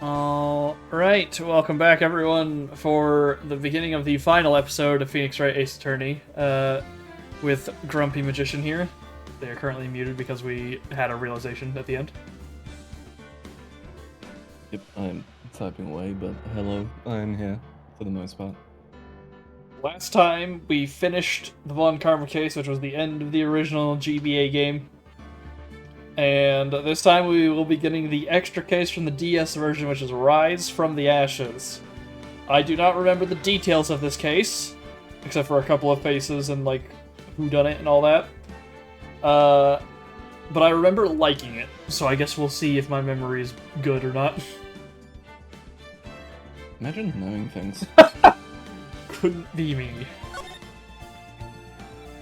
Alright, welcome back everyone for the beginning of the final episode of Phoenix Wright Ace Attorney, with Grumpy Magician here. They are currently muted because we had a realization at the end. Yep, I'm typing away, but hello, I'm here, for the most part. Last time, we finished the Von Karma case, which was the end of the original GBA game. And this time we will be getting the extra case from the DS version, which is Rise from the Ashes. I do not remember the details of this case, except for a couple of faces and, like, whodunit and all that. But I remember liking it, so I guess we'll see if my memory is good or not. Imagine knowing things. Couldn't be me.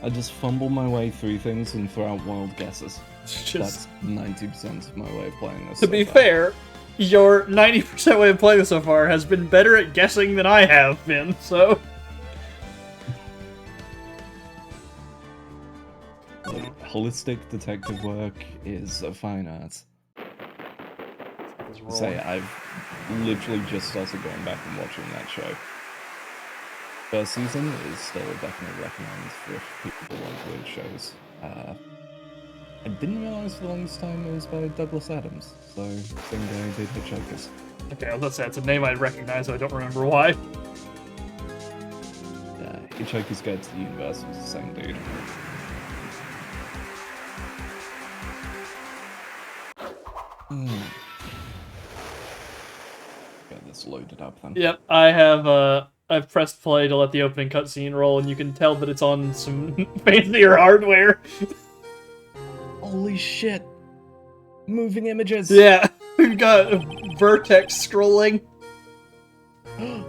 I just fumble my way through things and throw out wild guesses. Just, That's 90% of my way of playing this. to be fair, your 90% way of playing this so far has been better at guessing than I have been, so... Look, holistic detective work is a fine art. Say, I've literally just started going back and watching that show. First season is still definitely recommended for if people like weird shows. I didn't realize for the longest time it was by Douglas Adams, so same guy did Hitchhikers. Okay, I was gonna say, it's a name I'd recognize, but I don't remember why. Yeah, Hitchhiker's Guide to the Universe was the same dude. Get this loaded up then. Yep, I have, I've pressed play to let the opening cutscene roll, and you can tell that it's on some fancier hardware. Holy shit! Moving images! Yeah, we've got vertex scrolling, A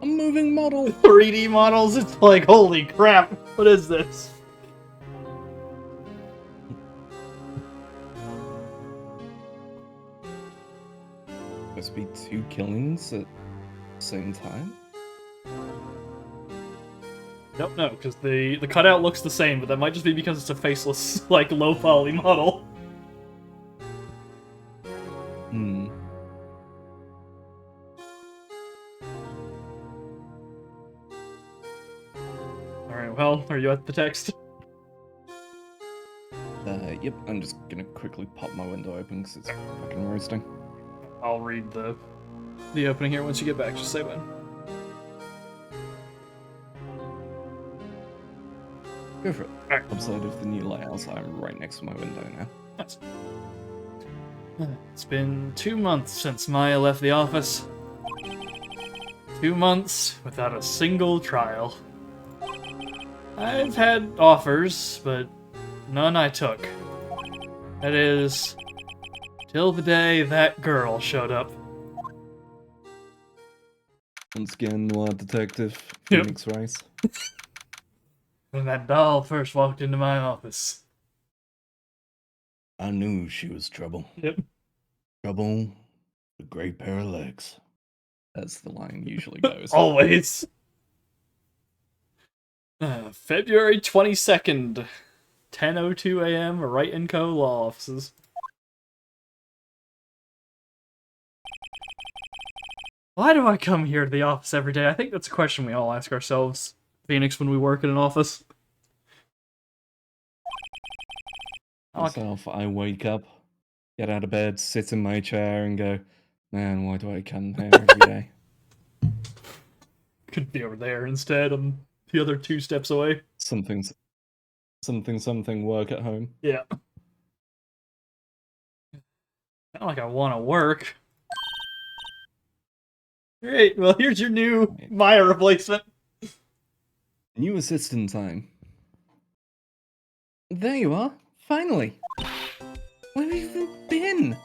moving model! 3D models, it's like, holy crap, what is this? Supposed to be 2 killings at the same time? Don't know, because the cutout looks the same, but that might just be because it's a faceless, like, low-poly model. Hmm. Alright, well, are you at the text? Yep, I'm just gonna quickly pop my window open because it's fucking roasting. I'll read the opening here once you get back, just say when. Go for it. Alright. Upside of the new layout, I'm right next to my window now. Nice. It's been 2 months since Maya left the office. 2 months without a single trial. I've had offers, but none I took. That is, till the day that girl showed up. Once again, noir detective, Yep. Phoenix Rice. When that doll first walked into my office. I knew she was trouble. Yep. Trouble, a great pair of legs. That's the line usually goes. Always. February 22nd, 10:02 a.m., Wright & Co. Law Offices. Why do I come here to the office every day? I think that's a question we all ask ourselves, Phoenix, when we work in an office. Myself, I wake up, get out of bed, sit in my chair, and go, man, why do I come here every day? Could be over there instead, on the other 2 steps away. Something, work at home. Yeah. Not like I want to work. Great, well, here's your new Maya replacement. New assistant time. There you are, finally. Where have you even been?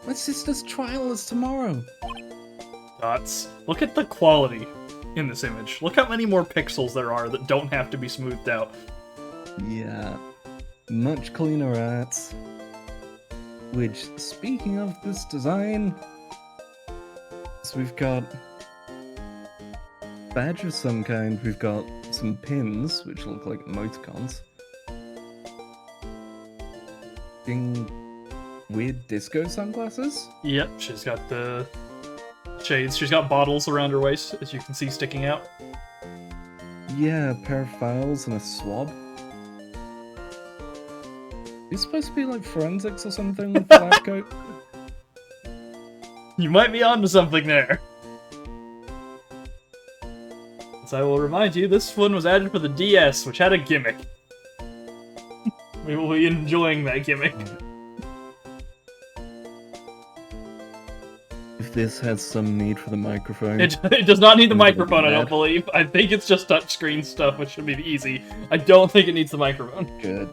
My sister's trial is tomorrow. Dots. Look at the quality in this image. Look how many more pixels there are that don't have to be smoothed out. Yeah, much cleaner art. Which, speaking of this design, so we've got badge of some kind, we've got some pins, which look like emoticons. Ding. weird disco sunglasses? Yep, she's got the shades. She's got bottles around her waist, as you can see sticking out. Yeah, a pair of files and a swab. You're supposed to be like forensics or something with the lab coat? You might be onto something there. As I will remind you, this one was added for the DS, which had a gimmick. We will be enjoying that gimmick. If this has some need for the microphone... It does not need the I'm gonna microphone, be I don't mad. believe. I think it's just touchscreen stuff, which should be easy. I don't think it needs the microphone. Good.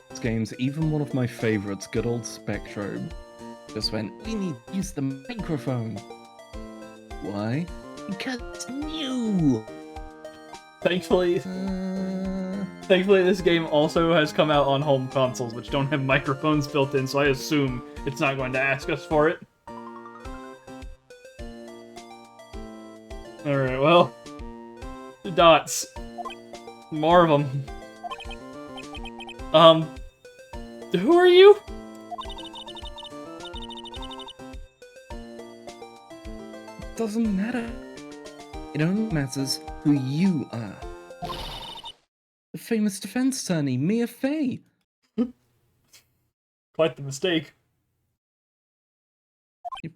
This game's even one of my favorites, good old Spectrum, just went, we need to use the microphone. Why? Because it's new! Thankfully, this game also has come out on home consoles, which don't have microphones built in, so I assume it's not going to ask us for it. Alright, well, dots. More of them. Who are you? Doesn't matter. It only matters who you are. The famous defense attorney, Mia Fey. Quite the mistake. You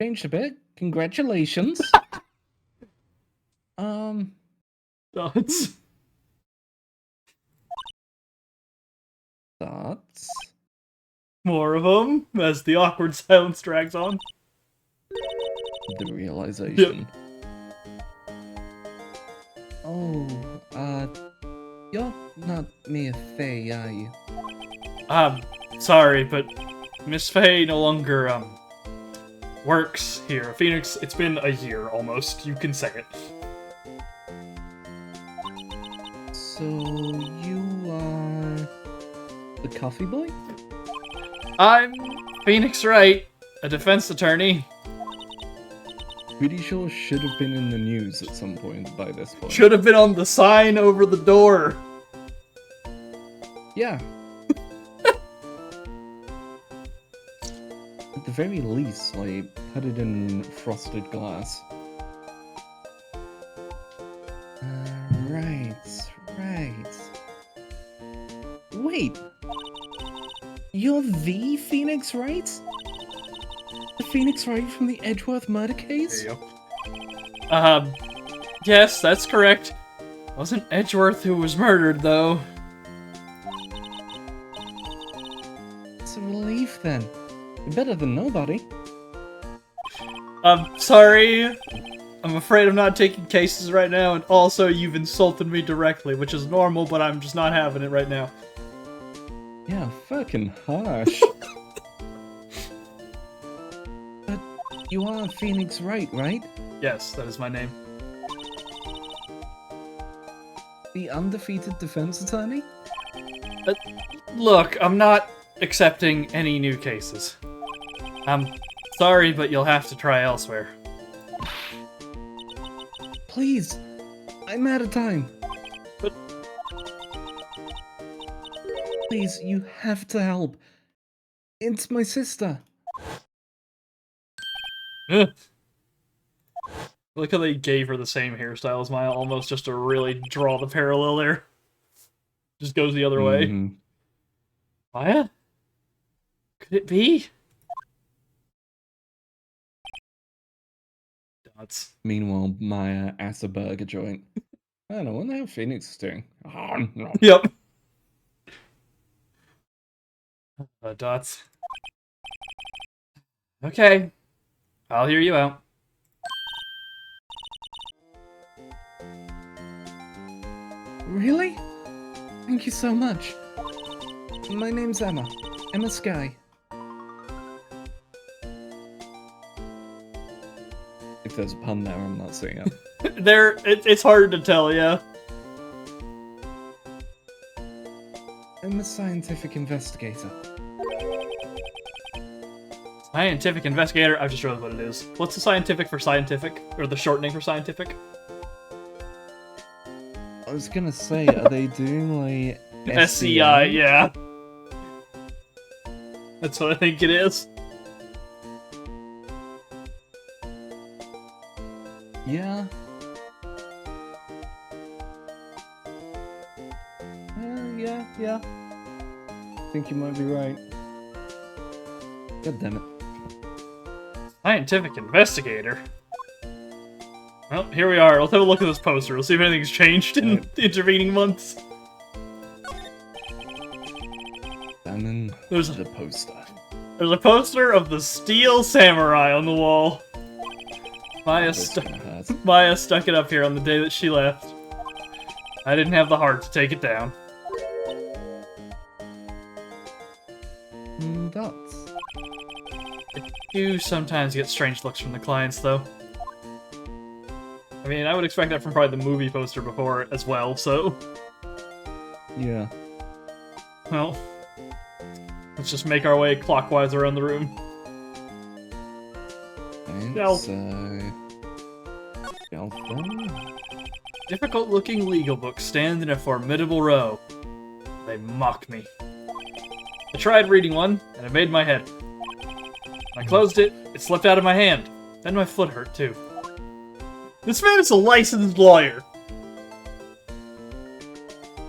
changed a bit. Congratulations. Dots. Dots. More of them, as the awkward silence drags on. The realization. Oh, you're not Mia Fey, are you? Sorry, but Miss Faye no longer, works here. Phoenix, it's been a year, almost. You can say it. So, you are... the coffee boy? I'm Phoenix Wright, a defense attorney. Pretty sure should have been in the news at some point by this point. Should have been on the sign over the door. Yeah. At the very least, like, put it in frosted glass. Right. Wait! You're the Phoenix Wright? The Phoenix Wright from the Edgeworth murder case? There you go. Yes, that's correct. Wasn't Edgeworth who was murdered, though. It's a relief, then. You're better than nobody. Sorry. I'm afraid I'm not taking cases right now, and also you've insulted me directly, which is normal, but I'm just not having it right now. Yeah, fucking harsh. But you are Phoenix Wright, right? Yes, that is my name. The undefeated defense attorney? Look, I'm not accepting any new cases. I'm sorry, but you'll have to try elsewhere. Please, I'm out of time. But... please, you have to help. It's my sister. Ugh. Look how they gave her the same hairstyle as mine, almost just to really draw the parallel there. Just goes the other way. Maya? Could it be? Dots. Meanwhile, Maya at a burger joint. I don't know, I wonder how Phoenix is doing. Yep. Dots. Okay. I'll hear you out. Really? Thank you so much. My name's Emma. Emma Sky. If there's a pun there, I'm not seeing it. It's hard to tell, yeah. I'm a scientific investigator. Scientific investigator? I've just realized what it is. What's the scientific for scientific? Or the shortening for scientific? I was gonna say, are they doing like SCI, yeah. That's what I think it is. Yeah. Yeah. I think you might be right. God damn it. Scientific investigator. Well, here we are. Let's have a look at this poster. We'll see if anything's changed in the intervening months. Examine the poster. There's a poster of the Steel Samurai on the wall. Maya stuck it up here on the day that she left. I didn't have the heart to take it down. Dots. I do sometimes get strange looks from the clients, though. I mean, I would expect that from probably the movie poster before it as well, so... Yeah. Well, let's just make our way clockwise around the room. Difficult-looking legal books stand in a formidable row. They mock me. I tried reading one, and it made my head. When I closed it, it slipped out of my hand. Then my foot hurt, too. This man is a licensed lawyer.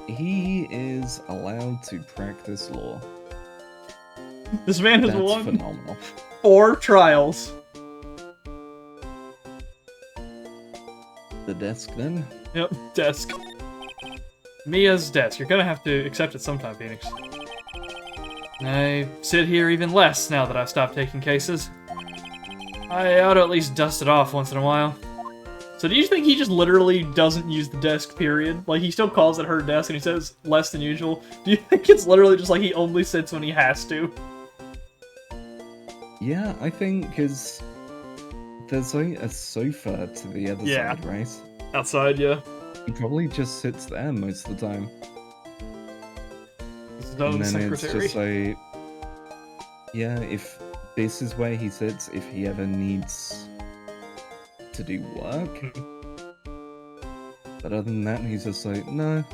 He is allowed to practice law. This man has won phenomenal. 4 trials. The desk, then? Yep, desk. Mia's desk. You're gonna have to accept it sometime, Phoenix. I sit here even less now that I've stopped taking cases. I ought to at least dust it off once in a while. So do you think he just literally doesn't use the desk, period? Like, he still calls it her desk and he says less than usual? Do you think it's literally just like he only sits when he has to? Yeah, I think because there's like a sofa to the other side, right? Outside, yeah. He probably just sits there most of the time. His own secretary. It's just like, yeah, if this is where he sits, if he ever needs to do work. But other than that, he's just like, no,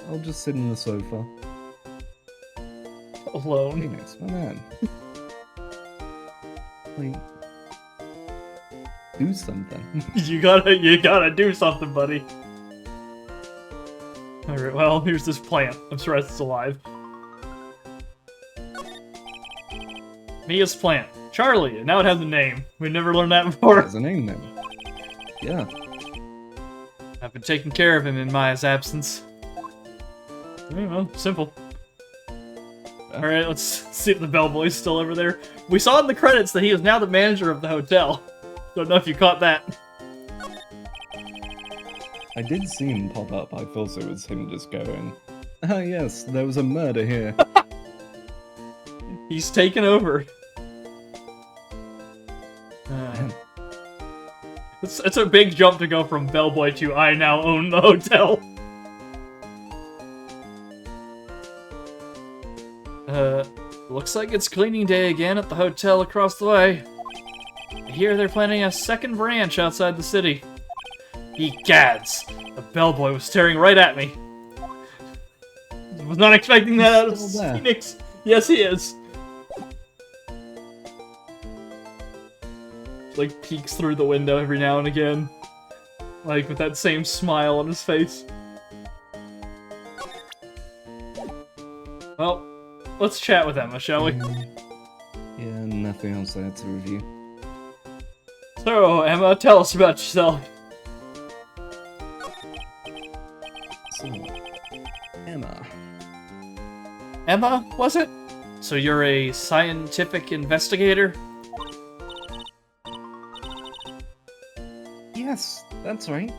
I'll just sit in the sofa. Alone. Phoenix, my man. Like, do something. You gotta do something, buddy. Alright, well, here's this plant. I'm surprised it's alive. Mia's plant. Charlie, and now it has a name. We've never learned that before. It has a name now. Yeah. I've been taking care of him in Maya's absence. Well, simple. Alright, let's see if the bellboy's still over there. We saw in the credits that he is now the manager of the hotel. Don't know if you caught that. I did see him pop up. I thought it was him just going, ah yes, there was a murder here. He's taken over. It's a big jump to go from bellboy to I now own the hotel. Looks like it's cleaning day again at the hotel across the way. I hear they're planning a second branch outside the city. Egads! The bellboy was staring right at me. Was not expecting that out of Phoenix. Yes, he is. Like, peeks through the window every now and again. Like, with that same smile on his face. Well, let's chat with Emma, shall we? Yeah, nothing else there to review. So, Emma, tell us about yourself. So, Emma. Emma, was it? So you're a scientific investigator? Yes, that's right.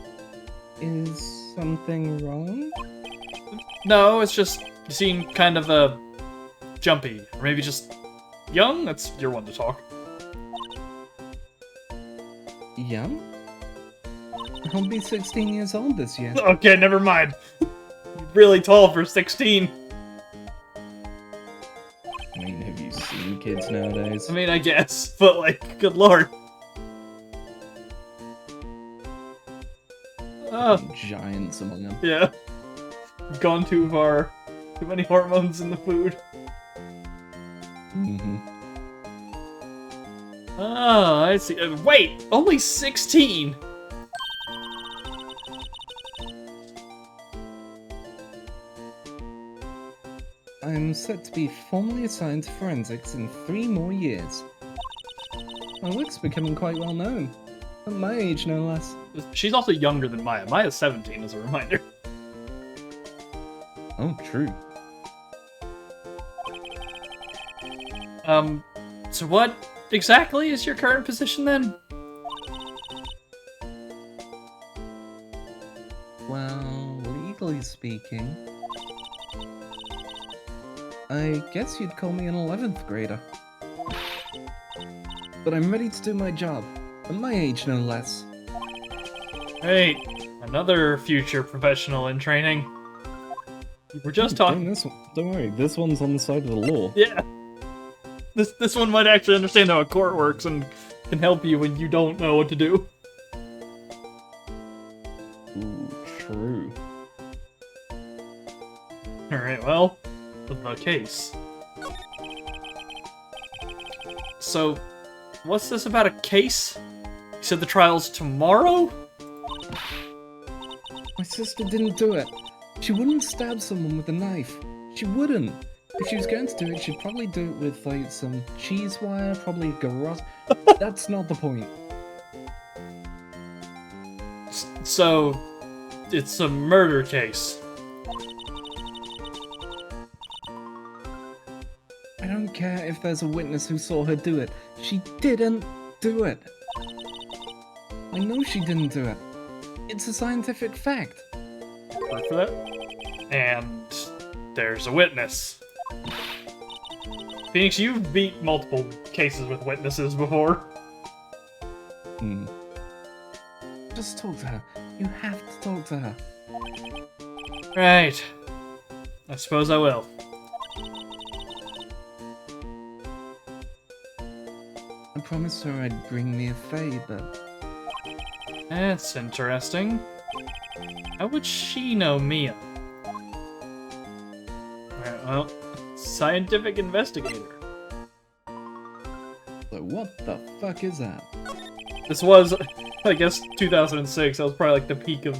Is something wrong? No, it's just you seem kind of jumpy, or maybe just young. That's your one to talk. Young? I'll be 16 years old this year. Okay, never mind. You're really tall for 16. I mean, have you seen kids nowadays? I mean, I guess, but like, good lord. Giants among them. Yeah. Gone too far. Too many hormones in the food. Mm-hmm. Oh, I see. Wait, only 16? I'm set to be formally assigned to forensics in 3 more years. My work's becoming quite well known. At my age, no less. She's also younger than Maya. Maya's 17, as a reminder. Oh, true. So what exactly is your current position then? Well, legally speaking, I guess you'd call me an 11th grader. But I'm ready to do my job. At my age, no less. Hey, another future professional in training. We're just talking. This one. Don't worry, this one's on the side of the law. Yeah. This one might actually understand how a court works and can help you when you don't know what to do. Ooh, true. Alright, well, the case. So, what's this about a case? You said the trial's tomorrow? My sister didn't do it. She wouldn't stab someone with a knife. She wouldn't. If she was going to do it, she'd probably do it with, like, some cheese wire, probably a garrote. That's not the point. So, it's a murder case. I don't care if there's a witness who saw her do it. She didn't do it. I know she didn't do it. It's a scientific fact. Proof for that? And there's a witness. Phoenix, you've beat multiple cases with witnesses before. Just talk to her. You have to talk to her. Right. I suppose I will. I promised her I'd bring me a Fae, but... That's interesting. How would she know Mia? Alright, well, scientific investigator. So what the fuck is that? This was, I guess, 2006. That was probably like the peak of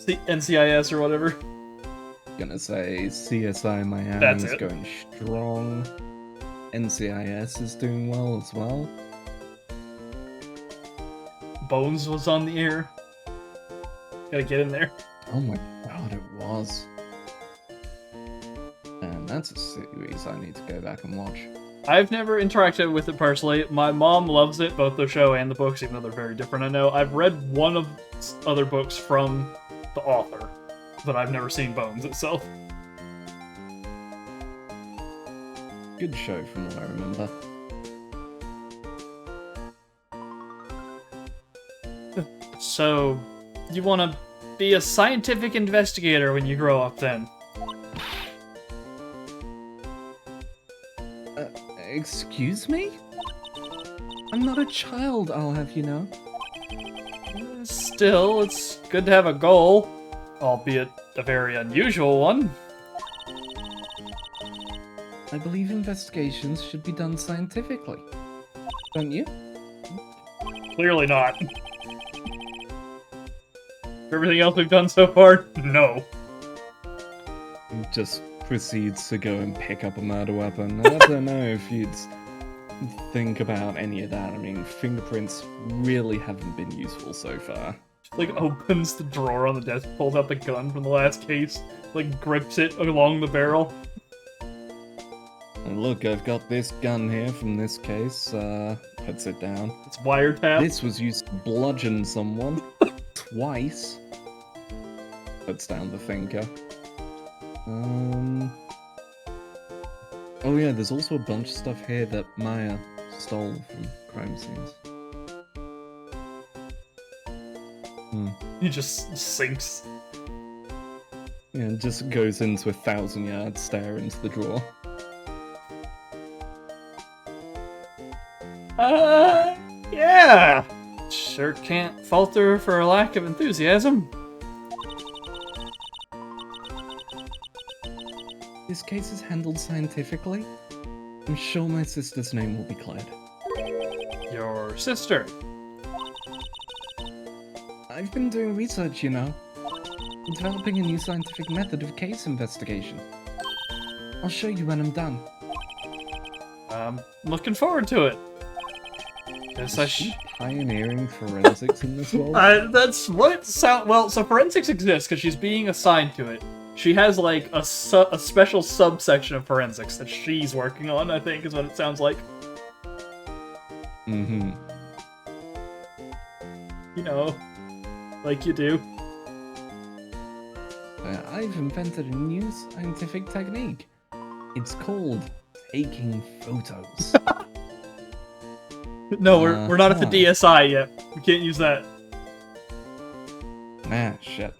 NCIS or whatever. Gonna say CSI Miami That's is it. going strong. NCIS is doing well as well. Bones was on the air. Gotta get in there. Oh my god, it was. And that's a series I need to go back and watch. I've never interacted with it personally. My mom loves it, both the show and the books, even though they're very different, I know. I've read one of other books from the author, but I've never seen Bones itself. Good show from what I remember. So, you want to be a scientific investigator when you grow up, then? Excuse me? I'm not a child, I'll have you know. Still, it's good to have a goal, albeit a very unusual one. I believe investigations should be done scientifically. Don't you? Clearly not. Everything else we've done so far, no. He just proceeds to go and pick up a murder weapon. I don't know if you'd think about any of that. I mean, fingerprints really haven't been useful so far. Like, opens the drawer on the desk, pulls out the gun from the last case, like, grips it along the barrel. And look, I've got this gun here from this case. Puts it down. It's wiretap. This was used to bludgeon someone twice. Puts down the thinker. Oh yeah, there's also a bunch of stuff here that Maya stole from crime scenes. He just sinks. Yeah, and just goes into 1,000-yard stare into the drawer. Yeah! Sure can't falter for a lack of enthusiasm. This case is handled scientifically. I'm sure my sister's name will be cleared. Your sister. I've been doing research, you know. I'm developing a new scientific method of case investigation. I'll show you when I'm done. I'm looking forward to it. Guess I Is she pioneering forensics in this world? that's what it sound. Well, so forensics exists because she's being assigned to it. She has like a special subsection of forensics that she's working on. I think is what it sounds like. Mm-hmm. You know, like you do. I've invented a new scientific technique. It's called taking photos. No, we're not at the DSI yet. We can't use that. Ah, shit.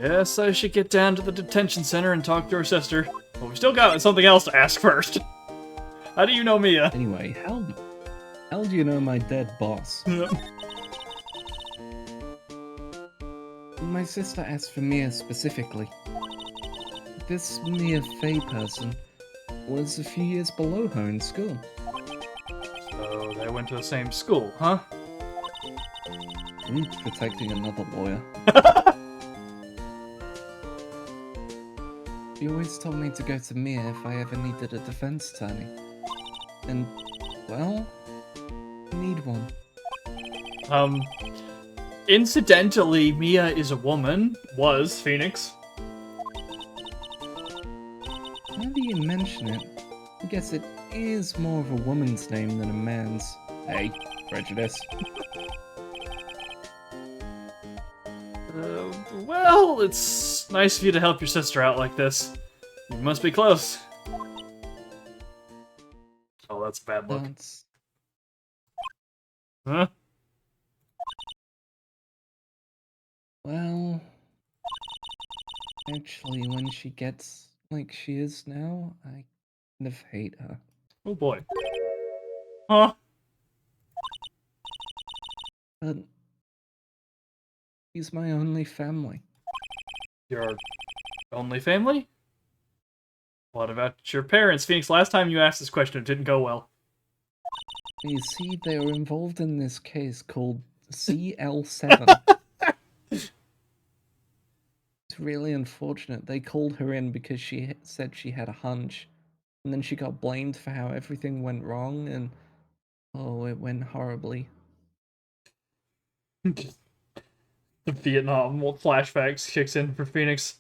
Guess I should get down to the detention center and talk to her sister. But we still got something else to ask first. How do you know Mia? Anyway, how do you know my dead boss? My sister asked for Mia specifically. This Mia Fey person was a few years below her in school. So they went to the same school, huh? I'm protecting another lawyer. She always told me to go to Mia if I ever needed a defense attorney. And, well, I need one. Incidentally, Mia is a woman. Was Phoenix. Now that you mention it, I guess it is more of a woman's name than a man's. Hey, prejudice. Well, it's nice of you to help your sister out like this. You must be close. Oh, that's a bad look. Huh? Well, actually, when she gets like she is now, I kind of hate her. Oh boy. Huh? But she's my only family. Your only family? What about your parents? Phoenix, last time you asked this question, it didn't go well. You see, they were involved in this case called CL7. It's really unfortunate. They called her in because she said she had a hunch. And then she got blamed for how everything went wrong, and oh, it went horribly. The Vietnam flashbacks kicks in for Phoenix.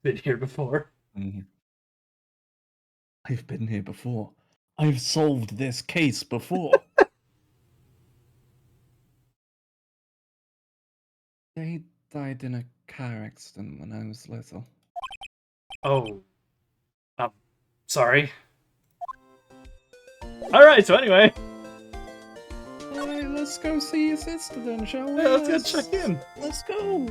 Been here before. Mm-hmm. I've been here before. I've solved this case before. They died in a car accident when I was little. Oh. Sorry. Alright, so anyway. Alright, let's go see your sister then, shall we? Yeah, let's go check in. Let's go!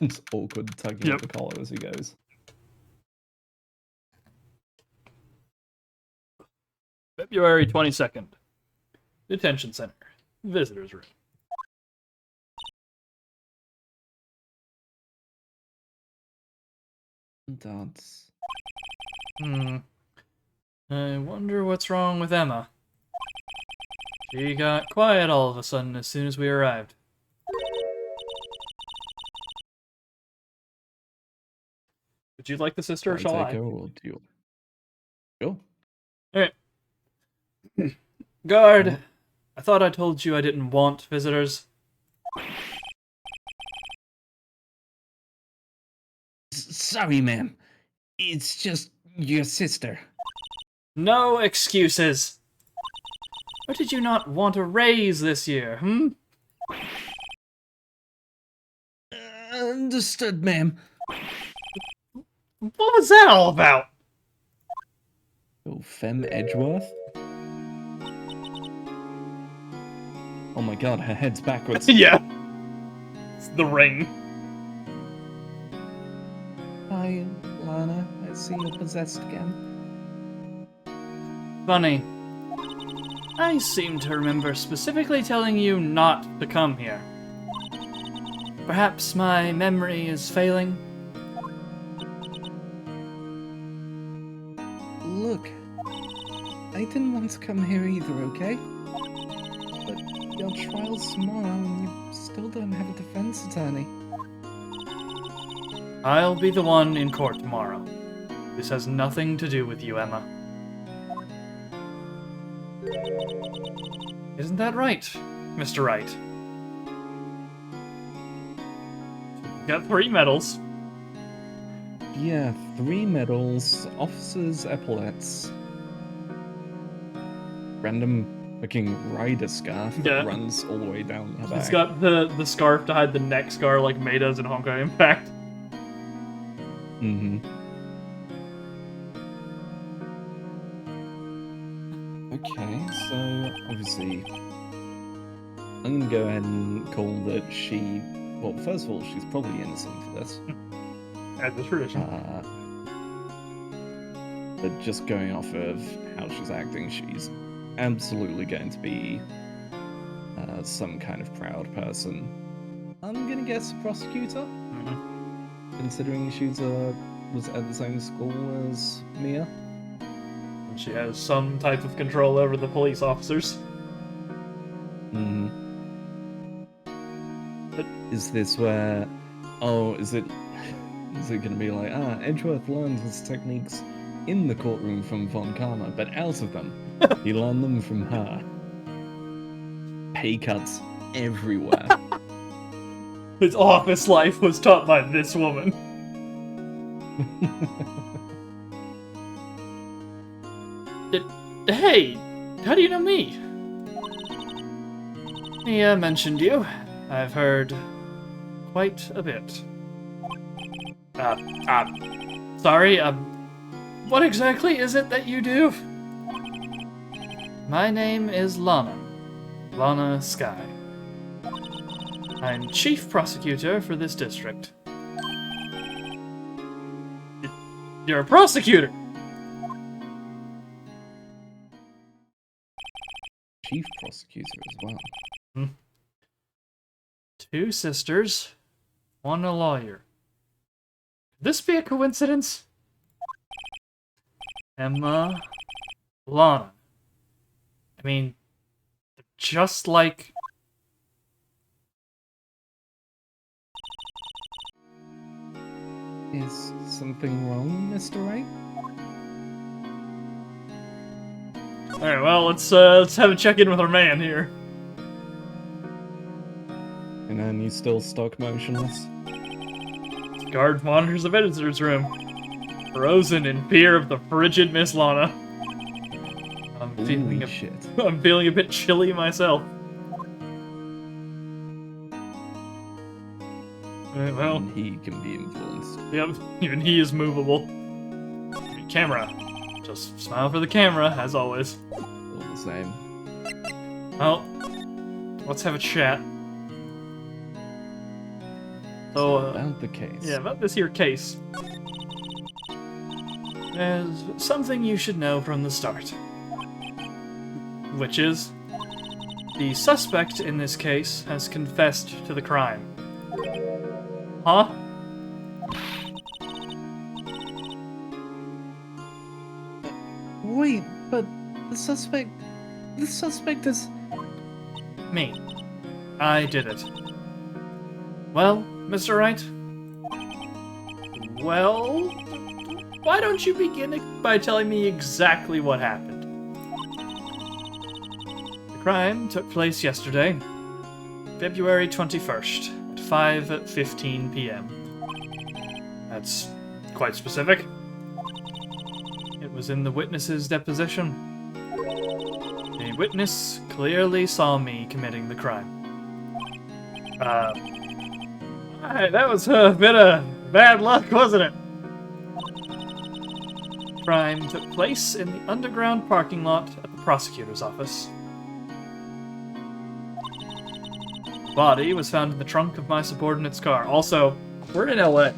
It's awkward tugging at the collar as he goes. February 22nd. Detention Center. Visitor's room. Dots. I wonder what's wrong with Emma. She got quiet all of a sudden as soon as we arrived. Would you like the sister or shall I? Or do you... Sure. Alright. Guard, I thought I told you I didn't want visitors. Sorry, ma'am. It's just your sister. No excuses. Or did you not want a raise this year, Understood, ma'am. What was that all about? Oh, Femme Edgeworth? Oh my god, her head's backwards. Yeah. It's the ring. Hi, Lana. I see you're possessed again. Funny. I seem to remember specifically telling you not to come here. Perhaps my memory is failing? I didn't want to come here either, okay? But your trial's tomorrow and you still don't have a defense attorney. I'll be the one in court tomorrow. This has nothing to do with you, Emma. Isn't that right, Mr. Wright? Got 3 medals. Yeah, 3 medals, officer's epaulets, random fucking rider scarf that runs all the way down her back. He's got the scarf to hide the neck scar like May does in Honkai Impact. Mm-hmm. Okay, so obviously I'm gonna go ahead and call that she... Well, first of all, she's probably innocent for this. As a tradition. But just going off of how she's acting, she's absolutely going to be some kind of proud person. I'm gonna guess prosecutor, considering she was at the same school as Mia. And she has some type of control over the police officers. But is this where... Oh, is it gonna be like, Edgeworth learned his techniques in the courtroom from Von Karma, but out of them, he learned them from her. Pay cuts everywhere. His office life was taught by this woman. Hey, how do you know me? Mia mentioned you. I've heard quite a bit. Sorry, what exactly is it that you do? My name is Lana. Lana Sky. I'm chief prosecutor for this district. You're a prosecutor! Chief prosecutor as well. 2 sisters, 1 a lawyer. Could this be a coincidence? Emma, Lana. I mean, they're just like... Is something wrong, Mr. Wright? Alright, well, let's have a check-in with our man here. And then you still stuck motionless? Guard monitors the visitor's room. Frozen in fear of the frigid Miss Lana. I'm feeling a bit chilly myself. Alright, well. And he can be influenced. Yep, even he is movable. Camera. Just smile for the camera, as always. All the same. Well, let's have a chat. So, about the case. Yeah, about this here case. There's something you should know from the start. Which is, the suspect in this case has confessed to the crime. Huh? Wait, but the suspect is... Me. I did it. Well, Mr. Wright? Well, why don't you begin by telling me exactly what happened? The crime took place yesterday, February 21st, at 5:15 p.m. That's quite specific. It was in the witness's deposition. The witness clearly saw me committing the crime. That was a bit of bad luck, wasn't it? Crime took place in the underground parking lot at the prosecutor's office. The body was found in the trunk of my subordinate's car. Also, we're in LA.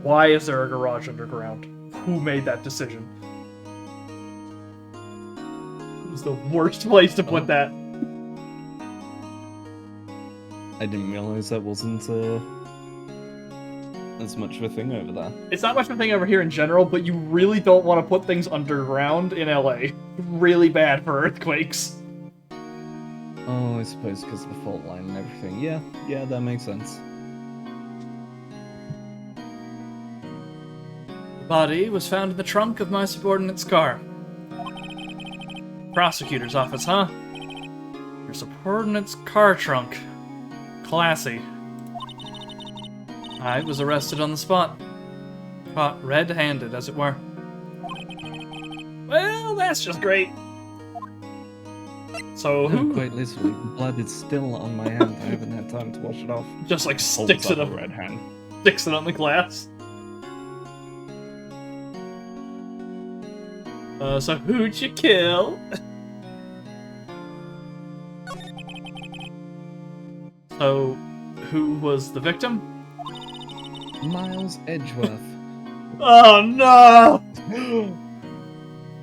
Why is there a garage underground? Who made that decision? It was the worst place to put that. I didn't realize that wasn't as much of a thing over there. It's not much of a thing over here in general, but you really don't want to put things underground in LA. really bad for earthquakes. Oh, I suppose because of the fault line and everything. Yeah, that makes sense. The body was found in the trunk of my subordinate's car. Prosecutor's office, huh? Your subordinate's car trunk. Classy. I was arrested on the spot. Caught red-handed, as it were. Well, that's just great. So No, quite literally, the blood is still on my hand. I haven't had time to wash it off. just like sticks it Holds up, a red hand. sticks it on the glass. So who'd you kill? So, who was the victim? Miles Edgeworth. Oh no!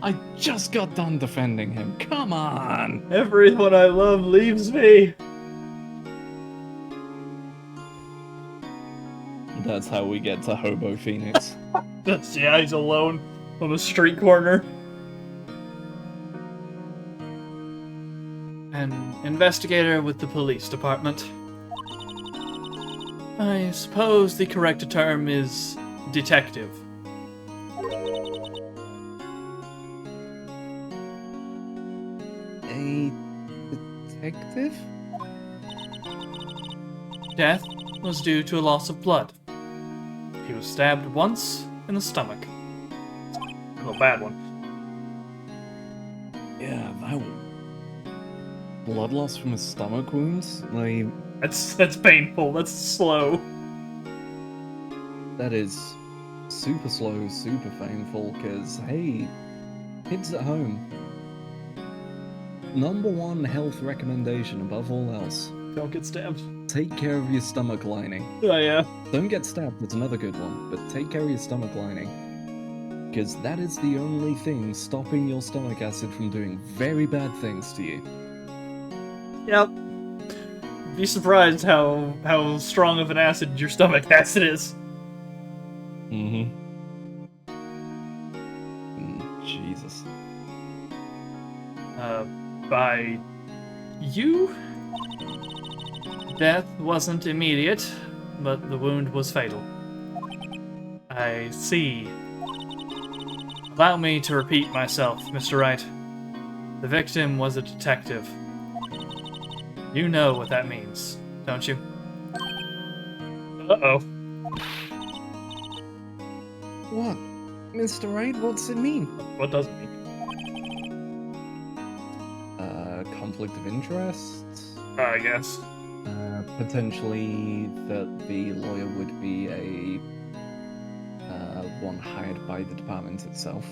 I just got done defending him. Come on! Everyone I love leaves me. That's how we get to Hobo Phoenix. Yeah, he's alone on a street corner. An investigator with the police department. I suppose the correct term is detective. A detective? Death was due to a loss of blood. He was stabbed once in the stomach. A bad one. Yeah, that blood loss from his stomach wounds? Like, That's painful. That's slow. that is super slow, super painful, because, hey, kids at home. #1 health recommendation above all else. Don't get stabbed. Take care of your stomach lining. Oh yeah. Don't get stabbed, that's another good one, but take care of your stomach lining. Because that is the only thing stopping your stomach acid from doing very bad things to you. Yep. Be surprised how strong of an acid your stomach acid is. Jesus. By you? Death wasn't immediate, but the wound was fatal. I see. Allow me to repeat myself, Mr. Wright. The victim was a detective. You know what that means, don't you? Uh-oh. What? Mr. Wright, what's it mean? What does it mean? Conflict of interest? I guess. Potentially that the lawyer would be a one hired by the department itself.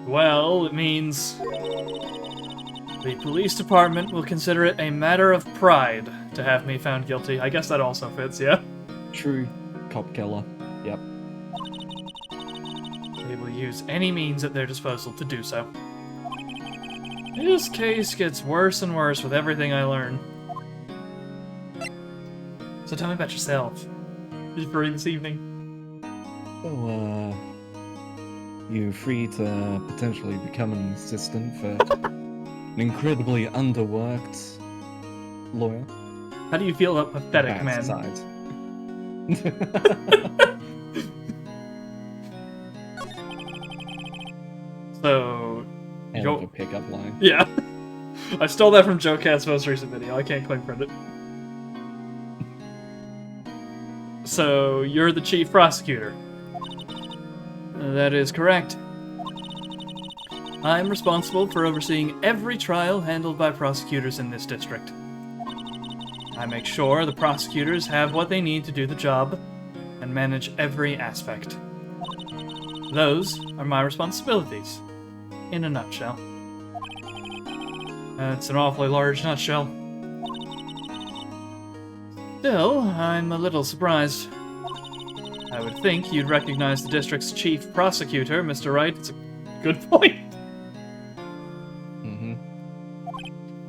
Well, it means the police department will consider it a matter of pride to have me found guilty. I guess that also fits, yeah? True. Cop killer. Yep. They will use any means at their disposal to do so. This case gets worse and worse with everything I learn. So tell me about yourself. Are you free this evening? So, you're free to potentially become an assistant for an incredibly underworked lawyer. How do you feel about pathetic Bad man? side. So... Hell of a pickup line. Yeah. I stole that from Joe Cat's most recent video. I can't claim credit. So, you're the chief prosecutor. That is correct. I'm responsible for overseeing every trial handled by prosecutors in this district. I make sure the prosecutors have what they need to do the job and manage every aspect. Those are my responsibilities, in a nutshell. That's an awfully large nutshell. Still, I'm a little surprised. I would think you'd recognize the district's chief prosecutor, Mr. Wright. It's a good point.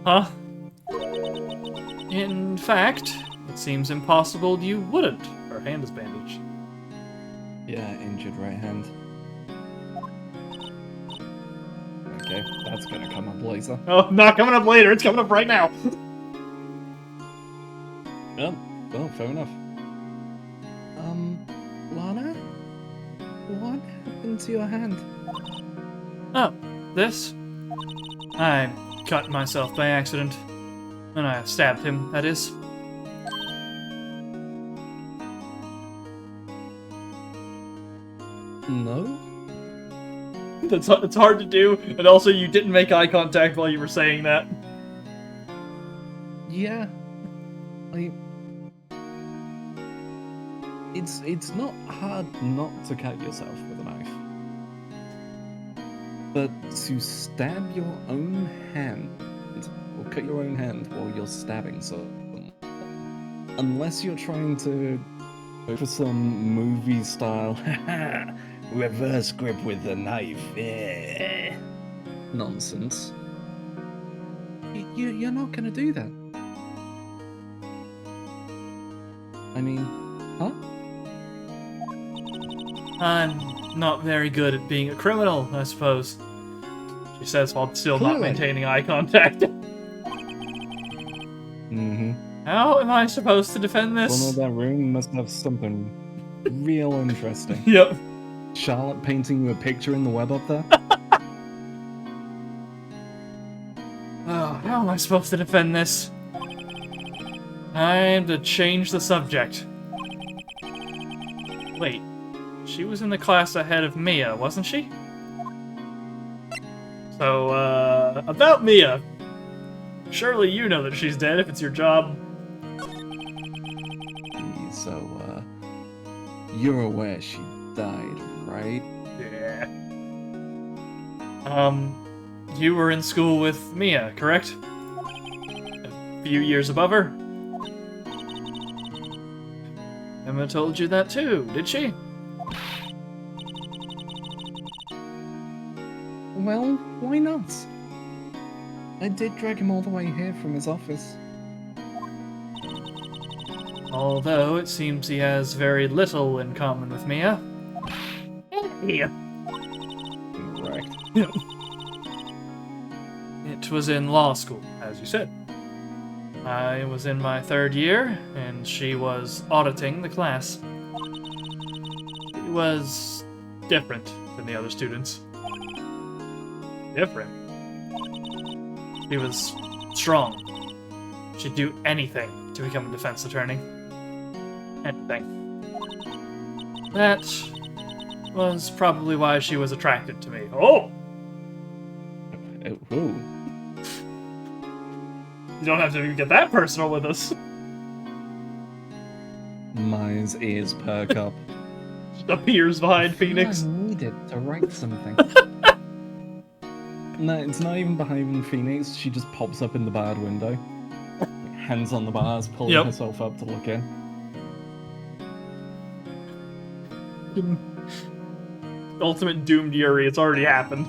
Huh? In fact, it seems impossible you wouldn't. Her hand is bandaged. Yeah, injured right hand. Okay, that's gonna come up later. Oh, not coming up later. It's coming up right now. Oh, well, fair enough. Lana? What happened to your hand? Oh, this? I cut myself by accident. And I stabbed him, that is. No? It's hard to do, and also you didn't make eye contact while you were saying that. Yeah. It's not hard not to cut yourself with a knife. But to stab your own hand, or cut your own hand while you're stabbing someone, unless you're trying to go for some movie style reverse grip with the knife nonsense, you're not gonna do that. I mean, huh? I'm not very good at being a criminal, I suppose. She says while still not Clearly. maintaining eye contact. Mm-hmm. How am I supposed to defend Well, this? no, that room must have something real interesting. Yep. Charlotte painting you a picture in the web up there? Oh, how am I supposed to defend this? Time to change the subject. Wait, she was in the class ahead of Mia, wasn't she? So, about Mia. Surely you know that she's dead if it's your job. So, you're aware she died, right? Yeah. You were in school with Mia, correct? A few years above her? Emma told you that too, did she? Well, why not? I did drag him all the way here from his office. Although it seems he has very little in common with Mia. Yeah. Correct. It was in law school, as you said. I was in my 3rd year, and she was auditing the class. She was different than the other students. Different. She was strong. She'd do anything to become a defense attorney. Anything. That was probably why she was attracted to me. Oh! Ooh. You don't have to even get that personal with us. Maya's ears perk up. Just appears behind Phoenix. I need it to write something. No, it's not even behind Phoenix. She just pops up in the barred window. Hands on the bars, pulling Yep. herself up to look in. Ultimate doomed Yuri, it's already happened.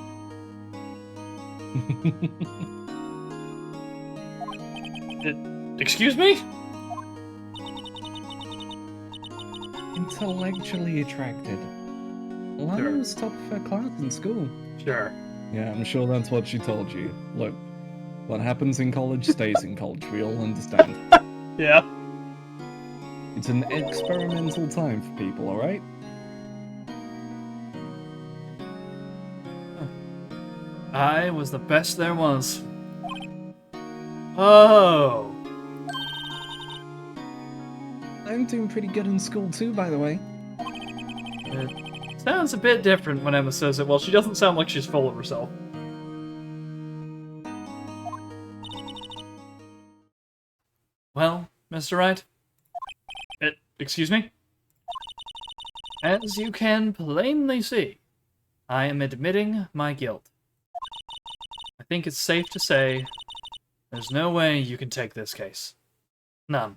Excuse me? Intellectually attracted. Lana was top of her class in school. Sure. Yeah, I'm sure that's what she told you. Look, what happens in college stays in college. We all understand. Yeah. It's an experimental time for people, alright? I was the best there was. Oh. I'm doing pretty good in school too, by the way. It sounds a bit different when Emma says it. Well, she doesn't sound like she's full of herself. Well, Mr. Wright? Excuse me? As you can plainly see, I am admitting my guilt. I think it's safe to say there's no way you can take this case. None.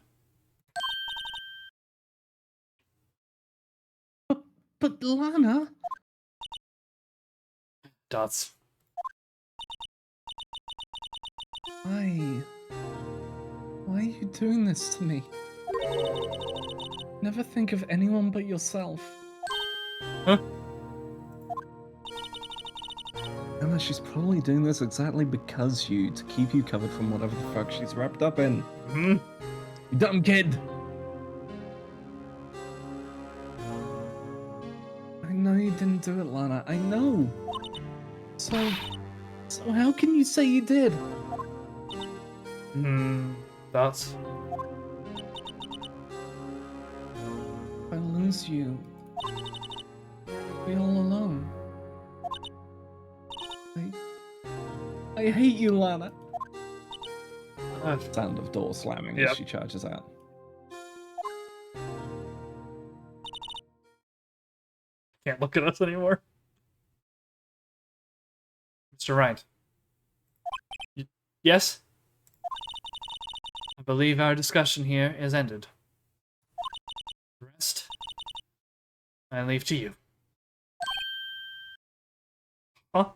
But Lana... Dots. Why are you doing this to me? Never think of anyone but yourself. Huh? I'm Lana, she's probably doing this exactly because to keep you covered from whatever the fuck she's wrapped up in. Hmm? You dumb kid! I know you didn't do it, Lana. I know. So how can you say you did? Thoughts? If I lose you, I'll be all alone. I hate you, Lana. Sound of door slamming as she charges out. Can't look at us anymore. Mr. Wright. Yes? I believe our discussion here is ended. The rest, I leave to you. Huh?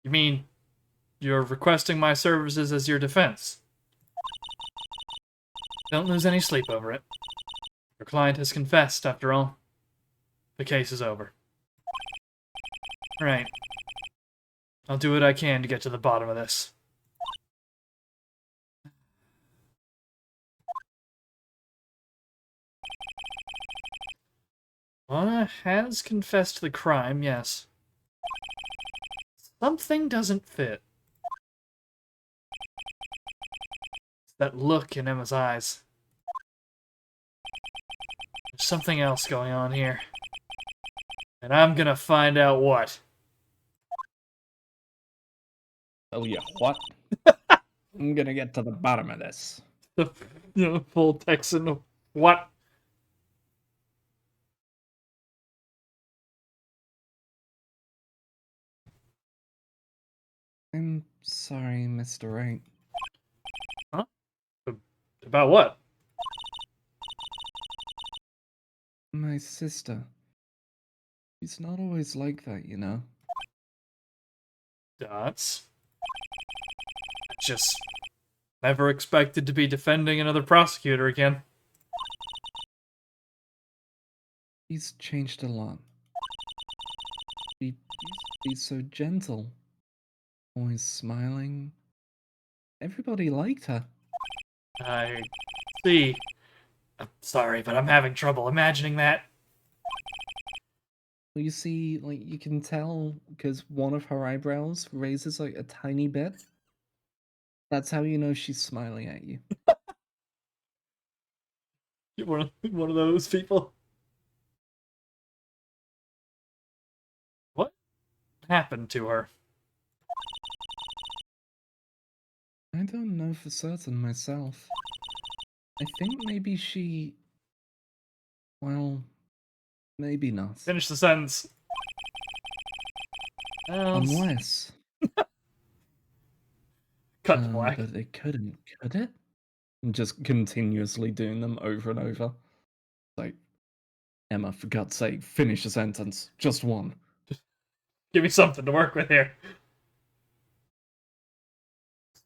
You mean you're requesting my services as your defense? Don't lose any sleep over it. Your client has confessed, after all. The case is over. Right. I'll do what I can to get to the bottom of this. Lana has confessed to the crime, yes. Something doesn't fit. It's that look in Emma's eyes. There's something else going on here. And I'm gonna find out what. Oh yeah, what? I'm gonna get to the bottom of this. The full Texan what? I'm sorry, Mr. Wright. Huh? About what? My sister. She's not always like that, you know. Dots. Just never expected to be defending another prosecutor again. He's changed a lot. He's so gentle. Always smiling. Everybody liked her. I see. I'm sorry, but I'm having trouble imagining that. Well, you see, like, you can tell because one of her eyebrows raises like a tiny bit. That's how you know she's smiling at you. You're one of those people. What happened to her? I don't know for certain myself. I think maybe she... Well, maybe not. Finish the sentence. Unless... Cut to black. But it couldn't, could it? And just continuously doing them over and over. Like, Emma, for God's sake, finish the sentence. Just one. Give me something to work with here.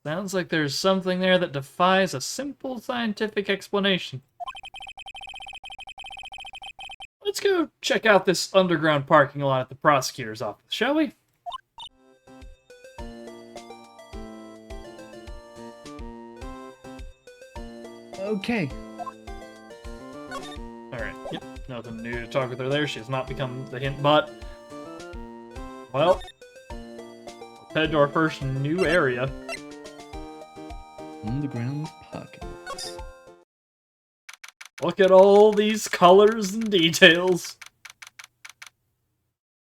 Sounds like there's something there that defies a simple scientific explanation. Let's go check out this underground parking lot at the prosecutor's office, shall we? Okay. Alright, yep, nothing new to talk with her there. She has not become the hint butt. Well, let's head to our first new area. Underground parking lots. Look at all these colors and details.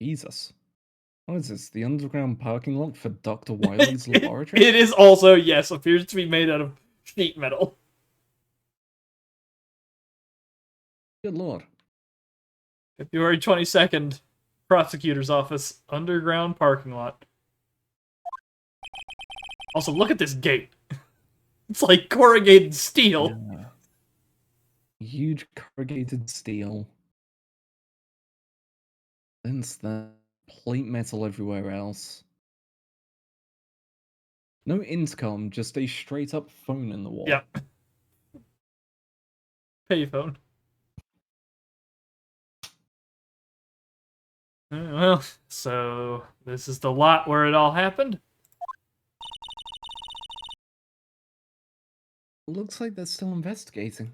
Jesus. What is this? The underground parking lot for Dr. Wiley's laboratory? It is also, yes, appears to be made out of sheet metal. Good lord. February 22nd, prosecutor's office, underground parking lot. Also, look at this gate. It's like corrugated steel. Yeah. Huge corrugated steel. Since the plate metal everywhere else. No intercom, just a straight up phone in the wall. Yep. Payphone. Well, so this is the lot where it all happened? Looks like they're still investigating.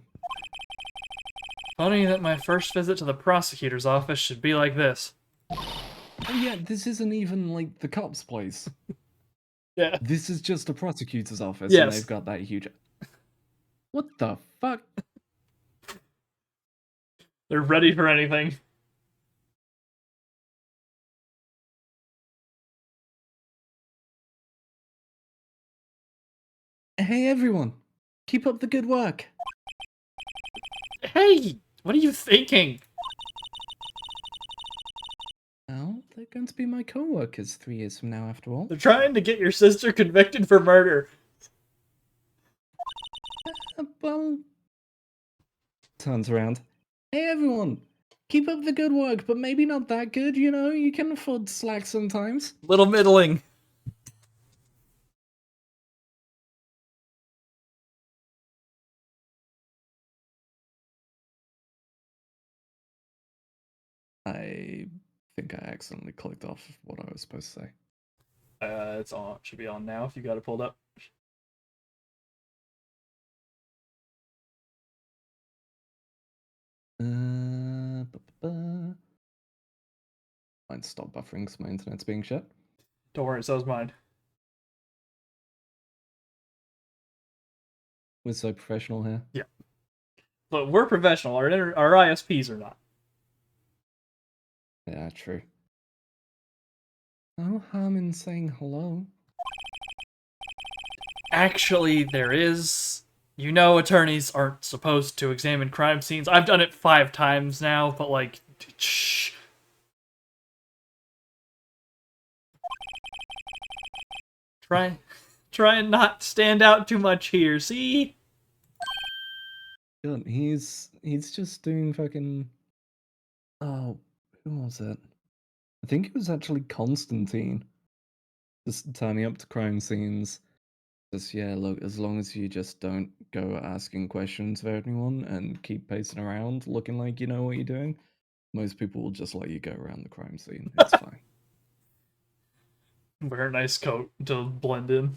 Funny that my first visit to the prosecutor's office should be like this. Oh yeah, this isn't even, like, the cop's place. Yeah. This is just a prosecutor's office, and Yes. they've got that huge... What the fuck? They're ready for anything. Hey everyone, keep up the good work. Hey! What are you thinking? Well, they're going to be my co-workers 3 years from now, after all. They're trying to get your sister convicted for murder. Well... Turns around. Hey everyone, keep up the good work, but maybe not that good, you know? You can afford slack sometimes. Little middling. I think I accidentally clicked off what I was supposed to say. It's on. Should be on now if you got it pulled up. Might stop buffering because my internet's being shut. Don't worry, so's mine. We're so professional here. Yeah. But we're professional. Our ISPs are not. Yeah, true. No harm in saying hello. Actually, there is. You know, attorneys aren't supposed to examine crime scenes. I've done it 5 times now, but like, shh. Try and not stand out too much here. See? God, he's just doing fucking... Oh, who was it? I think it was actually Constantine. Just turning up to crime scenes. Just, yeah, look, as long as you just don't go asking questions of anyone and keep pacing around looking like you know what you're doing, most people will just let you go around the crime scene. It's fine. Wear a nice coat to blend in.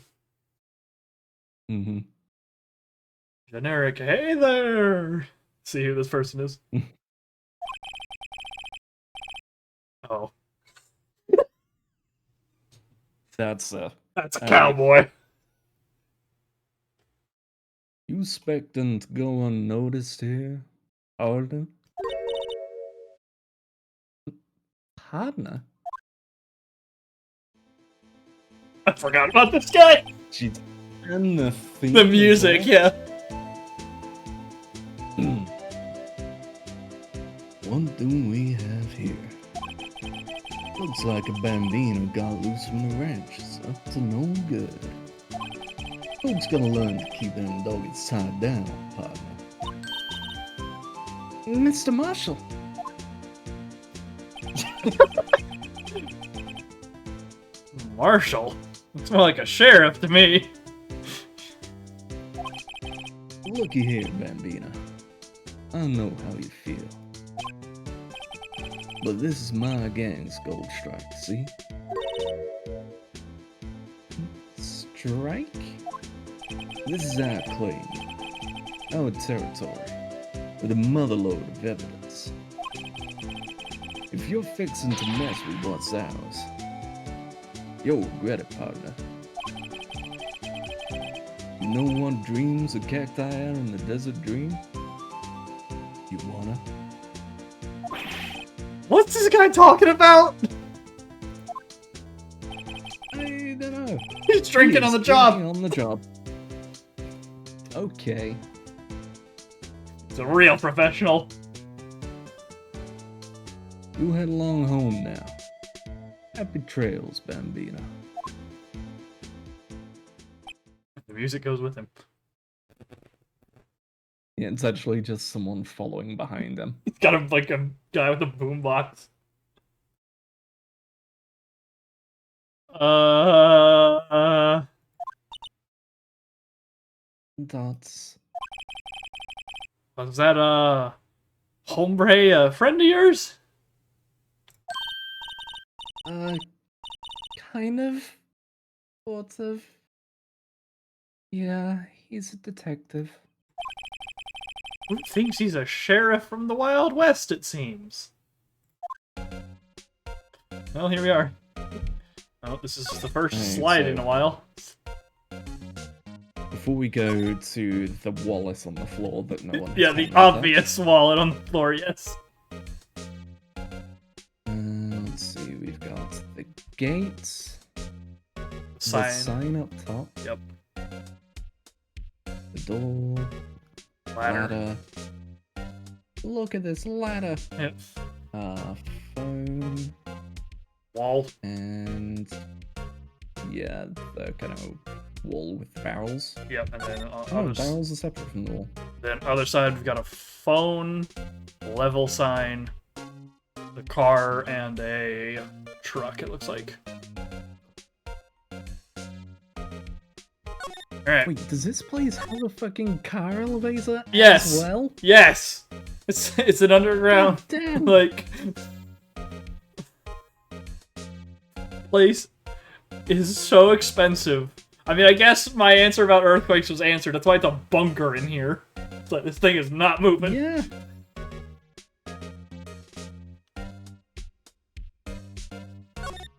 Mm-hmm. Generic, hey there! See who this person is? Oh. That's a cowboy. You expecting to go unnoticed here, Arden? Partner? I forgot about this guy! Jeez. And the theme The music, yeah. What do we have here? Looks like a bambino got loose from the ranch. It's up to no good. Folks gotta learn to keep them doggies tied down, partner. Mr. Marshall. Marshall? It's more like a sheriff to me. Looky here, Bambina. I know how you feel. But this is my gang's gold strike, see? Strike? This is our claim, our territory, with a motherload of evidence. If you're fixing to mess with what's ours, you'll regret it, partner. You know what dreams a cacti out in the desert dream? You wanna? What's this guy talking about? I don't know. He's drinking on the job. On the job. Okay. He's a real professional. You head along home now. Happy trails, Bambina. The music goes with him. Yeah, it's actually just someone following behind him. He's got a guy with a boombox. That's... Was that hombre a friend of yours? Kind of. Sort of. Yeah, he's a detective. Who thinks he's a sheriff from the Wild West, it seems? Well, here we are. Oh, this is the first slide in a while. Before we go to the wallet on the floor that no one has Yeah, the commented. obvious wallet on the floor, yes. Let's see, we've got the gate. Sign. The sign up top. Yep. The door. Ladder. Look at this ladder. Yep. Phone. Wall. And yeah, the kind of wall with the barrels. Yep, and then barrels are separate from the wall. Then other side we've got a phone, level sign, the car, and a truck, it looks like. Alright. Wait, does this place have a fucking car elevator Yes. as well? Yes! It's an underground, Damn. like, place is so expensive. I mean, I guess my answer about earthquakes was answered. That's why it's a bunker in here. It's like, this thing is not moving. Yeah.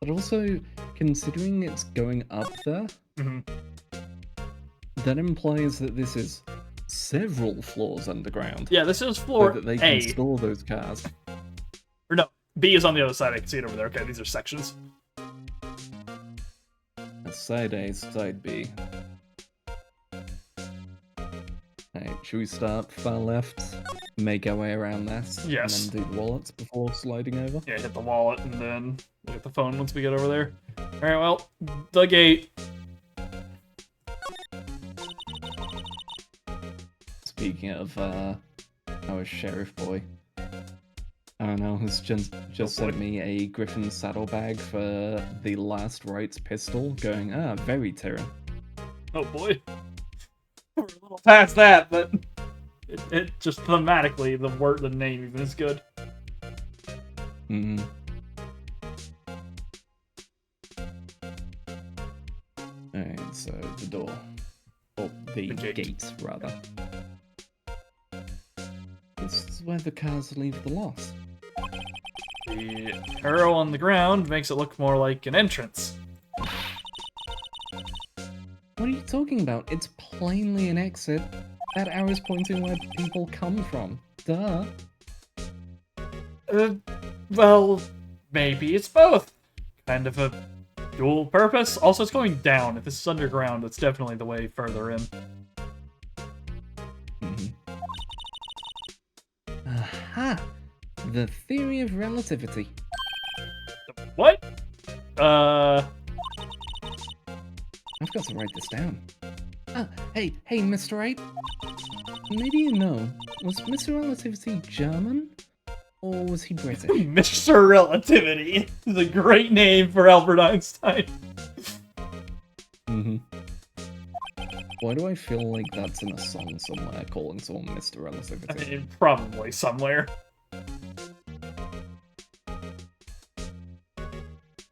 But also, considering it's going up there, that implies that this is several floors underground. Yeah, this is floor so that they A. can store those cars. Or no, B is on the other side. I can see it over there. Okay, these are sections. That's side A, side B. Alright, should we start far left, make our way around that, Yes. and then do the wallets before sliding over? Yeah, hit the wallet and then look at the phone once we get over there. Alright, well, the gate. Speaking of our sheriff boy, I don't know, has just sent me a Griffin saddlebag for the last Wright's pistol, going, very Tyrion. Oh boy. We're a little past that, but it just thematically, the name even is good. Mm-hmm. Alright, so the door. Oh, the gate, rather. This is where the cars leave the lot. The arrow on the ground makes it look more like an entrance. What are you talking about? It's plainly an exit. That arrow's pointing where people come from. Duh. Well, maybe it's both. Kind of a dual purpose. Also, it's going down. If this is underground, it's definitely the way further in. Aha! The theory of relativity. What? I've got to write this down. Hey, Mr. Wright. Maybe you know, was Mr. Relativity German? Or was he British? Mr. Relativity is a great name for Albert Einstein. Why do I feel like that's in a song somewhere, calling someone Mr. I Relativity? mean, probably somewhere.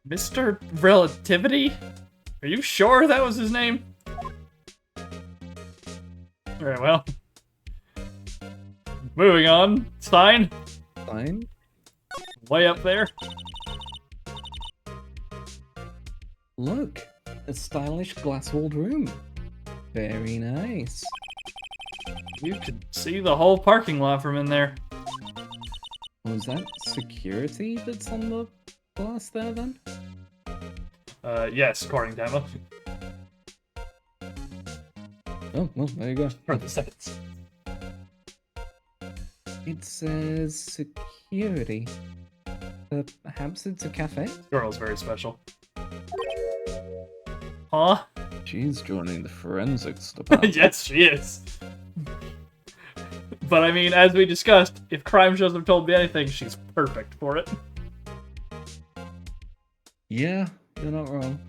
Mr. Relativity? Are you sure that was his name? Alright, well. Moving on. Stein? Fine. Way up there. Look, a stylish glass-walled room. Very nice. You could see the whole parking lot from in there. Was that security that's on the glass there, then? Yes, according to Emma. Oh, well, there you go. For the seconds. It says security. Perhaps it's a cafe? Girl's very special. Huh? She's joining the forensics department. Yes, she is. But I mean, as we discussed, if crime shows have told me anything, she's perfect for it. Yeah, you're not wrong.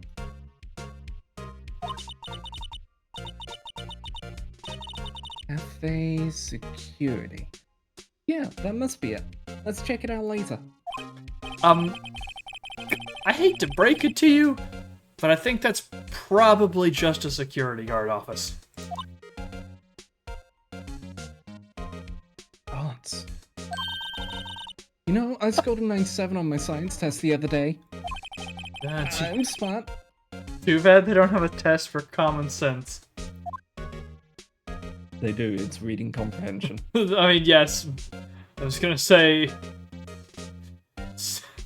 Cafe security. Yeah, that must be it. Let's check it out later. I hate to break it to you, but I think that's probably just a security guard office. Arts. You know, I scored a 97 on my science test the other day. I'm smart. Too bad they don't have a test for common sense. They do, it's reading comprehension. I mean, yes. I was gonna say...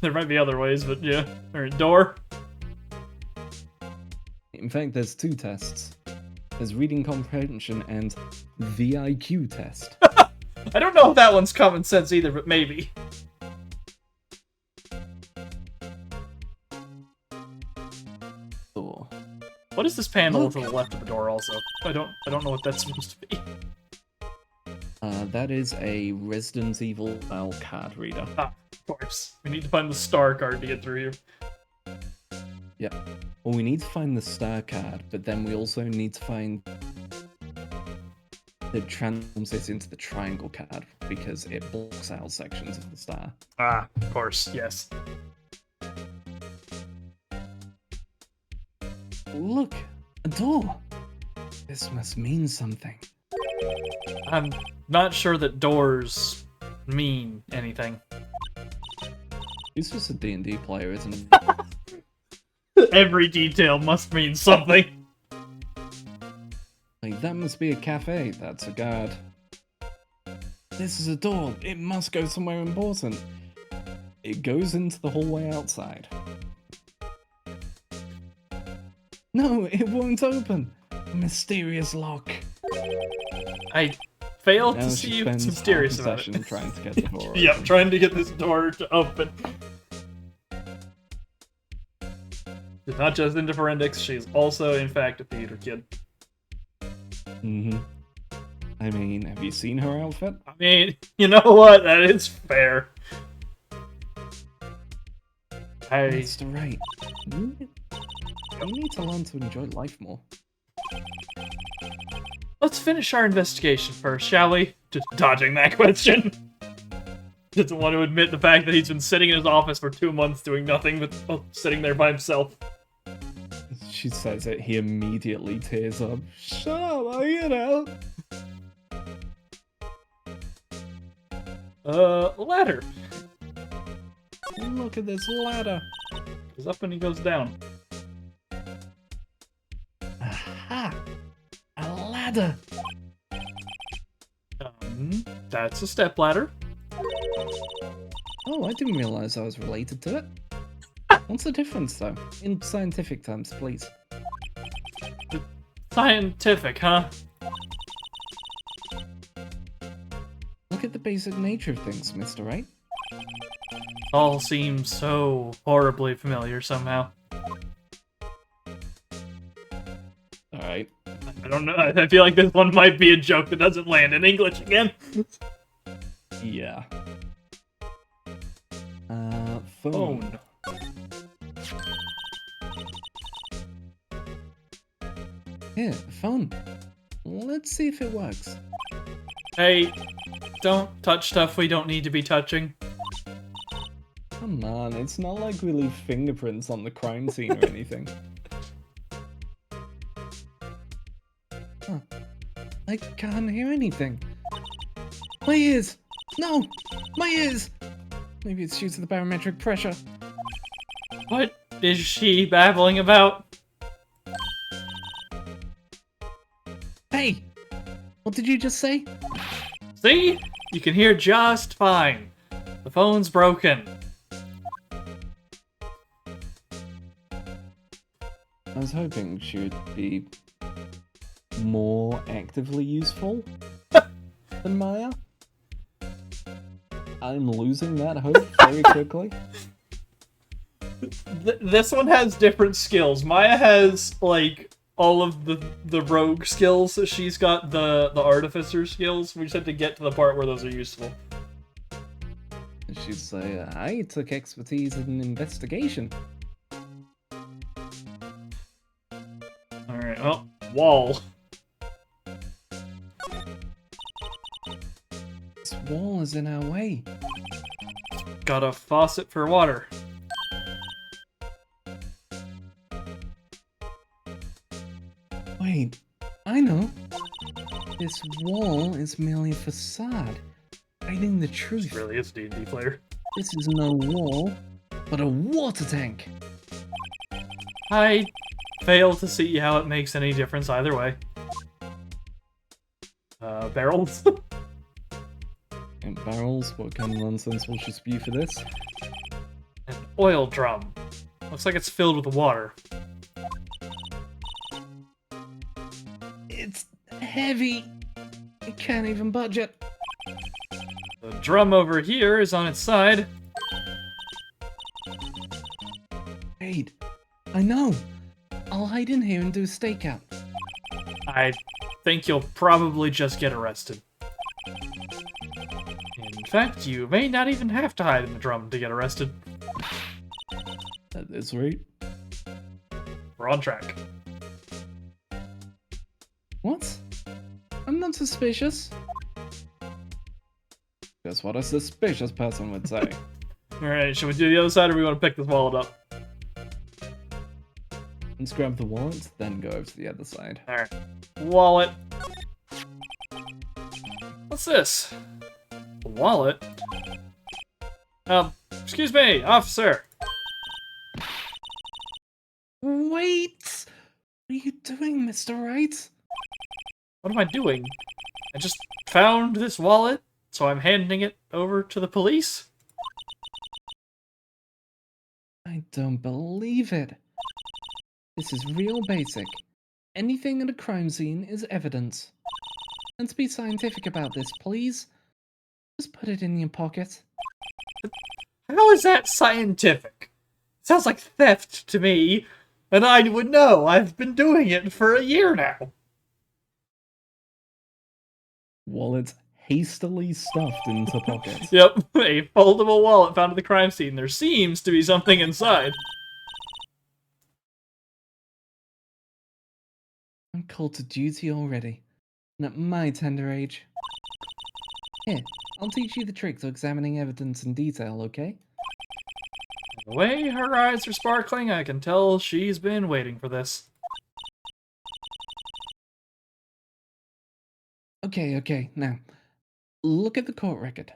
There might be other ways, but yeah. Alright, door. In fact, there's 2 tests. There's reading comprehension and the IQ test. I don't know if that one's common sense either, but maybe. Door. What is this panel to the left of the door also? I don't know what that's supposed to be. That is a Resident Evil style card reader. Ah, of course. We need to find the star card to get through here. Yeah. Well, we need to find the star card, but then we also need to find that transforms it into the triangle card, because it blocks out sections of the star. Ah, of course, yes. Look! A door! This must mean something. I'm not sure that doors mean anything. He's just a D&D player, isn't he? Every detail must mean something. Like, that must be a cafe, that's a guard. This is a door, it must go somewhere important. It goes into the hallway outside. No, it won't open! Mysterious lock. I failed Now to she see what's spends mysterious half about a it. session trying to get the door Yep, open. trying to get this door to open. She's not just into forensics, she's also, in fact, a theater kid. Mm-hmm. I mean, have you seen her outfit? I mean, you know what? That is fair. Mr. Wright, you need to learn to enjoy life more. Let's finish our investigation first, shall we? Just dodging that question. Doesn't want to admit the fact that he's been sitting in his office for 2 months doing nothing but sitting there by himself. She says it, he immediately tears up. Shut up, I'll get out. Ladder. Look at this ladder. Goes up and he goes down. Aha! A ladder! That's a step ladder. Oh, I didn't realize I was related to it. What's the difference, though? In scientific terms, please. Scientific, huh? Look at the basic nature of things, Mr. Wright. All seems so horribly familiar somehow. Alright. I don't know, I feel like this one might be a joke that doesn't land in English again. Yeah. Phone. Here, phone. Let's see if it works. Hey, don't touch stuff we don't need to be touching. Come on, it's not like we leave fingerprints on the crime scene or anything. Huh. I can't hear anything. My ears! No! My ears! Maybe it's due to the barometric pressure. What is she babbling about? Hey! What did you just say? See? You can hear just fine. The phone's broken. I was hoping she would be more actively useful than Maya. I'm losing that hope very quickly. This one has different skills. Maya has, like, all of the rogue skills. She's got the artificer skills. We just have to get to the part where those are useful. She'd say, I took expertise in investigation. Alright, well, wall. This wall is in our way. Got a faucet for water. Wait, I know. This wall is merely a facade, hiding the This truth. really is a D&D player. This is no wall, but a water tank. I fail to see how it makes any difference either way. Barrels? And barrels, what kind of nonsense will she spew for this? An oil drum. Looks like it's filled with water. It's heavy. I can't even budge it. The drum over here is on its side. Wait, I know. I'll hide in here and do a stakeout. I think you'll probably just get arrested. In fact, you may not even have to hide in the drum to get arrested. That is right. We're on track. What? I'm not suspicious. That's what a suspicious person would say. Alright, should we do the other side or we want to pick this wallet up? Let's grab the wallet, then go over to the other side. Alright. Wallet. What's this? A wallet? Excuse me, officer. Wait! What are you doing, Mr. Wright? What am I doing? I just found this wallet, so I'm handing it over to the police? I don't believe it. This is real basic. Anything at a crime scene is evidence. Let's be scientific about this, please. Just put it in your pocket. How is that scientific? Sounds like theft to me, and I would know. I've been doing it for a year now. Wallet hastily stuffed into pocket. Yep, a foldable wallet found at the crime scene. There seems to be something inside. I'm called to duty already, and at my tender age. Here, I'll teach you the tricks of examining evidence in detail, okay? The way her eyes are sparkling, I can tell she's been waiting for this. Okay, now, look at the court record.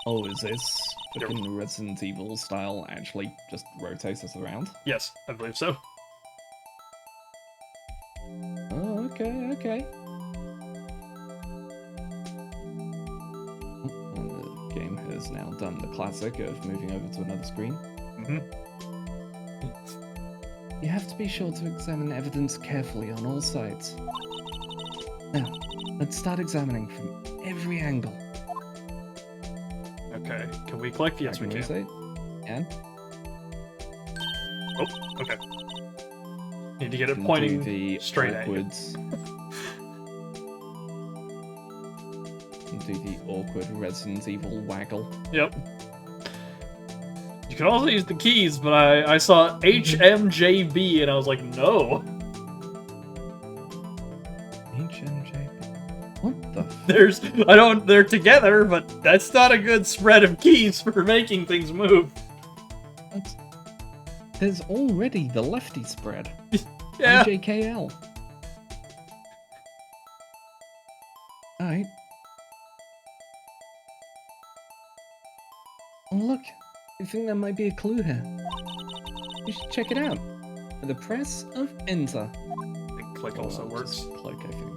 Oh, is this fucking Resident Evil style actually just rotates us around? Yes, I believe so. Oh, okay. And the game has now done the classic of moving over to another screen. You have to be sure to examine evidence carefully on all sides. Now, let's start examining from every angle. Okay, can we click? Yes, we can. Say? And Oh, okay. Need to get it do pointing the straight at you. awkward... Do the awkward Resident Evil waggle. Yep. You can also use the keys, but I saw HMJB and I was like, no. HMJB. What the f- They're together, but that's not a good spread of keys for making things move. What? There's already the lefty spread. Yeah. IJKL. Alright. Oh, look. I think there might be a clue here. You should check it out. With the press of enter. I think click also Well, works. just click, I think.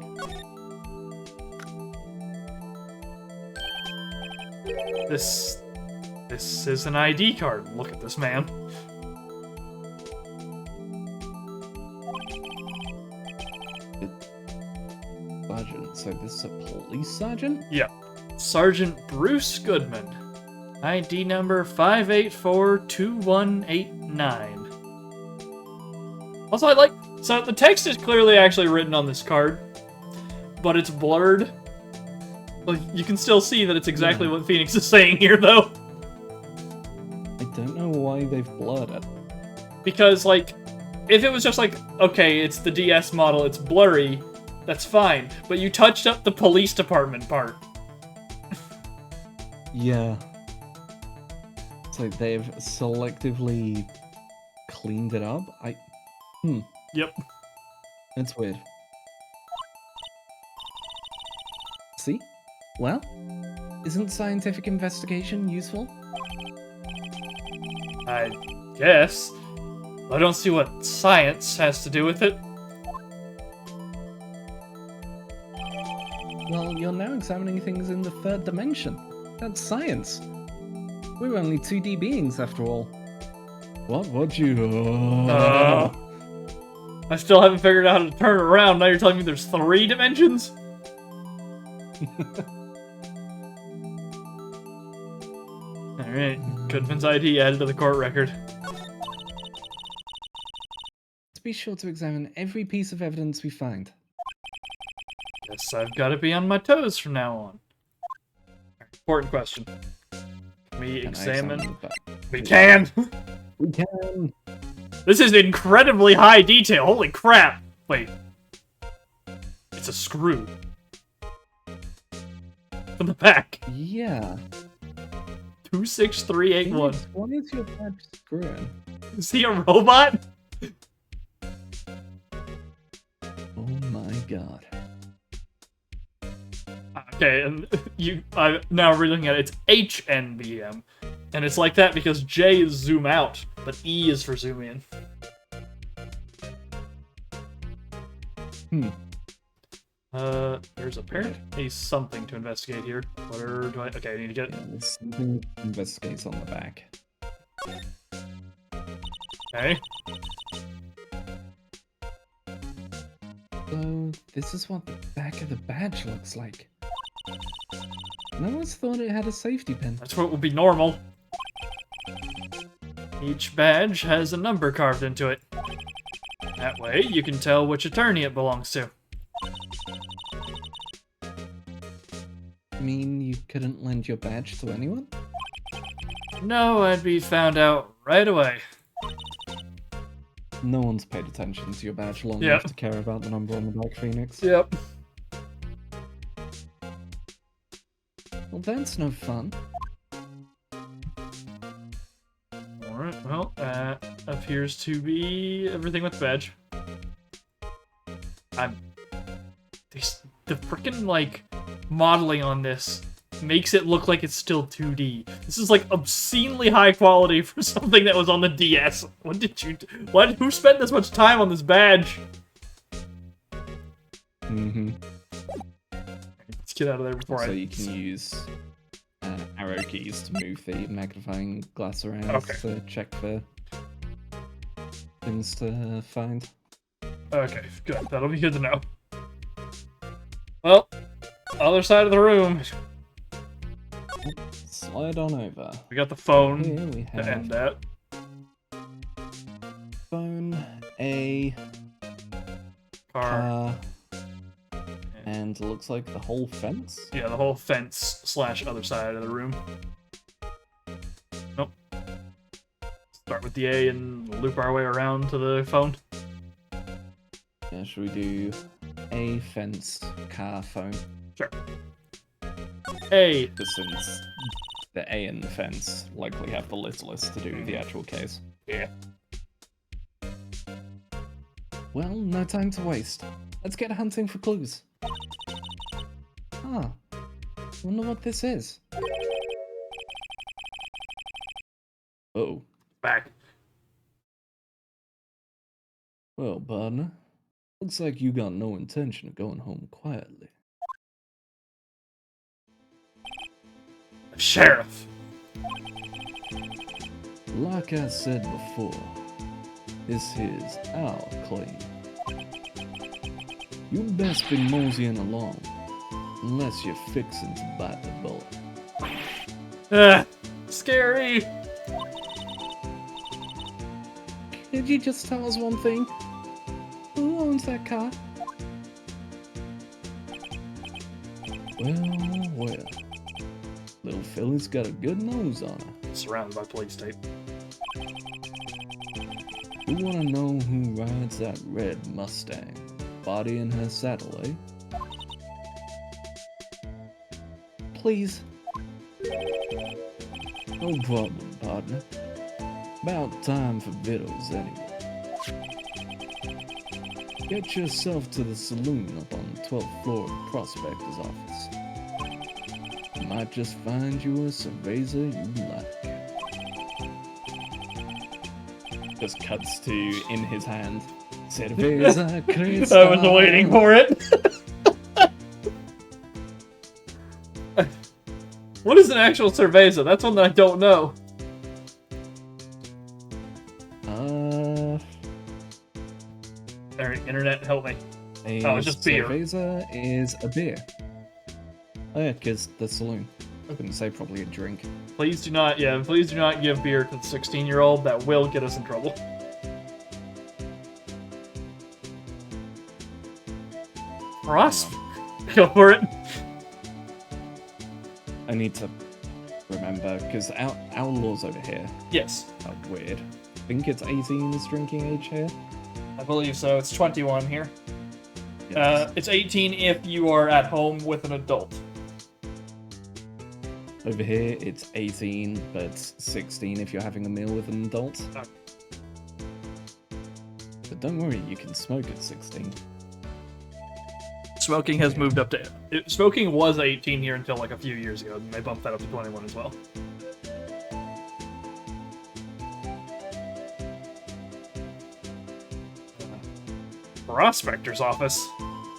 This is an ID card. Look at this man. Sergeant. So this is a police sergeant? Yeah. Sergeant Bruce Goodman. ID number 5842189. Also, so the text is clearly actually written on this card, but it's blurred. Like, you can still see that it's exactly what Phoenix is saying here, though. I don't know why they've blurred it. Because, like, if it was just like, okay, it's the DS model, it's blurry, that's fine. But you touched up the police department part. Yeah. So they've selectively cleaned it up? Yep. That's weird. See? Well, isn't scientific investigation useful? I guess. I don't see what science has to do with it. Well, you're now examining things in the third dimension. That's science. We're only 2D beings, after all. What'd you... I still haven't figured out how to turn it around. Now you're telling me there's 3 dimensions? Alright, Goodman's ID added to the court record. Let's be sure to examine every piece of evidence we find. Guess I've got to be on my toes from now on. Important question. Can we Can I examine... the back? We can! We can! This is incredibly high detail, holy crap! Wait. It's a screw. From the back. Yeah. 26381. What is your badge screwing? Is he a robot? Oh my god. Okay, and I'm now relooking at it, it's HNBM. And it's like that because J is zoom out, but E is for zoom in. There's apparently something to investigate here. Where do I... Okay, I need to get... Yeah, there's something that investigates on the back. Okay. So, this is what the back of the badge looks like. No one's thought it had a safety pin. That's what would be normal. Each badge has a number carved into it. That way, you can tell which attorney it belongs to. I mean, you couldn't lend your badge to anyone? No, I'd be found out right away. No one's paid attention to your badge long Yep. enough to care about the number on the back, Phoenix. Yep. Well, that's no fun. Alright, well, that appears to be everything with the badge. The frickin', like, modeling on this makes it look like it's still 2D. This is, like, obscenely high quality for something that was on the DS. What did you do? Who spent this much time on this badge? Mm-hmm. Let's get out of there before So you can use arrow keys to move the magnifying glass around to check for things to find. Okay, good. That'll be good to know. Well, other side of the room. Slide on over. We got the phone Here we to end have that. phone, a Car. and it looks like the whole fence. Yeah, the whole fence / other side of the room. Nope. Start with the A and loop our way around to the phone. Yeah, should we do a fence, car, phone? Sure. A. Just since the A and the fence likely have the littlest to do with the actual case. Yeah. Well, no time to waste. Let's get hunting for clues. Ah, wonder what this is. Oh. Back. Well, partner, looks like you got no intention of going home quietly. Sheriff. Like I said before, this here's our claim. You best be moseying along, unless you're fixing to bite the bullet. Scary. Could you just tell us one thing? Who owns that car? Well. Little Philly's got a good nose on her. Surrounded by police tape. You wanna know who rides that red Mustang? Body in her saddle, eh? Please. No problem, partner. About time for victuals, anyway. Get yourself to the saloon up on the 12th floor of the prospector's office. You might just find you a cerveza you like. Just cuts to in his hand. Cerveza Cristal. I was waiting for it. What is an actual cerveza? That's one that I don't know. Alright, internet, help me. Oh, it's just beer. Cerveza is a beer. Oh yeah, because the saloon. I couldn't say probably a drink. Please do not give beer to the 16-year-old. That will get us in trouble. Ross, go for it. I need to remember, because our laws over here Yes, are weird. I think it's 18 is drinking age here. I believe so. It's 21 here. Yes. It's 18 if you are at home with an adult. Over here, it's 18, but 16 if you're having a meal with an adult. Oh. But don't worry, you can smoke at 16. Smoking has moved up to... Smoking was 18 here until like a few years ago, and they bumped that up to 21 as well. Prospector's office?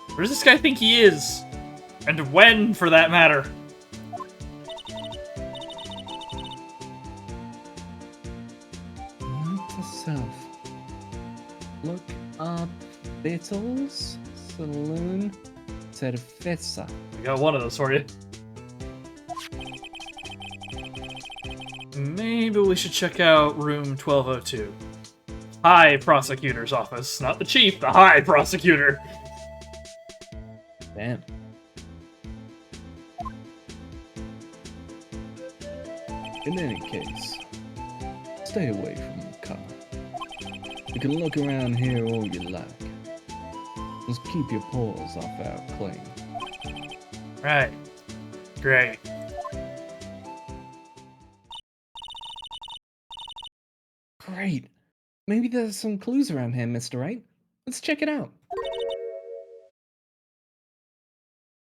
Where does this guy think he is? And when, for that matter? Note to self. Look up Beatles, Saloon, Cerveza. We got one of those for you. Maybe we should check out room 1202. High Prosecutor's office. Not the chief, the High Prosecutor. Damn. In any case, stay away from the car. You can look around here all you like. Just keep your paws off our claim. Right. Great. Great. Maybe there's some clues around here, Mr. Wright. Let's check it out.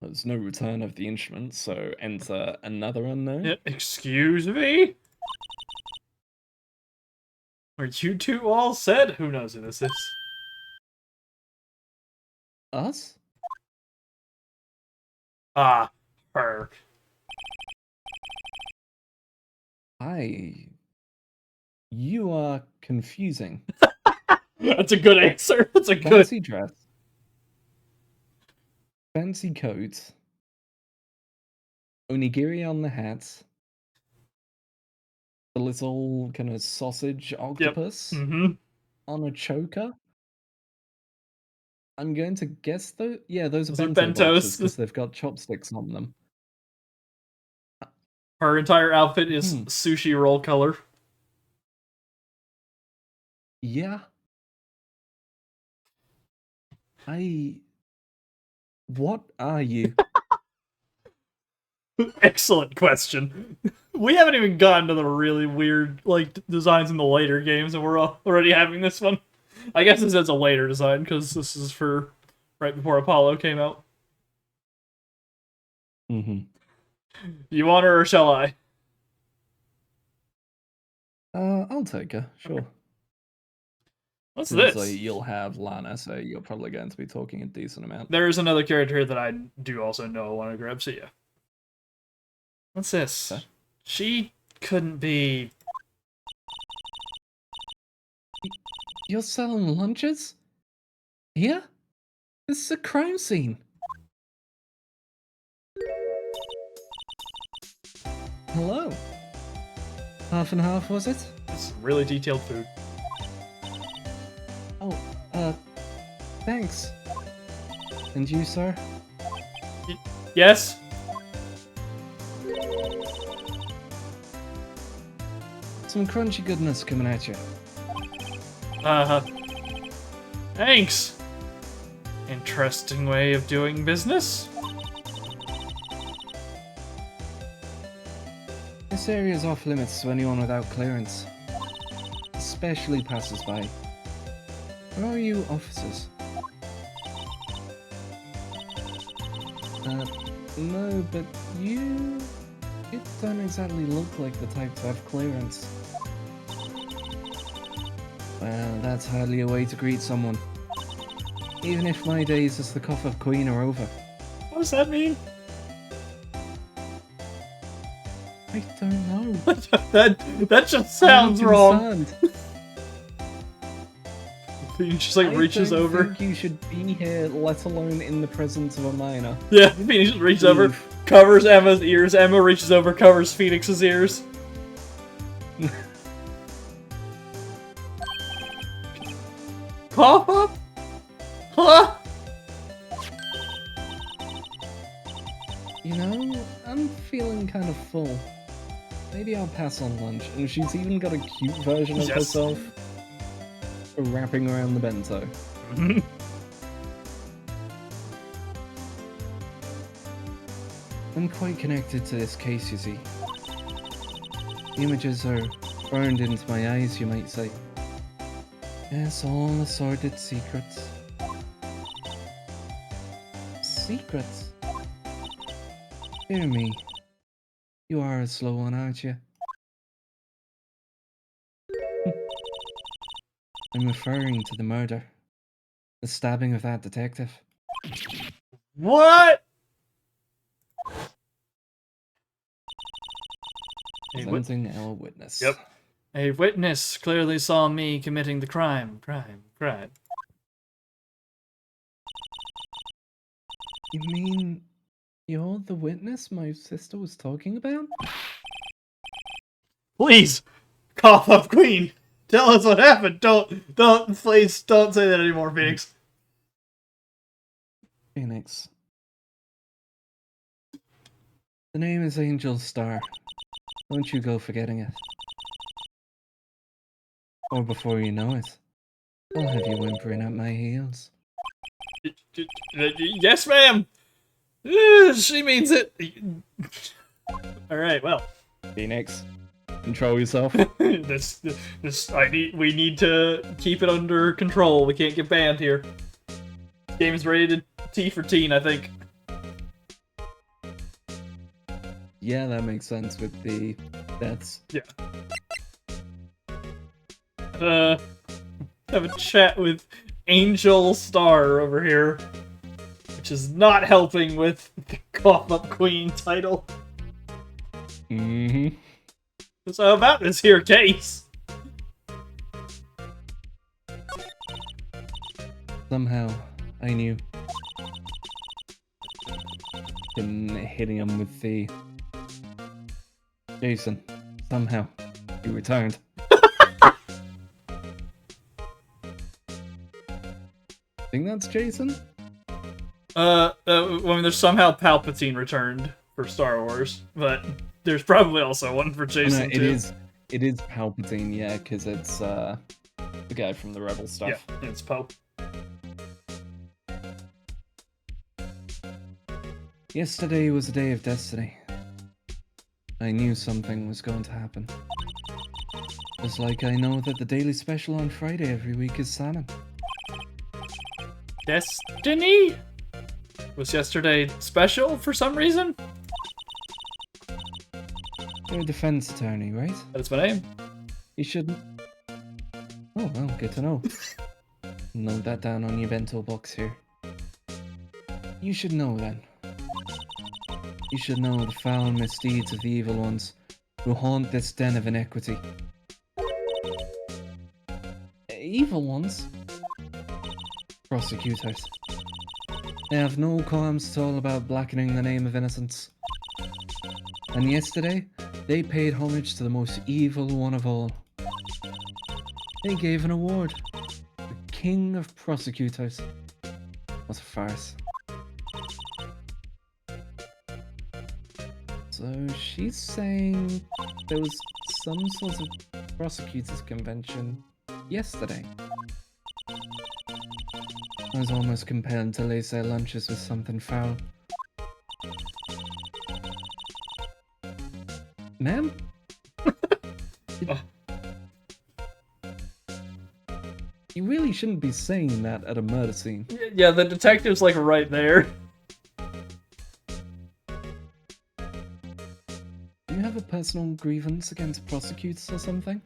There's no return of the instrument, so enter another unknown. Excuse me? Are you two all set? Who knows who this is? Us? Ah, her. You are confusing. That's a good answer. That's a good... Fancy dress. Fancy coat. Onigiri on the hat. The little kind of sausage octopus Mm-hmm. on a choker. I'm going to guess though. Yeah, those are Those are bento boxes bentos. because they've got chopsticks on them. Her entire outfit is sushi roll color. Yeah. What are you? Excellent question. We haven't even gotten to the really weird designs in the later games, and we're already having this one. I guess this is a later design because this is for right before Apollo came out. Mm-hmm. You want her or shall I? I'll take her, sure. Okay. What's Seems this? like you'll have Lana, so you're probably going to be talking a decent amount. There's another character that I do also know I want to grab, so yeah. What's this? Okay. She couldn't be... You're selling lunches? Here? This is a crime scene. Hello. Half and half, was it? This is really detailed food. Oh, thanks. And you, sir? Yes? Some crunchy goodness coming at you. Thanks. Interesting way of doing business. This area's off limits to anyone without clearance. especially passers-by. Or are you officers? No, but you don't exactly look like the type to have clearance. Well, that's hardly a way to greet someone. Even if my days as the Cough of Queen are over. What does that mean? I don't know. that just sounds I'm wrong. concerned. He just like reaches I don't over. think you should be here, let alone in the presence of a minor. Yeah, Phoenix reaches over, covers Emma's ears. Emma reaches over, covers Phoenix's ears. Pop up? Huh? You know, I'm feeling kind of full. Maybe I'll pass on lunch. And she's even got a cute version of Yes. herself wrapping around the bento. I'm quite connected to this case, you see. The images are burned into my eyes, you might say. Yes, all the sordid secrets. Secrets? Dear me. You are a slow one, aren't you? I'm referring to the murder. The stabbing of that detective. What? Presenting our witness. Yep. A witness clearly saw me committing the crime. Crime. You mean you're the witness my sister was talking about? Please, cough up, Queen. Tell us what happened. Please, don't say that anymore, Phoenix. Phoenix. The name is Angel Star. Don't you go forgetting it. Or before you know it, I'll have you whimpering at my heels. Yes, ma'am. She means it. All right. Well, Phoenix, control yourself. we need to keep it under control. We can't get banned here. Game is rated T for teen, I think. Yeah, that makes sense with the deaths. Yeah. Have a chat with Angel Star over here, which is not helping with the Cough Up Queen title. Mm-hmm. So about this here case. Somehow, I knew. Been hitting him with the... Jason, somehow, you returned. Think that's Jason? I mean, there's somehow Palpatine returned for Star Wars, but there's probably also one for Jason too. It is Palpatine, yeah, because it's the guy from the Rebel stuff. Yeah, it's Pope. Yesterday was a day of destiny. I knew something was going to happen. Just like I know that the daily special on Friday every week is salmon. Destiny? Was yesterday special for some reason? You're a defense attorney, right? That's my name. You shouldn't... Oh, well, good to know. Note that down on your bento box here. You should know, then. You should know the foul misdeeds of the evil ones who haunt this den of iniquity. Evil ones? Prosecutors. They have no qualms at all about blackening the name of innocence. And yesterday, they paid homage to the most evil one of all. They gave an award. The King of Prosecutors. What a farce. So she's saying there was some sort of prosecutors convention yesterday. I was almost compelled to lace their lunches with something foul. Ma'am? You really shouldn't be saying that at a murder scene. Yeah, the detective's like right there. Do you have a personal grievance against prosecutors or something?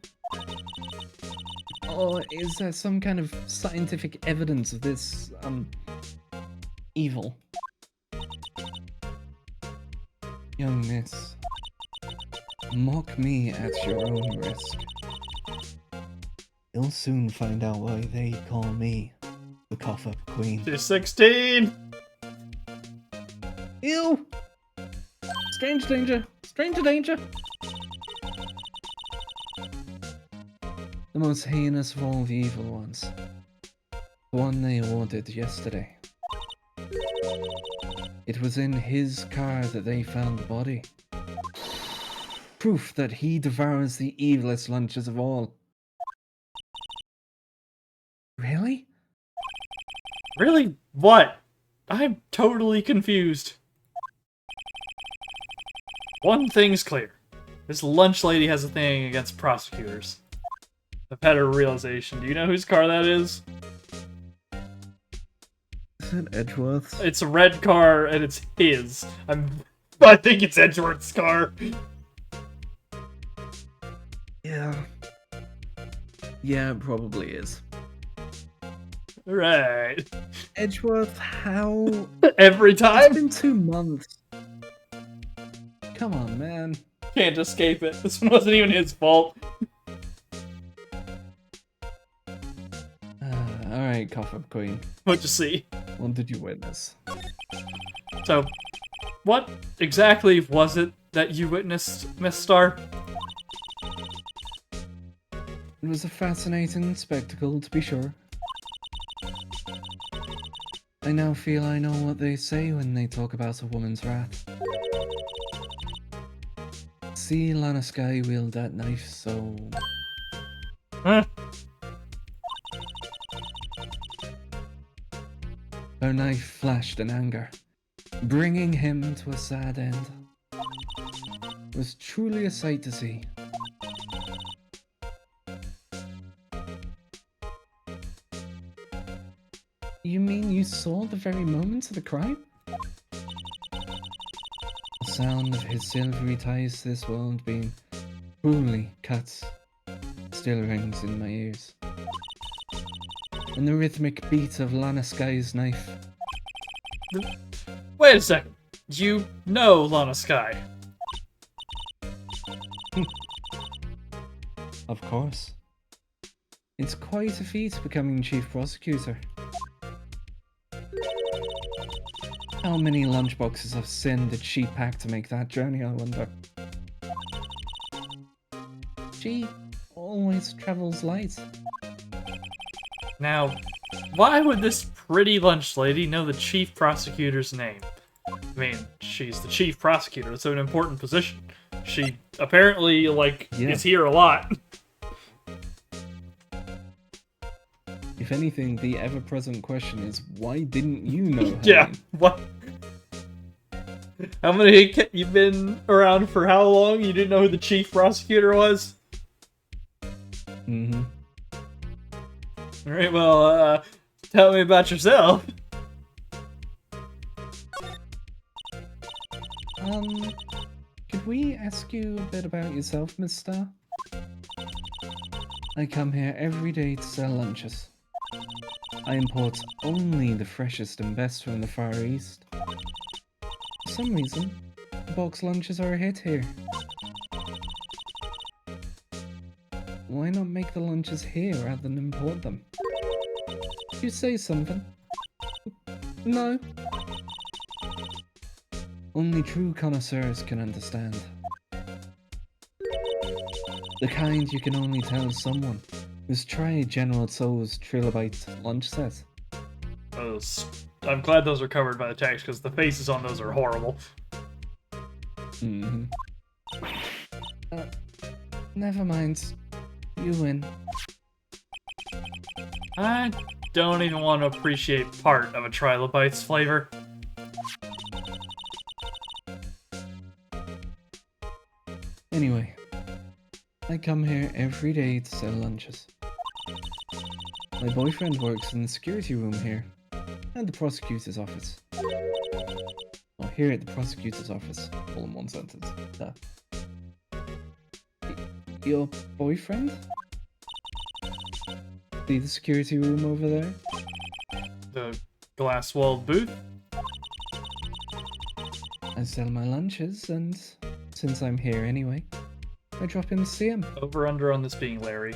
Or is there some kind of scientific evidence of this, evil? Young miss, mock me at your own risk. You'll soon find out why they call me the Cough-Up Queen. She's 16! Ew! Strange danger! Stranger danger! The most heinous of all the evil ones. The one they ordered yesterday. It was in his car that they found the body. Proof that he devours the evilest lunches of all. Really? Really? What? I'm totally confused. One thing's clear. This lunch lady has a thing against prosecutors. I've had a realization. Do you know whose car that is? Is it Edgeworth's? It's a red car, and it's his. I think it's Edgeworth's car. Yeah. Yeah, it probably is. Right. Edgeworth, how? Every It's time? been 2 months. Come on, man. Can't escape it. This one wasn't even his fault. Alright, Cough-Up Queen. What'd you see? What did you witness? So, what exactly was it that you witnessed, Miss Star? It was a fascinating spectacle, to be sure. I now feel I know what they say when they talk about a woman's wrath. See Lana Sky wield that knife, so... Huh? Her knife flashed in anger, bringing him to a sad end. It was truly a sight to see. You mean you saw the very moment of the crime? The sound of his silvery ties to this world being cruelly cut still rings in my ears. And the rhythmic beat of Lana Sky's knife. Wait a second. You know Lana Sky. Of course. It's quite a feat becoming chief prosecutor. How many lunchboxes of sin did she pack to make that journey, I wonder? She always travels light. Now, why would this pretty lunch lady know the chief prosecutor's name? I mean, she's the chief prosecutor. It's an important position. She apparently, is here a lot. If anything, the ever-present question is, why didn't you know her Yeah, name? what? How many... You've been around for how long? You didn't know who the chief prosecutor was? Mm-hmm. Alright, well, tell me about yourself. Could we ask you a bit about yourself, Miss Star? I come here every day to sell lunches. I import only the freshest and best from the Far East. For some reason, box lunches are a hit here. Why not make the lunches here rather than import them? You say something? No. Only true connoisseurs can understand. The kind you can only tell someone who's tried General Tso's Trilobite lunch set. I'm glad those are covered by the text, because the faces on those are horrible. Mm-hmm. Never mind. You win. I don't even want to appreciate part of a Trilobite's flavor. Anyway, I come here every day to sell lunches. My boyfriend works in the security room here, and the prosecutor's office. Well, here at the prosecutor's office, all in one sentence. Duh. Your boyfriend? See the security room over there? The glass-walled booth? I sell my lunches, and since I'm here anyway, I drop in to see him. Over-under on this being Larry.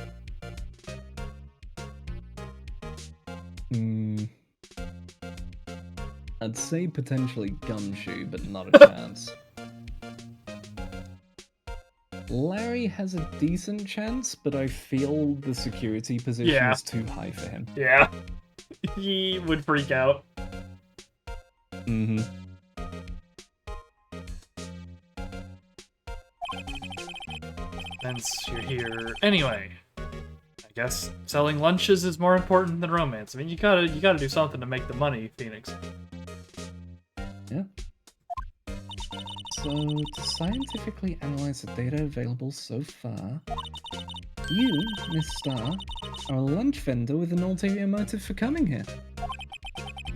I'd say potentially Gumshoe, but not a chance. Larry has a decent chance, but I feel the security position Yeah. is too high for him. Yeah. He would freak out. Mm-hmm. Since you're here anyway. I guess selling lunches is more important than romance. I mean, you gotta do something to make the money, Phoenix. Yeah. So, to scientifically analyze the data available so far, you, Miss Star, are a lunch vendor with an ulterior motive for coming here.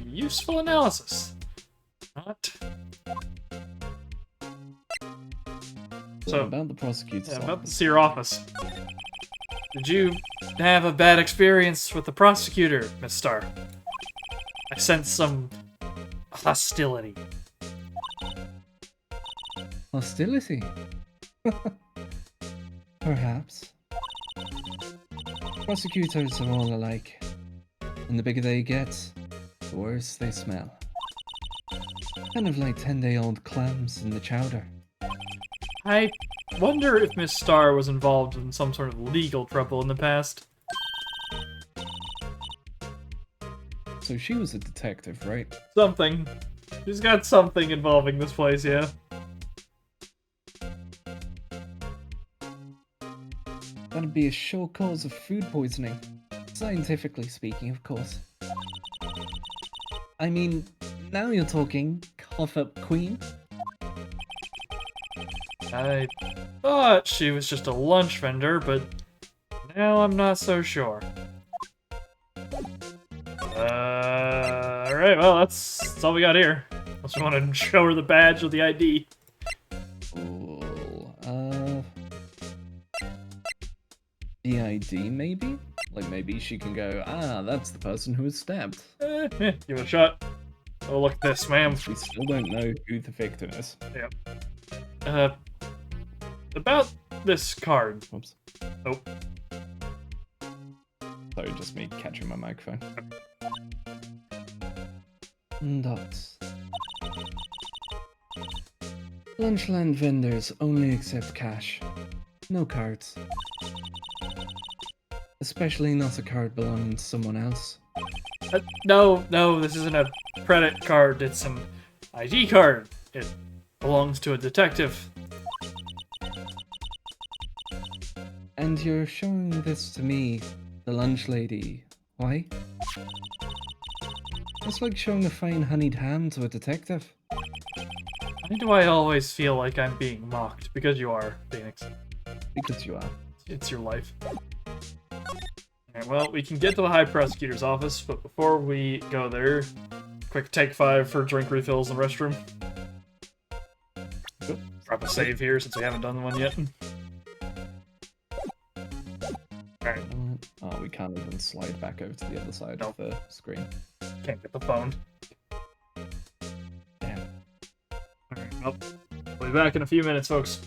Useful analysis. Not. So, about the prosecutor's about to office. see your office. Did you have a bad experience with the prosecutor, Miss Star? I sense some hostility. Hostility? Perhaps. Prosecutors are all alike, and the bigger they get, the worse they smell. Kind of like 10-day-old clams in the chowder. I wonder if Miss Star was involved in some sort of legal trouble in the past. So she was a detective, right? Something. She's got something involving this place, yeah. That'd be a sure cause of food poisoning. Scientifically speaking, of course. I mean, now you're talking, cough up queen. I thought she was just a lunch vendor, but now I'm not so sure. Alright, well, that's all we got here. Unless you want to show her the badge or the ID. Cool. The ID, maybe? Like, maybe she can go, ah, that's the person who was stabbed. Give it a shot. Oh, look at this, ma'am. We still don't know who the victim is. Yep. About this card. Oops. Oh. Sorry, just me catching my microphone. Dots. Lunchland vendors only accept cash. No cards. Especially not a card belonging to someone else. No, this isn't a credit card. It's an ID card. It belongs to a detective. And you're showing this to me, the lunch lady. Why? It's like showing a fine honeyed ham to a detective. Why do I always feel like I'm being mocked? Because you are, Phoenix. Because you are. It's your life. Alright, well, we can get to the High Prosecutor's office, but before we go there, quick take 5 for drink refills in the restroom. Drop a save here since we haven't done one yet. Alright. Oh, we can't even slide back over to the other side Nope. of the screen. Can't get the phone. Damn. Alright, well, we'll be back in a few minutes, folks.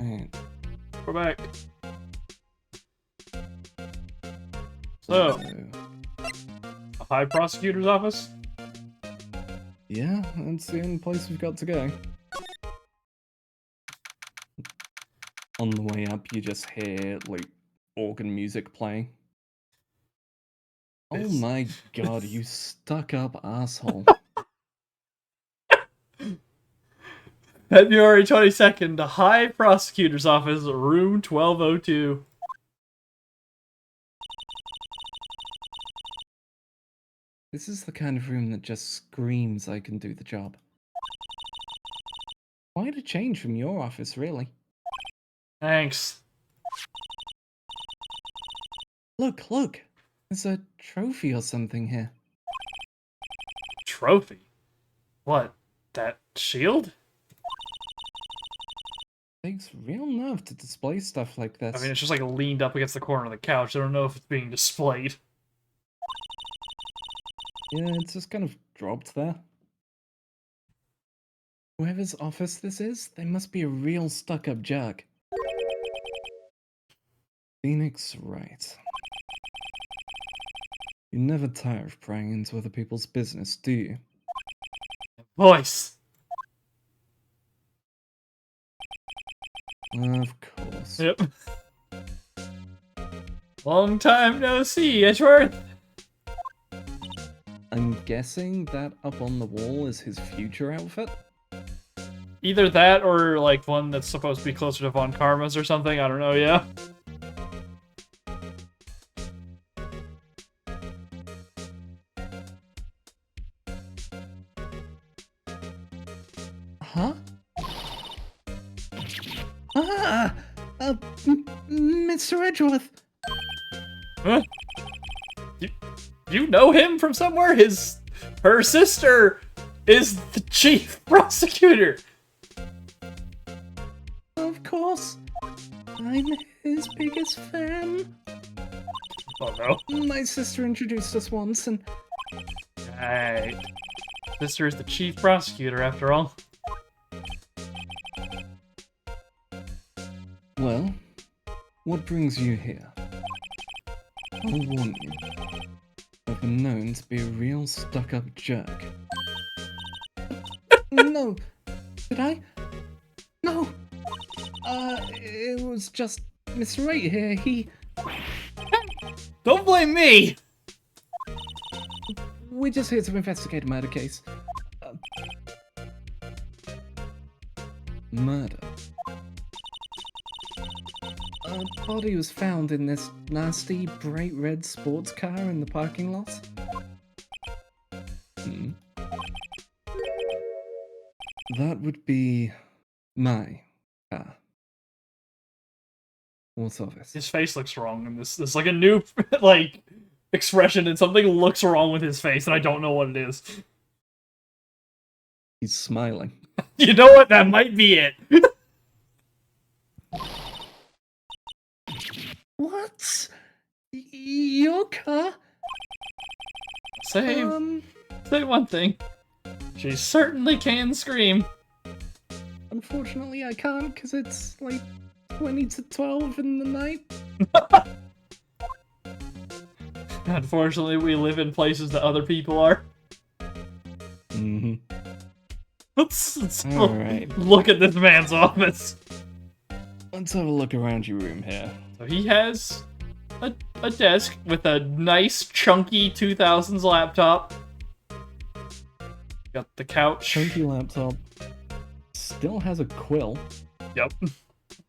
Alright. We're back. So, a high prosecutor's office? Yeah, that's the only place we've got to go. On the way up, you just hear, like, organ music playing. Oh This- my god, you stuck-up asshole. February 22nd, the High Prosecutor's Office, room 1202. This is the kind of room that just screams I can do the job. Quite a change from your office, really. Thanks. Look, look! There's a trophy or something here. Trophy? What? That shield? Takes real nerve to display stuff like this. I mean, it's just like leaned up against the corner of the couch. I don't know if it's being displayed. Yeah, it's just kind of dropped there. Whoever's office this is, they must be a real stuck-up jerk. Phoenix Wright. You never tire of prying into other people's business, do you? Voice! Of course. Yep. Long time no see, Edgeworth! I'm guessing that up on the wall is his future outfit? Either that or, like, one that's supposed to be closer to Von Karma's or something. I don't know, yeah. Huh? Ah! Mr. Edgeworth! Huh? You know him from somewhere? Her sister is the chief prosecutor! Of course. I'm his biggest fan. Oh no. My sister introduced us once, and Right. Sister is the chief prosecutor, after all. well, what brings you here? I'll warn you. I've been known to be a real stuck-up jerk. No, did I? No. It was just Mr. Wright here. He. Don't blame me! We're just here to investigate a murder case. Murder. A body was found in this nasty, bright red sports car in the parking lot. That would be my car. What's of it? His face looks wrong in this. There's like a new, like, expression, and something looks wrong with his face, and I don't know what it is. He's smiling. You know what? That might be it. What? Your car? Say one thing. She certainly can scream. Unfortunately, I can't because it's like 20 to 12 in the night. Unfortunately, we live in places that other people are. Mm-hmm. Let's Alright. look at this man's office. Let's have a look around your room here. So he has a desk with a nice, chunky 2000s laptop. Got the couch. Chunky laptop. Still has a quill. Yep.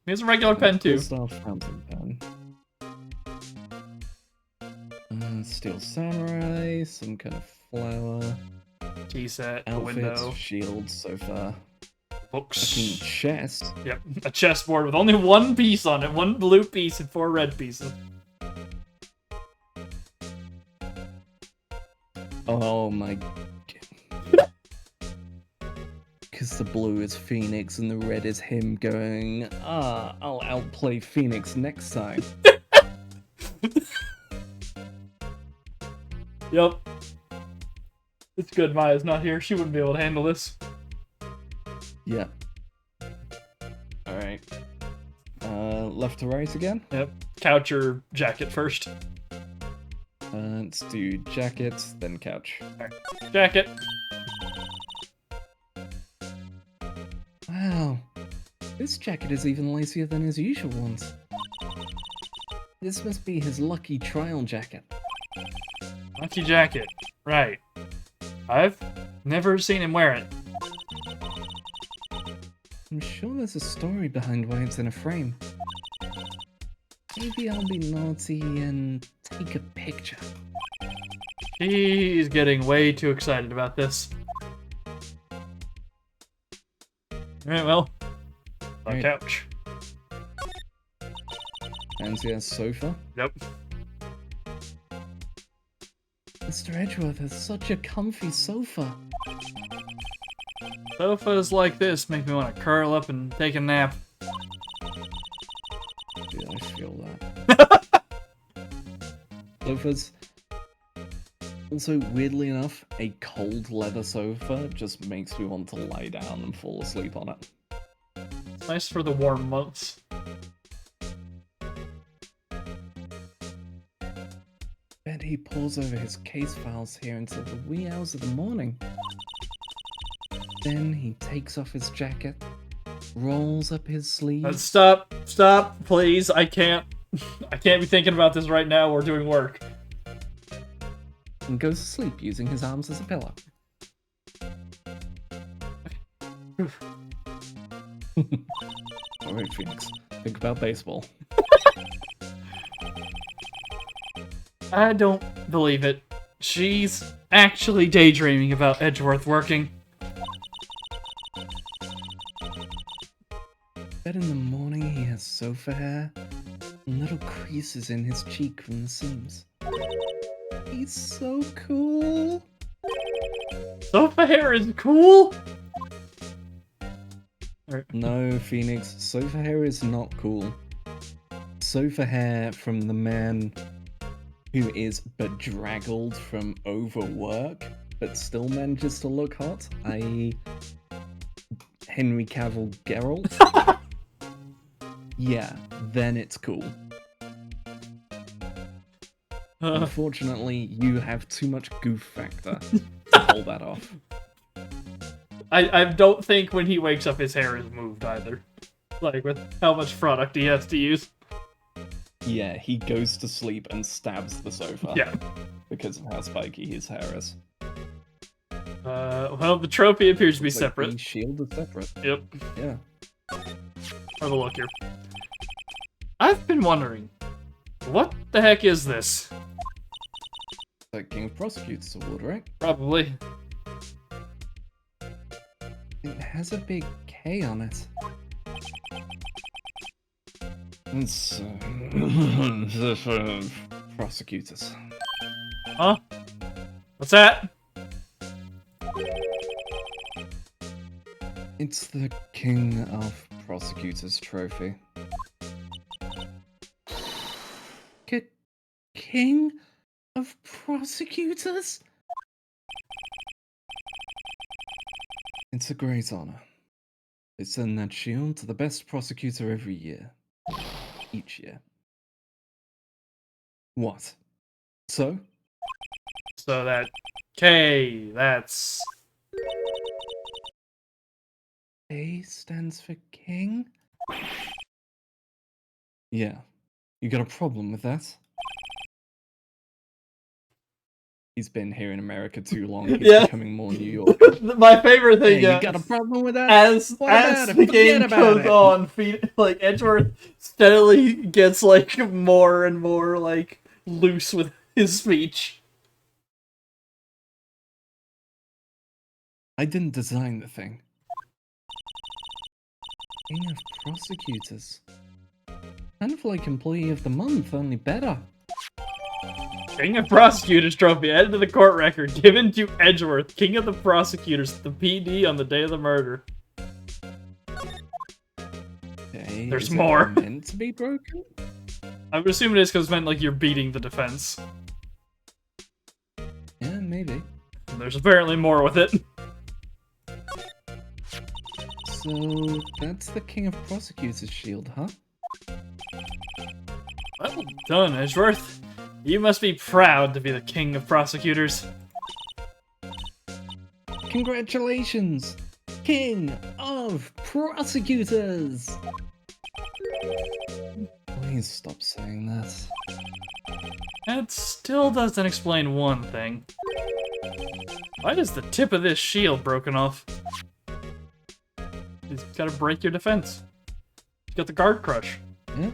He has a regular pen, too. Steel fountain pen. Steel samurai, some kind of flower. Tea set, a Outfit, window, shield, sofa, books. fucking chest. Yep, a chessboard with only one piece on it. One blue piece and 4 red pieces. Oh my... Because the blue is Phoenix and the red is him going, I'll outplay Phoenix next time. Yep. It's good Maya's not here. She wouldn't be able to handle this. Yeah. Alright. Left to right again. Yep. Couch or jacket first. Let's do jacket, then couch. Jacket. Wow. This jacket is even lacier than his usual ones. This must be his lucky trial jacket. Lucky jacket. Right. I've never seen him wear it. I'm sure there's a story behind why it's in a frame. Maybe I'll be naughty and take a picture. He's getting way too excited about this. Alright, well. On Right. couch. Fancy a sofa? Yep. Mr. Edgeworth has such a comfy sofa. Sofas like this make me want to curl up and take a nap. Yeah, I feel that. Sofas. Also, weirdly enough, a cold leather sofa just makes me want to lie down and fall asleep on it. It's nice for the warm months. Bet he pores over his case files here until the wee hours of the morning. Then he takes off his jacket, rolls up his sleeves. Stop, please. I can't be thinking about this right now. We're doing work. And goes to sleep using his arms as a pillow. Alright, Phoenix. Think about baseball. I don't believe it. She's actually daydreaming about Edgeworth working. Bet in the morning he has sofa hair and little creases in his cheek from the seams. He's so cool. Sofa hair is cool? No, Phoenix, sofa hair is not cool. Sofa hair from the man who is bedraggled from overwork, but still manages to look hot, i.e. Henry Cavill Geralt. Yeah, then it's cool. Unfortunately, you have too much goof factor to pull that off. I don't think when he wakes up his hair is moved either. Like, with how much product he has to use. Yeah, he goes to sleep and stabs the sofa. Yeah. Because of how spiky his hair is. Well, the trophy appears to be Looks like separate. the shield is separate. Yep. Yeah. Have a look here. I've been wondering, what the heck is this? The King of Prosecutors Award, right? Probably. It has a big K on it. It's prosecutors. Huh? What's that? It's the King of Prosecutors trophy. King of Prosecutors? It's a great honor. They send that shield to the best prosecutor every year. Each year. What? So? So that K, that's... A stands for king? Yeah. You got a problem with that? He's been here in America too long. He's Yeah. becoming more New York. My favorite thing Hey, is... you got a problem with that? As What about as it? the Forget game about goes it. on, like Edgeworth steadily gets like more and more like loose with his speech. I didn't design the thing. King of Prosecutors. Kind of like Employee of the Month, only better. King of Prosecutors trophy added to the court record, given to Edgeworth, King of the Prosecutors, the PD on the day of the murder. Okay, There's is it more. meant to be broken? I would assume it is because it meant like you're beating the defense. Yeah, maybe. And there's apparently more with it. So, that's the King of Prosecutors shield, huh? Well done, Edgeworth. You must be proud to be the king of prosecutors. Congratulations, King of Prosecutors! Please stop saying that. That still doesn't explain one thing. Why is the tip of this shield broken off? He's gotta break your defense. You got the guard crush. Yeah.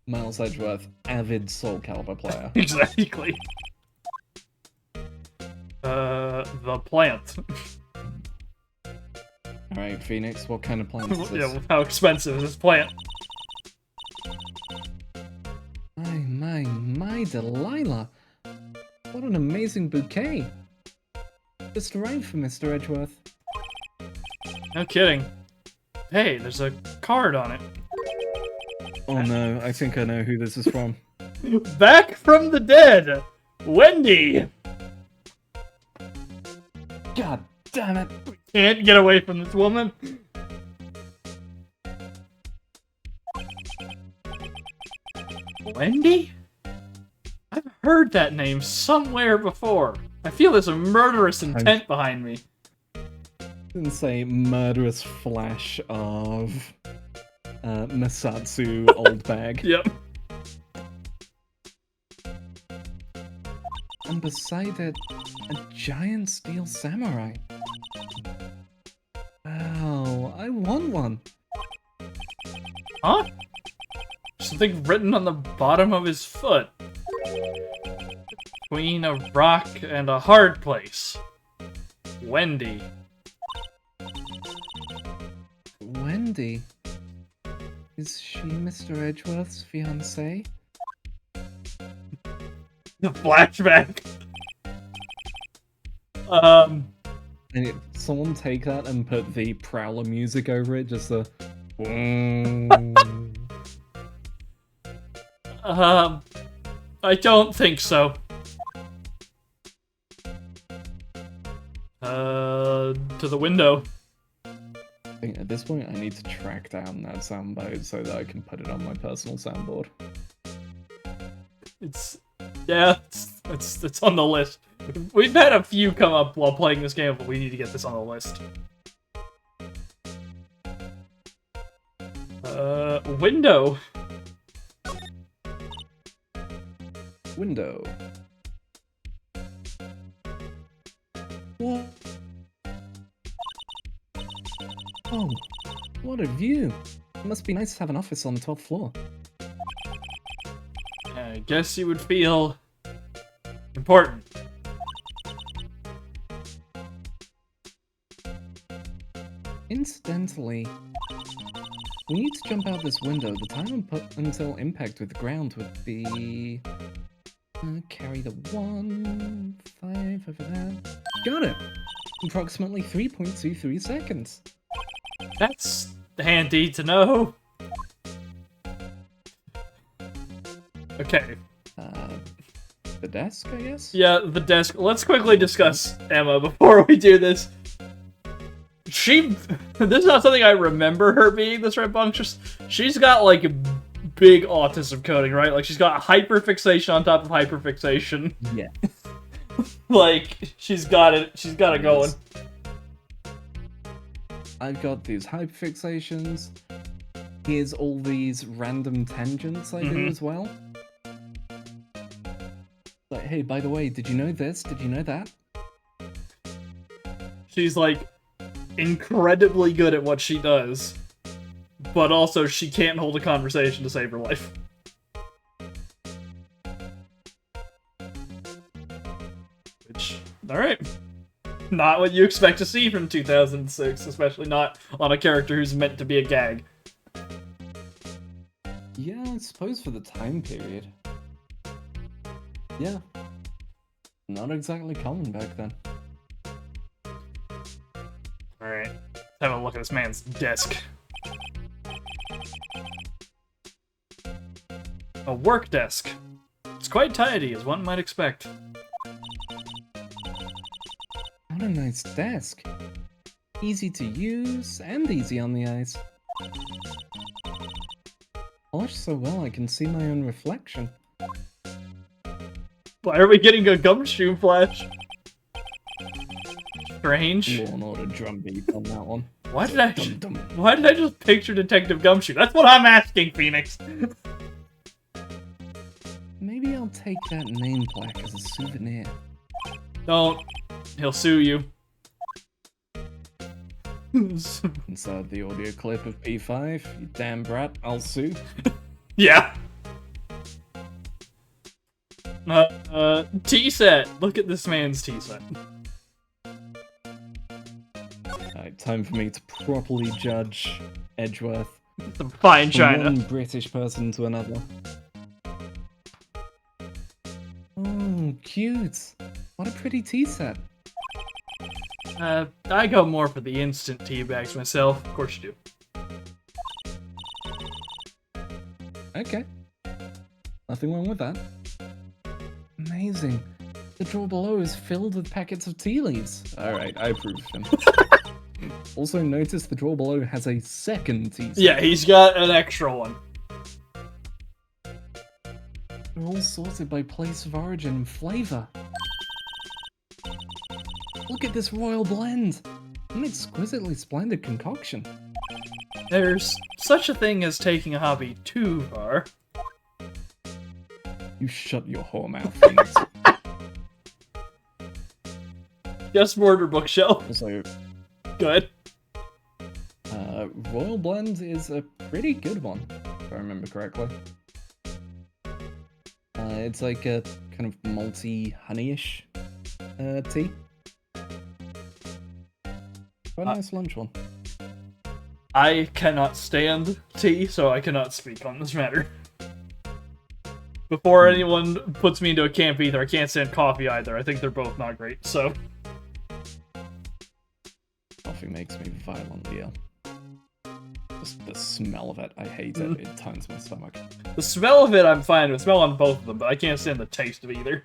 Miles Edgeworth, avid Soul Calibur player. Exactly. The plant. Alright, Phoenix, what kind of plant is this? Yeah, how expensive is this plant? My, Delilah! What an amazing bouquet! Just right for Mr. Edgeworth. No kidding. Hey, there's a card on it. Oh no, I think I know who this is from. Back from the dead! Wendy! God damn it! Can't get away from this woman. Wendy? I've heard that name somewhere before. I feel there's a murderous intent behind me. Didn't say murderous flash of Masatsu old bag. Yep. And beside it, a giant steel samurai. Wow, I want one. Huh? Something written on the bottom of his foot. Between a rock and a hard place. Wendy. Wendy? Is she Mr. Edgeworth's fiancée? The flashback. And someone take that and put the Prowler music over it, just the... I don't think so. To the window. I think at this point I need to track down that soundbite so that I can put it on my personal soundboard. Yeah, it's on the list. We've had a few come up while playing this game, but we need to get this on the list. Window. Window. What? Oh, what a view. It must be nice to have an office on the 12th floor. I guess you would feel important. Incidentally, we need to jump out this window. The time until impact with the ground would be... carry the 1, 5 over there. Got it! Approximately 3.23 seconds. That's handy to know. Okay. The desk, I guess? Yeah, the desk. Let's quickly discuss Emma before we do this. This is not something I remember her being this rambunctious. She's got, like, a big autism coding, right? Like, she's got hyperfixation on top of hyperfixation. Yeah. Like, she's got it going. I've got these hyperfixations. Here's all these random tangents I do as well. Like, hey, by the way, did you know this? Did you know that? She's, like, incredibly good at what she does, but also she can't hold a conversation to save her life. Which, alright. Not what you expect to see from 2006, especially not on a character who's meant to be a gag. Yeah, I suppose for the time period. Yeah. Not exactly common back then. Alright, let's have a look at this man's desk. A work desk. It's quite tidy, as one might expect. What a nice desk. Easy to use and easy on the eyes. Polished so well I can see my own reflection. Why are we getting a gumshoe flash? Strange. Law and Order drum beat on that one. Why did I Dum-dum. why did I just picture Detective Gumshoe? That's what I'm asking, Phoenix. Maybe I'll take that name plaque as a souvenir. Don't. He'll sue you. Insert the audio clip of P5. You damn brat, I'll sue. Yeah. T-set. Look at this man's T-set. Alright, time for me to properly judge Edgeworth. Some fine From china. one British person to another. Oh, cute. What a pretty tea set. I go more for the instant tea bags myself. Of course you do. Okay. Nothing wrong with that. Amazing. The drawer below is filled with packets of tea leaves. Alright, I approve of him. Also notice the drawer below has a second tea set. Yeah, he's got an extra one. They're all sorted by place of origin and flavor. Look at this royal blend. An exquisitely splendid concoction. There's such a thing as taking a hobby too far. You shut your whore mouth, Phoenix. Just border bookshelf. Also, Good. Royal Blend is a pretty good one, if I remember correctly. It's like a kind of malty, honeyish tea. Quite a nice lunch one. I cannot stand tea, so I cannot speak on this matter. Before anyone puts me into a camp either, I can't stand coffee either. I think they're both not great, so... Coffee makes me violently ill. Just the smell of it, I hate it. It turns my stomach. The smell of it I'm fine with. Smell on both of them, but I can't stand the taste of either.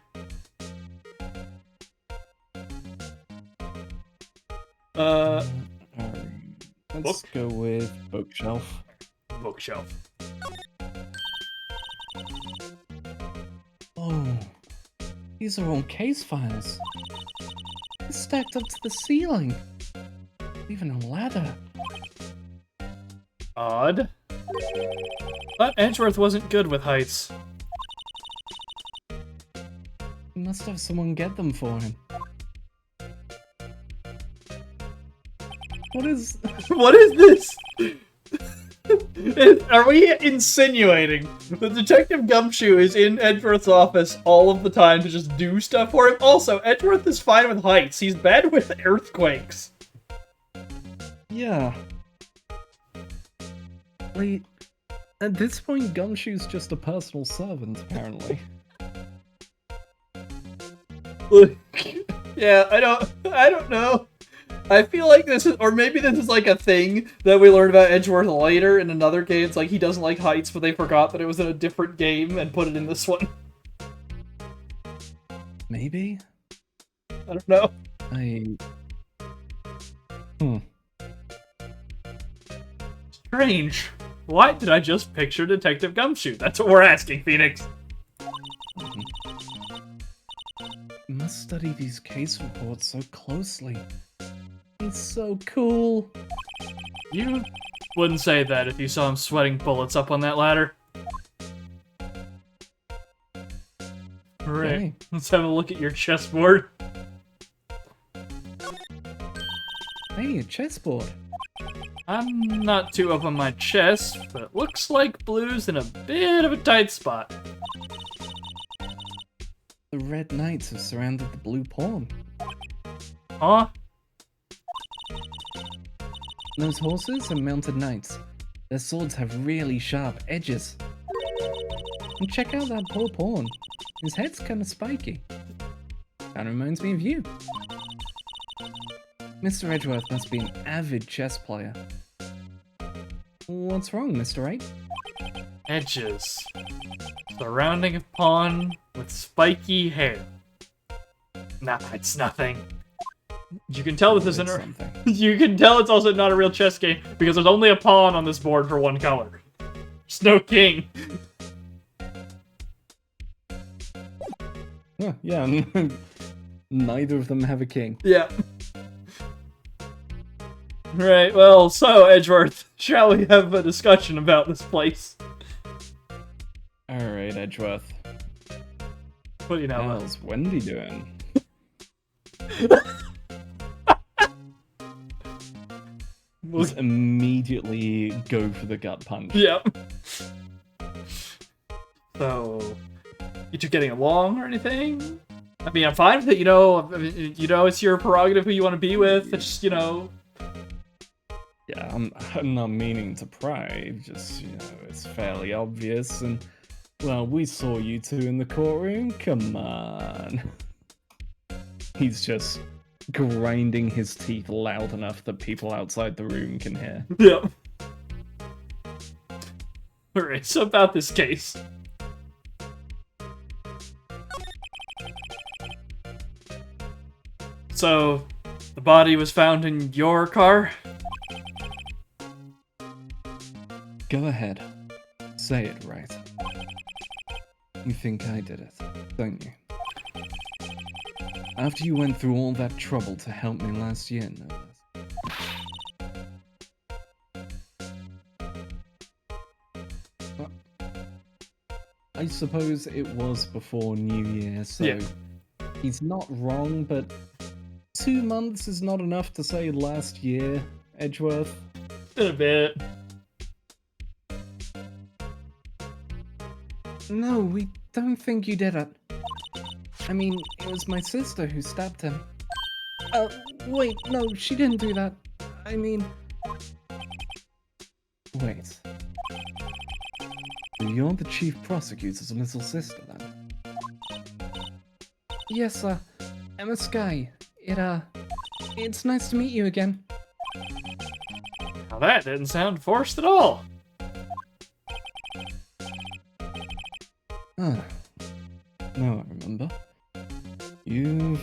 Let's go with bookshelf. Bookshelf. Oh, these are all case files. They're stacked up to the ceiling. Even a ladder. Odd. But Edgeworth wasn't good with heights. You must have someone get them for him. What is... What is this? Are we insinuating that Detective Gumshoe is in Edgeworth's office all of the time to just do stuff for him? Also, Edgeworth is fine with heights. He's bad with earthquakes. Yeah. Wait, at this point, Gumshoe's just a personal servant, apparently. Yeah, I don't know. I feel like this is, or maybe this is like a thing that we learned about Edgeworth later in another game. It's like he doesn't like heights, but they forgot that it was in a different game and put it in this one. Maybe? I don't know. Strange. Why did I just picture Detective Gumshoe? That's what we're asking, Phoenix. Must study these case reports so closely. He's so cool. You wouldn't say that if you saw him sweating bullets up on that ladder. Right. Hey. Let's have a look at your chessboard. Hey, a chessboard. I'm not too up on my chess, but it looks like blue's in a bit of a tight spot. The red knights have surrounded the blue pawn. Huh? Those horses are mounted knights. Their swords have really sharp edges. And check out that poor pawn. His head's kinda spiky. Kinda reminds me of you. Mr. Edgeworth must be an avid chess player. What's wrong, Mr. Wright? Edges. Surrounding a pawn with spiky hair. Nah, it's nothing. You can tell this Always isn't. something. You can tell it's also not a real chess game because there's only a pawn on this board for one color. There's no king. Yeah, neither of them have a king. Yeah. Right, well, so, Edgeworth, shall we have a discussion about this place? Alright, Edgeworth. What do you know about? How's Wendy doing? Just immediately go for the gut punch. Yep. So, you two getting along or anything? I mean, I'm fine with it, it's your prerogative who you want to be with, it's just, Yeah, I'm not meaning to pry, just, it's fairly obvious, and, well, we saw you two in the courtroom, come on. He's just grinding his teeth loud enough that people outside the room can hear. Yep. Alright, so about this case. So, the body was found in your car? Go ahead. Say it right. You think I did it, don't you? After you went through all that trouble to help me last year, no less. Well, I suppose it was before New Year, so Yeah. he's not wrong, but 2 months is not enough to say last year, Edgeworth. In a bit. No, we don't think you did it. I mean, it was my sister who stabbed him. Wait, no, she didn't do that. I mean... Wait. So you're the chief prosecutor's little sister, then? Yes, Emma Sky. It's nice to meet you again. Now that didn't sound forced at all. Ah, now I remember. You've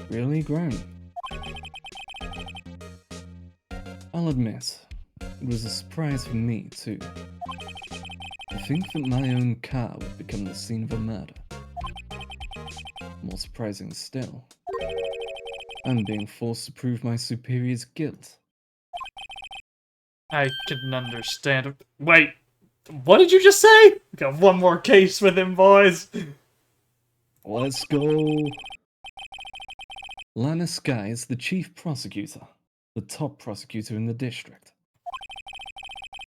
really grown. I'll admit, it was a surprise for me, too. To think that my own car would become the scene of a murder. More surprising still, I'm being forced to prove my superior's guilt. I can understand. Wait, what did you just say? We got one more case with him, boys. Let's go. Lana Sky is the chief prosecutor, the top prosecutor in the district.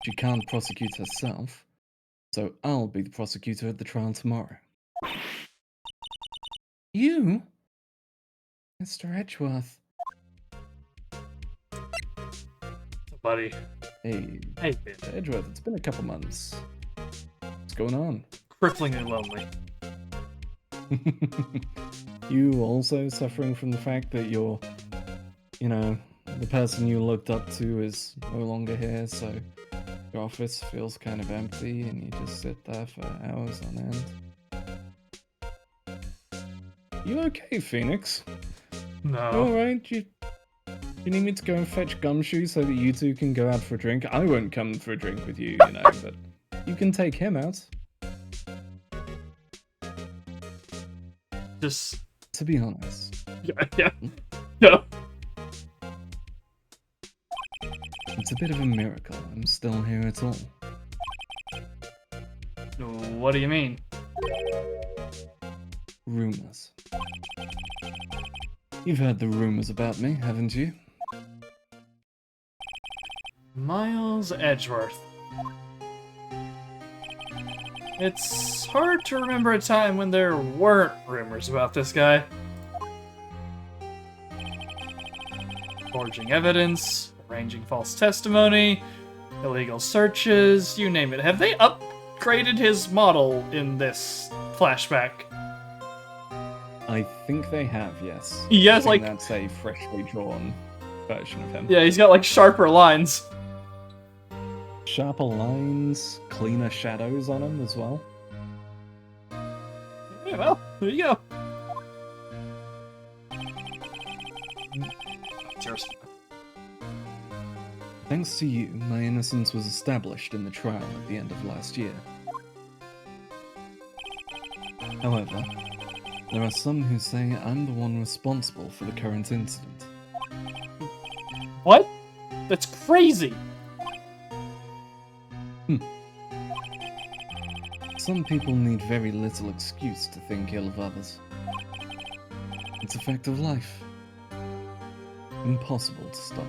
She can't prosecute herself, so I'll be the prosecutor at the trial tomorrow. You? Mr. Edgeworth. Buddy. Hey, Hey, man. Edgeworth, it's been a couple months. What's going on? Cripplingly lonely. You also suffering from the fact that you're, the person you looked up to is no longer here, so your office feels kind of empty and you just sit there for hours on end. You okay, Phoenix? No. Alright, you need me to go and fetch Gumshoe so that you two can go out for a drink? I won't come for a drink with you, but you can take him out. Just... To be honest. Yeah. It's a bit of a miracle I'm still here at all. What do you mean? Rumors. You've heard the rumors about me, haven't you? Miles Edgeworth. It's hard to remember a time when there weren't rumors about this guy. Forging evidence, arranging false testimony, illegal searches, you name it. Have they upgraded his model in this flashback? I think they have, yes. He has, I think like... that's a freshly drawn version of him. Yeah, he's got, like, sharper lines. Sharper lines, cleaner shadows on him as well. Yeah, well, there you go. Thanks to you, my innocence was established in the trial at the end of last year. However, there are some who say I'm the one responsible for the current incident. What? That's crazy! Some people need very little excuse to think ill of others. It's a fact of life. Impossible to stop.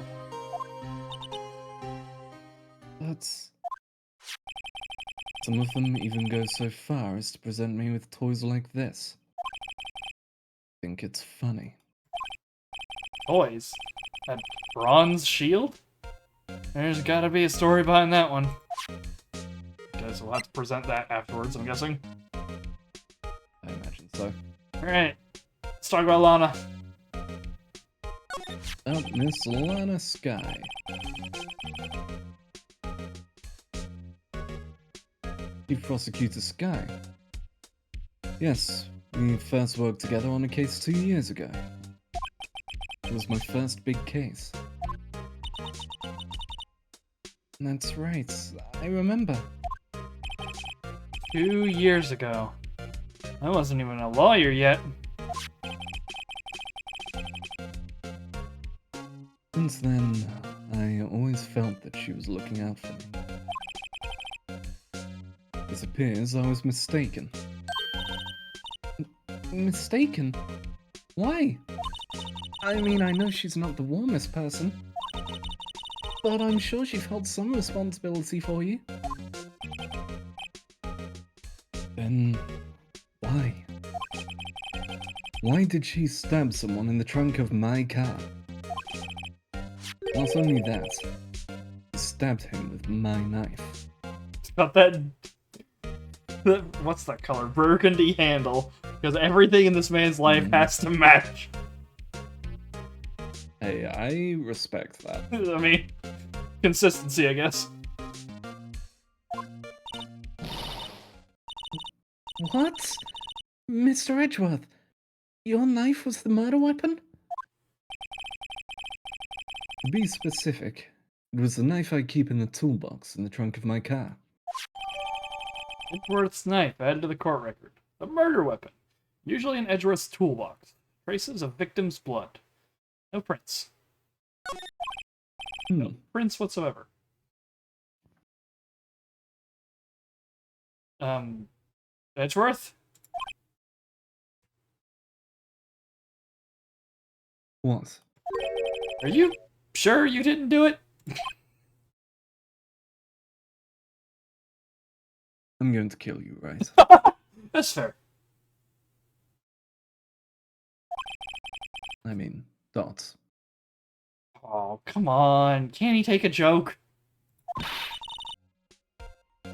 But some of them even go so far as to present me with toys like this. Think it's funny. Toys? That bronze shield? There's gotta be a story behind that one. Guess we'll have to present that afterwards, I'm guessing. I imagine so. Alright, let's talk about Lana. Oh, Miss Lana Sky. Chief Prosecutor Sky. Yes, we first worked together on a case 2 years ago. It was my first big case. That's right, I remember. 2 years ago. I wasn't even a lawyer yet. Since then, I always felt that she was looking out for me. It appears I was mistaken. Mistaken? Why? I mean, I know she's not the warmest person, but I'm sure she felt some responsibility for you. Then, why? Why did she stab someone in the trunk of my car? Not only that, she stabbed him with my knife. It's got that... What's that color? Burgundy handle. Because everything in this man's life has to match. Hey, I respect that. I mean, consistency, I guess. What? Mr. Edgeworth, your knife was the murder weapon? To be specific, it was the knife I keep in the toolbox in the trunk of my car. Edgeworth's knife added to the court record. A murder weapon. Usually in Edgeworth's toolbox. Traces of victim's blood. No prints. No prints whatsoever. Edgeworth? What? Are you sure you didn't do it? I'm going to kill you, right? That's fair. I mean, Dot. Oh, come on. Can't he take a joke?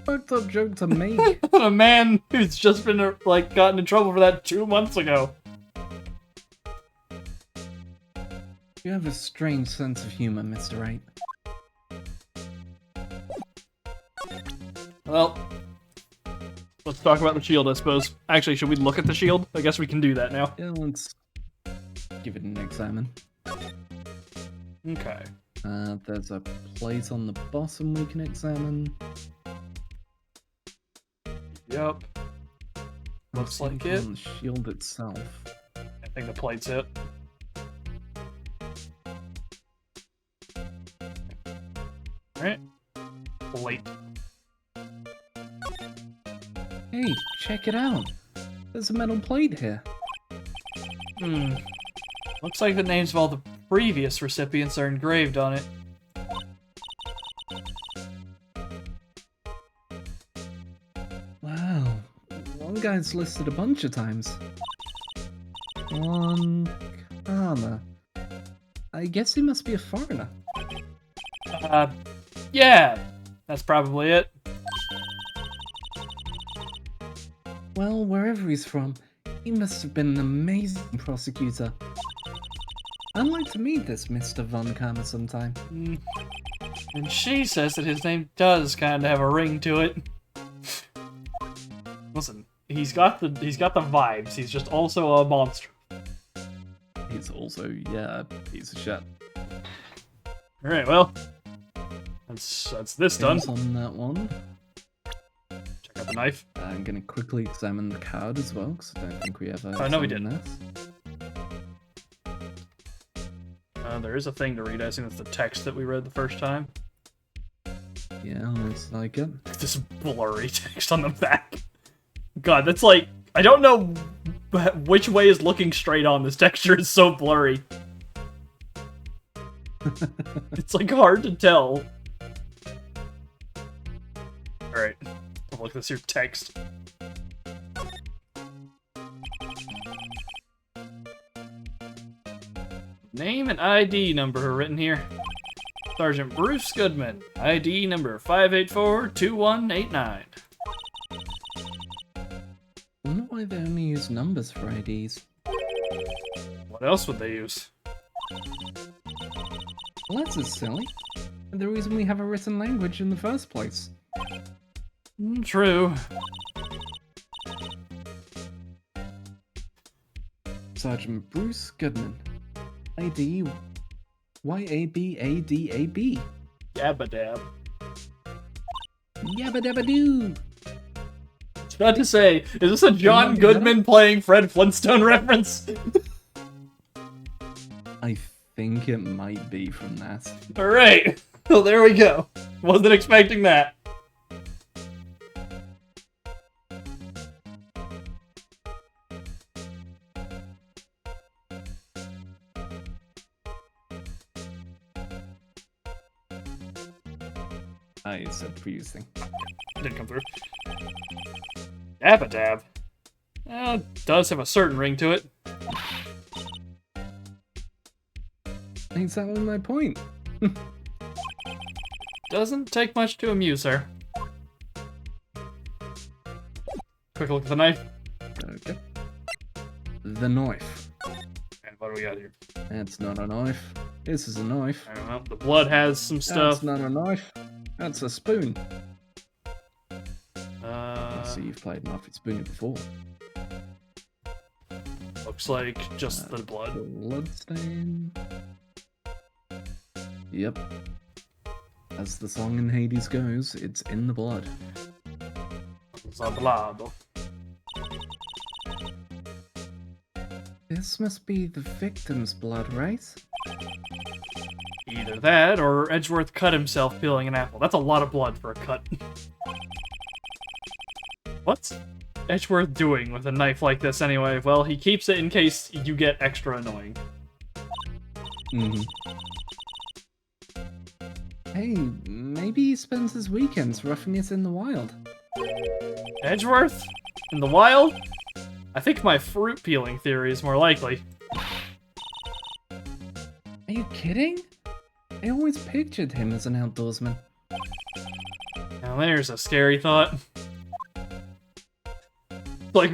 Fucked up joke to make. A man who's just been, like, gotten in trouble for that 2 months ago. You have a strange sense of humor, Mr. Wright. Well, let's talk about the shield, I suppose. Actually, should we look at the shield? I guess we can do that now. Yeah, let's give it an examine. Okay. There's a plate on the bottom we can examine. Yep. Looks like it. On the shield itself. I think the plate's it. Alright. Plate. Hey, check it out. There's a metal plate here. Looks like the names of all the previous recipients are engraved on it. Wow. One guy's listed a bunch of times. One Karma. I guess he must be a foreigner. Yeah, that's probably it. Well, wherever he's from, he must have been an amazing prosecutor. I'd like to meet this Mr. Von Karma sometime. And she says that his name does kind of have a ring to it. Listen, he's got the vibes. He's just also a monster. He's also, yeah, a piece of shit. Alright, well, That's this done. Games on that one. Check out the knife. I'm gonna quickly examine the card as well, because I don't think we ever. Oh, no, we examined didn't. There is a thing to read. I think that's the text that we read the first time. This. Yeah, looks like it. This blurry text on the back. God, that's like... I don't know which way is looking straight on. This texture is so blurry. It's like hard to tell. Alright. Look at this here text. Name and ID number are written here. Sergeant Bruce Goodman. ID number 584-2189. I wonder why they only use numbers for IDs. What else would they use? Well, that's just silly. The reason we have a written language in the first place. True. Sergeant Bruce Goodman. ID YABADAB. Yabba dab. Yabba dabba doo. I was about to say, is this a John Goodman playing Fred Flintstone reference? I think it might be from that. Alright. Well, there we go. Wasn't expecting that. I said previous thing. Didn't come through. Yabba dab. Well, it does have a certain ring to it. Exactly my point. Doesn't take much to amuse her. Quick look at the knife. Okay. The knife. And what do we got here? That's not a knife. This is a knife. I don't know. The blood has some stuff. That's not a knife. That's a spoon. I see you've played Knife and Spoon before. Looks like just the blood. Bloodstain. Yep. As the song in Hades goes, it's in the blood. Zablado. This must be the victim's blood, right? Either that, or Edgeworth cut himself peeling an apple. That's a lot of blood for a cut. What's Edgeworth doing with a knife like this anyway? Well, he keeps it in case you get extra annoying. Hey, maybe he spends his weekends roughing it in the wild. Edgeworth? In the wild? I think my fruit peeling theory is more likely. Are you kidding? I always pictured him as an outdoorsman. Now there's a scary thought. Like,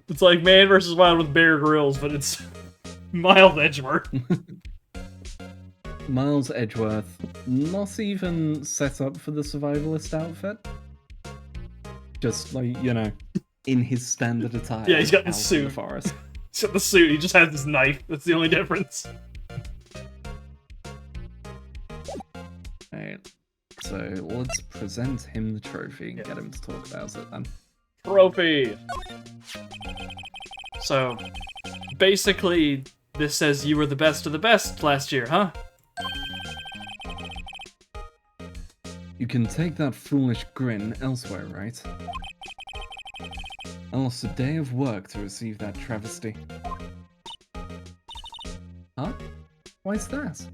it's like Man vs. Wild with Bear Grylls, but it's Miles Edgeworth. Miles Edgeworth, not even set up for the survivalist outfit. Just like, you know, in his standard attire. Yeah, he's got the out in suit. the forest. He's got the suit, he just has this knife. That's the only difference. Alright, so let's present him the trophy and get him to talk about it then. Trophy! So, basically, this says you were the best of the best last year, huh? You can take that foolish grin elsewhere, right? I lost a day of work to receive that travesty. Huh? Why's that?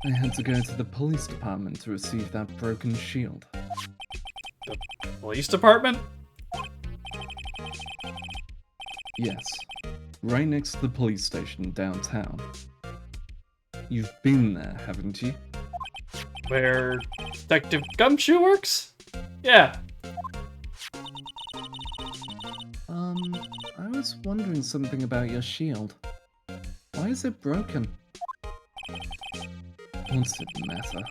I had to go to the police department to receive that broken shield. The police department? Yes, right next to the police station downtown. You've been there, haven't you? Where Detective Gumshoe works? Yeah. I was wondering something about your shield. Why is it broken? What's it matter?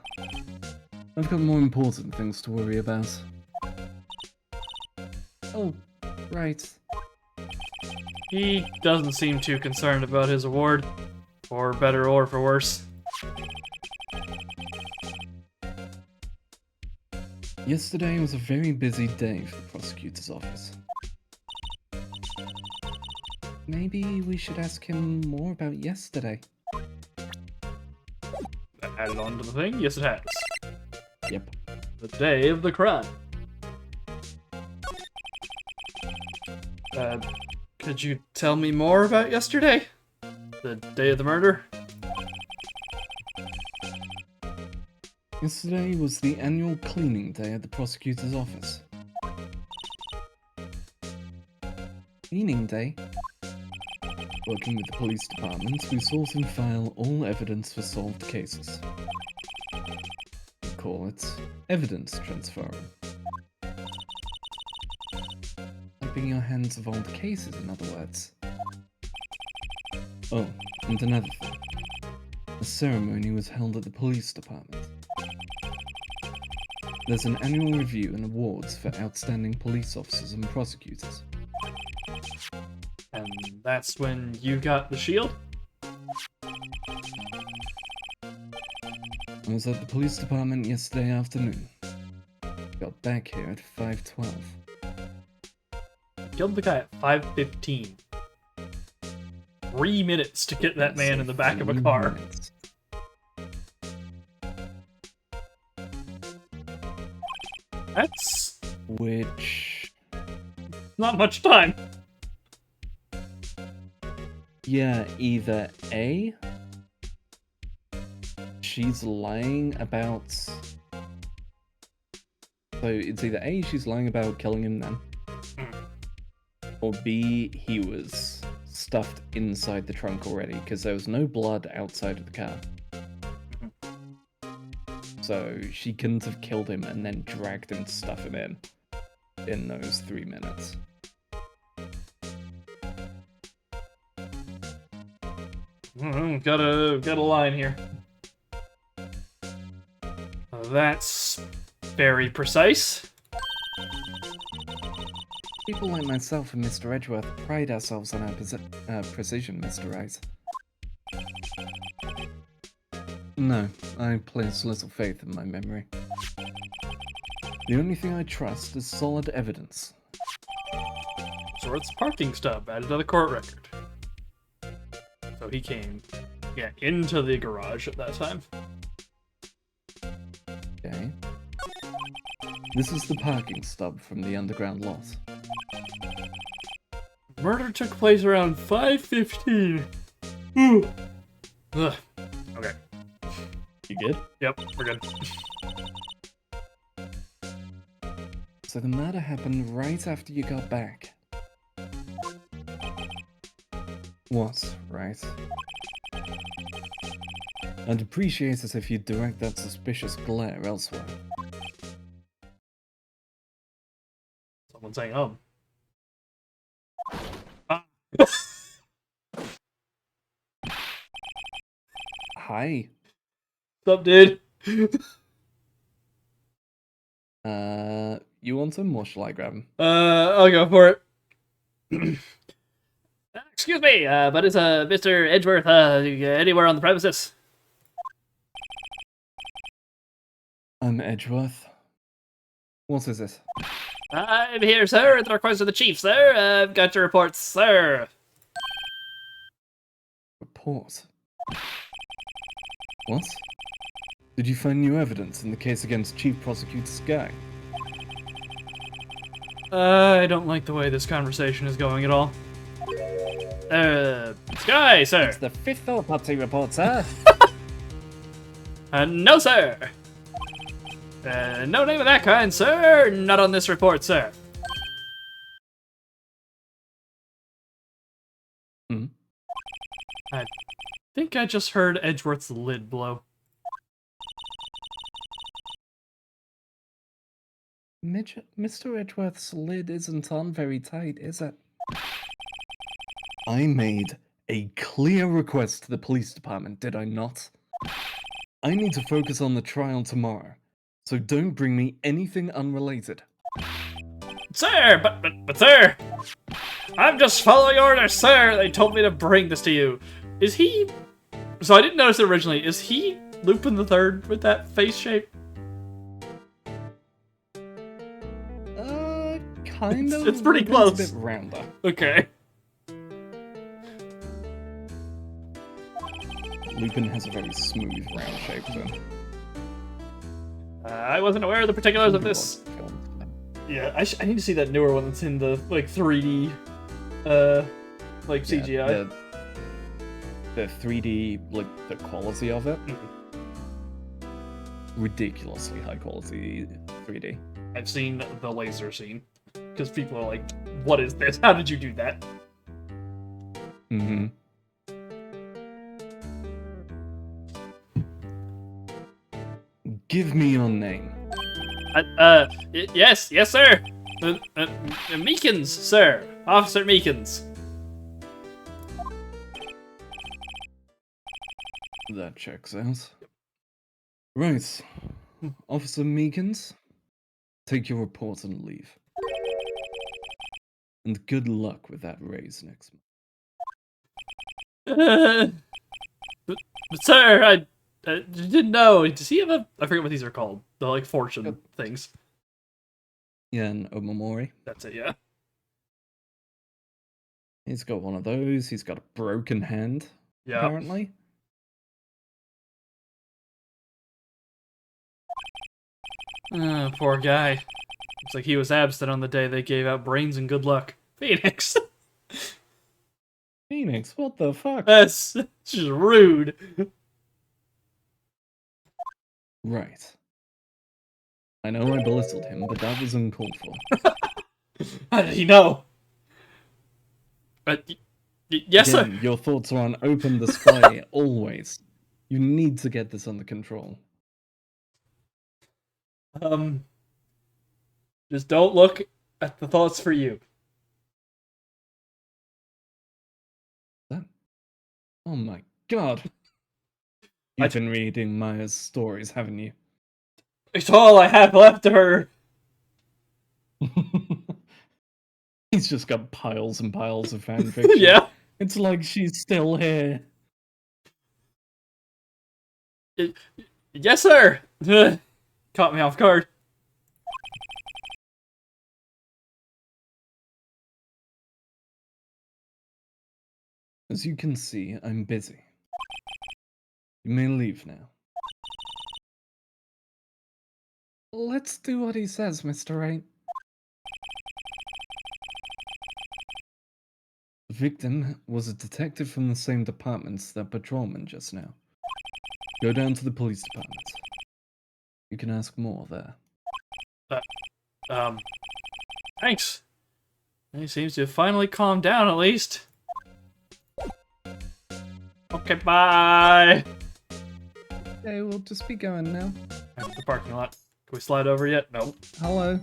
I've got more important things to worry about. Oh, right. He doesn't seem too concerned about his award. For better or for worse. Yesterday was a very busy day for the prosecutor's office. Maybe we should ask him more about yesterday. That added on to the thing? Yes, it has. Yep. The day of the crime. Could you tell me more about yesterday? The day of the murder? Yesterday was the annual cleaning day at the prosecutor's office. Cleaning day? Working with the police department, we sort and file all evidence for solved cases. We call it evidence transferring. Wiping your hands of old cases, in other words. Oh, and another thing. A ceremony was held at the police department. There's an annual review and awards for outstanding police officers and prosecutors. And that's when you got the shield? I was at the police department yesterday afternoon. Got back here at 5:12. Killed the guy at 5:15. 3 minutes to get that man in the back of a car. Minutes. That's Which... not much time. Yeah, either A, she's lying about... So it's either A, she's lying about killing him then, or B, he was stuffed inside the trunk already, because there was no blood outside of the car. So she couldn't have killed him and then dragged him to stuff him in those 3 minutes. Got a line here. That's very precise. People like myself and Mr. Edgeworth pride ourselves on our precision, Mr. Wright. No, I place little faith in my memory. The only thing I trust is solid evidence. So it's parking stub added to the court record. So he came, into the garage at that time. Okay. This is the parking stub from the underground lot. Murder took place around 5:15. Ooh. Ugh. Okay. You good? Yep, we're good. So the murder happened right after you got back. What, right? I'd appreciate it if you'd direct that suspicious glare elsewhere. Someone saying, Ah. Hi. What's up, dude? You want him or shall I grab him? I'll go for it. Excuse me, but is Mr. Edgeworth anywhere on the premises? I'm Edgeworth. What is it? I'm here, sir, at the request of the chief, sir. I've got your reports, sir. Report? What? Did you find new evidence in the case against Chief Prosecutor Sky? I don't like the way this conversation is going at all. Sky, sir. It's the fifth autopsy report, sir. No, sir. No name of that kind, sir. Not on this report, sir. Hmm? I think I just heard Edgeworth's lid blow. Mr. Edgeworth's lid isn't on very tight, is it? I made a clear request to the police department, did I not? I need to focus on the trial tomorrow, so don't bring me anything unrelated. Sir, but sir, I'm just following orders, sir. They told me to bring this to you. Is he? So I didn't notice it originally. Is he Lupin the Third with that face shape? kind of. It's pretty Lupin's close. a bit rounder. Okay. Lupin has a very smooth, round shape to him. I wasn't aware of the particulars of this. Yeah, I need to see that newer one that's in the, like, 3D, like, CGI. The 3D, like, the quality of it. Ridiculously high quality 3D. I've seen the laser scene. Because people are like, what is this? How did you do that? Mm-hmm. Give me your name. Yes, sir. Meekins, sir. Officer Meekins. That checks out. Right. Officer Meekins, take your report and leave. And good luck with that raise next month. But sir, I didn't know. Does he have a... I forget what these are called. The, like, fortune things. Yeah, an Omamori. That's it, yeah. He's got one of those. He's got a broken hand, apparently. Poor guy. Looks like he was absent on the day they gave out brains and good luck. Phoenix! Phoenix, what the fuck? That's just rude. Right. I know I belittled him, but that was uncalled for. How did he know? Yes, Again, sir. your thoughts are on open display, always. You need to get this under control. Just don't look at the thoughts for you. Oh my god. You've been reading Maya's stories, haven't you? It's all I have left of her. He's just got piles and piles of fanfiction. Yeah. It's like she's still here. Yes, sir. Caught me off guard. As you can see, I'm busy. You may leave now. Let's do what he says, Mr. Wright. The victim was a detective from the same department as that patrolman just now. Go down to the police department. You can ask more there. Thanks. He seems to have finally calmed down, at least. Okay, bye! Okay, we'll just be going now. Back to the parking lot. Can we slide over yet? No. Hello.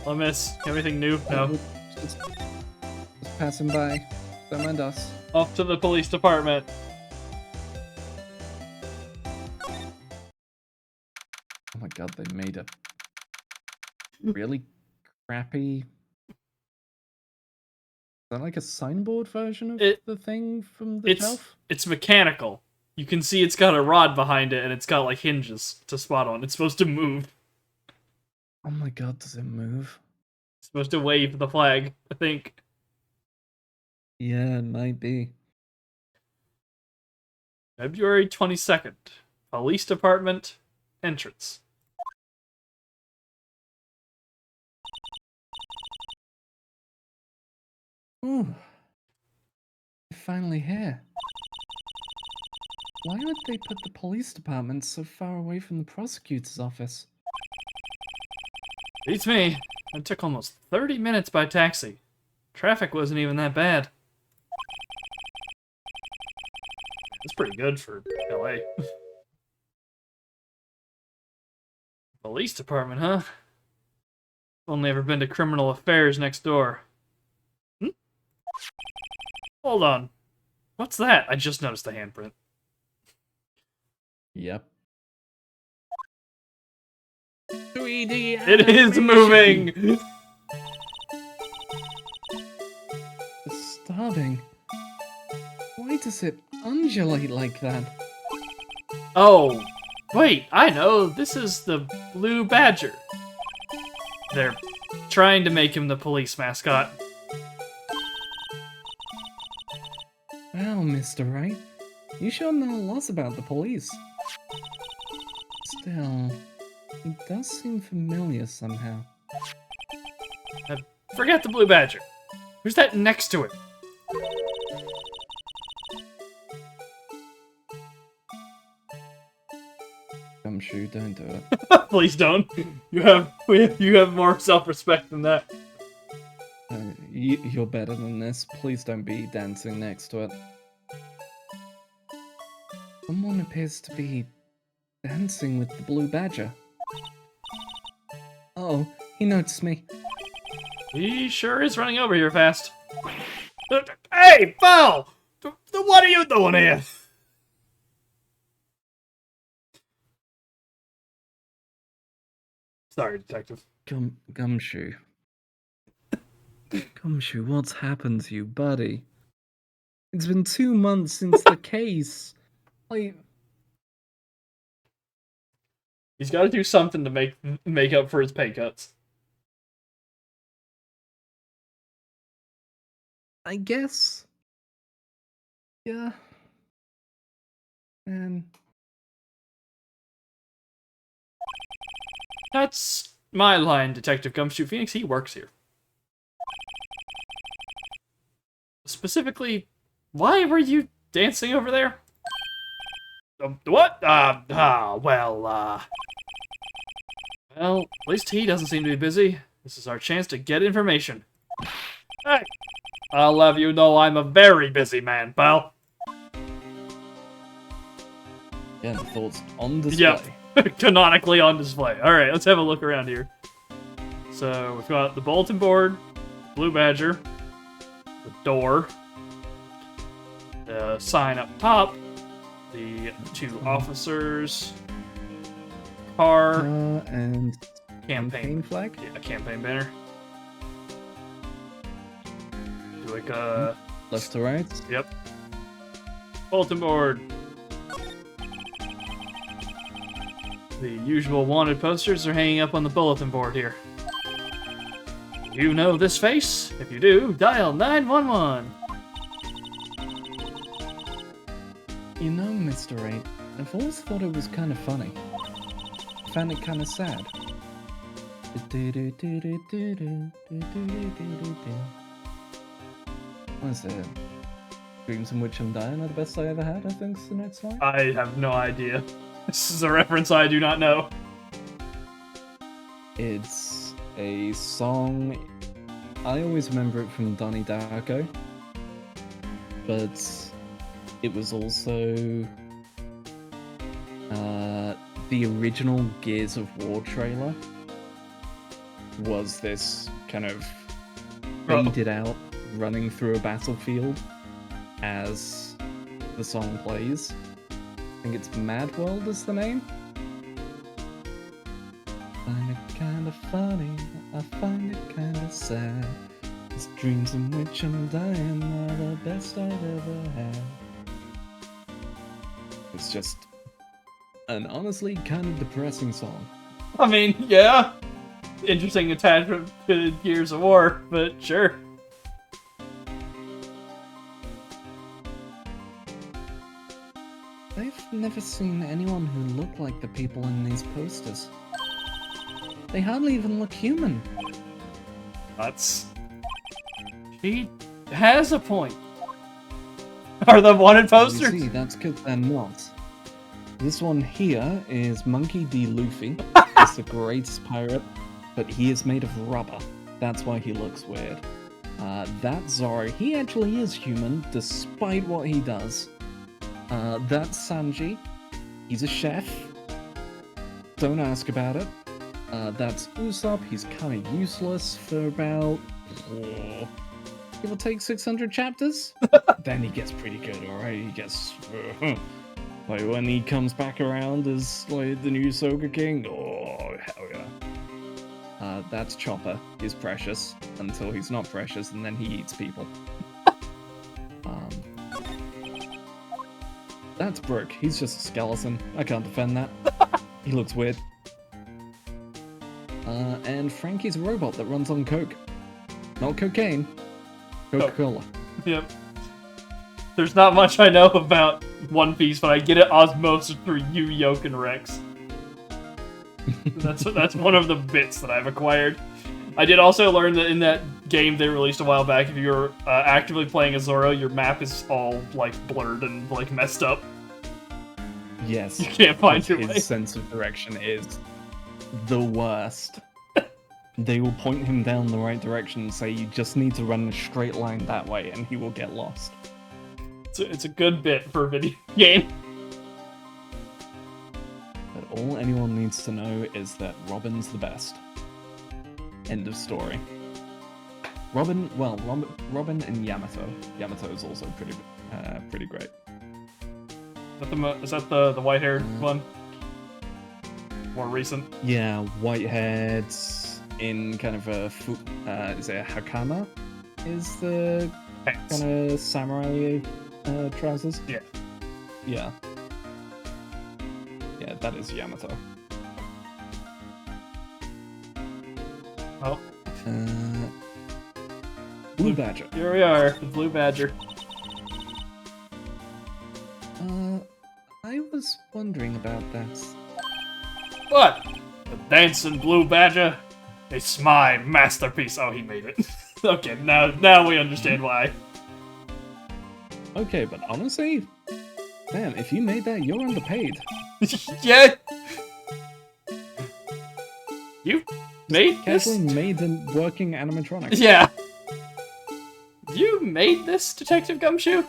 Hello, miss. Anything new? No. Just passing by. Don't mind us. Off to the police department. Oh my god, they made a really crappy... Is that like a signboard version of the thing from the shelf? It's mechanical. You can see it's got a rod behind it, and it's got, like, hinges to spot on. It's supposed to move. Oh my god, does it move? It's supposed to wave the flag, I think. Yeah, it might be. February 22nd. Police Department entrance. Ooh. They're finally here. Why would they put the police department so far away from the prosecutor's office? Beats me. It took almost 30 minutes by taxi. Traffic wasn't even that bad. That's pretty good for LA. Police department, huh? Only ever been to criminal affairs next door. Hold on. What's that? I just noticed the handprint. Yep. 3D It is moving! It's starting. Why does it undulate like that? Oh, wait, I know. This is the Blue Badger. They're trying to make him the police mascot. Well, Mr. Wright, you sure know lots about the police. Still, he does seem familiar somehow. Forget the Blue Badger. Who's that next to him? Gumshoe, don't do it. Please don't. You have more self-respect than that. You're better than this. Please don't be dancing next to it. Someone appears to be dancing with the Blue Badger. Oh, he noticed me. He sure is running over here fast. Hey, Bo! What are you doing here? Sorry, detective. Gumshoe. Gumshoe, what's happened to you, buddy? It's been 2 months since the case. He's got to do something to make up for his pay cuts. I guess. Yeah. And That's my line, Detective Gumshoe Phoenix. He works here. Specifically, why were you dancing over there? What? Well, at least he doesn't seem to be busy. This is our chance to get information. Hey! I'll have you know I'm a very busy man, pal. yeah, the thoughts on display. Yep. Canonically on display. Alright, let's have a look around here. So, we've got the bulletin board, Blue Badger, the door, the sign up top, the 2 officers, car, And campaign flag. Yeah, campaign banner. Do like Left to right. Yep. Bulletin board. The usual wanted posters are hanging up on the bulletin board here. You know this face? If you do, dial 911. You know, Mr. Wright, I've always thought it was kind of funny. I found it kind of sad. What is it? Dreams in which I'm dying are the best I ever had, I think is the next line. I have no idea. This is a reference I do not know. It's a song. I always remember it from Donnie Darko, but it was also the original Gears of War trailer. Was this kind of faded out running through a battlefield as the song plays? I think it's Mad World is the name. Find it kind of funny, I find it kind of sad. These dreams in which I'm dying are the best I've ever had. It's just an honestly kind of depressing song. I mean, yeah. Interesting attachment to Gears of War, but sure. I've never seen anyone who looked like the people in these posters. They hardly even look human. That's... She has a point. Are the wanted posters? You see, that's because they're not. This one here is Monkey D. Luffy. He's the greatest pirate, but he is made of rubber. That's why he looks weird. That's Zoro. He actually is human, despite what he does. That's Sanji. He's a chef. Don't ask about it. That's Usopp. He's kind of useless for about... give or take 600 chapters. Then he gets pretty good, alright? He gets... like, when he comes back around as, like, the new Soga King. Oh, hell yeah. That's Chopper. He's precious. Until he's not precious, and then he eats people. That's Brook. He's just a skeleton. I can't defend that. He looks weird. And Frankie's a robot that runs on Coke. Not cocaine. Coca-Cola. Yep. There's not much I know about One Piece, but I get it osmosis through Yu, Yoke, and Rex. That's one of the bits that I've acquired. I did also learn that in that game they released a while back, if you're actively playing as Zoro, your map is all like blurred and like messed up. Yes. You can't find your his way. sense of direction is the worst. They will point him down the right direction and say you just need to run a straight line that way and he will get lost. It's a good bit for a video game. But all anyone needs to know is that Robin's the best. End of story. Robin and Yamato. Yamato is also pretty great. Is that the white-haired one? More recent? Yeah, white-haired in kind of a is it a hakama? Is the Pants. kind of samurai trousers? Yeah. Yeah. Yeah, that is Yamato. Oh, Blue Badger. here we are, the Blue Badger. I was wondering about that. What? The dancing Blue Badger? It's my masterpiece. Oh, he made it. Okay, now we understand why. Okay, but honestly, man, if you made that, you're underpaid. Yeah. You made this? Casually made and working animatronics. Yeah. You made this, Detective Gumshoe?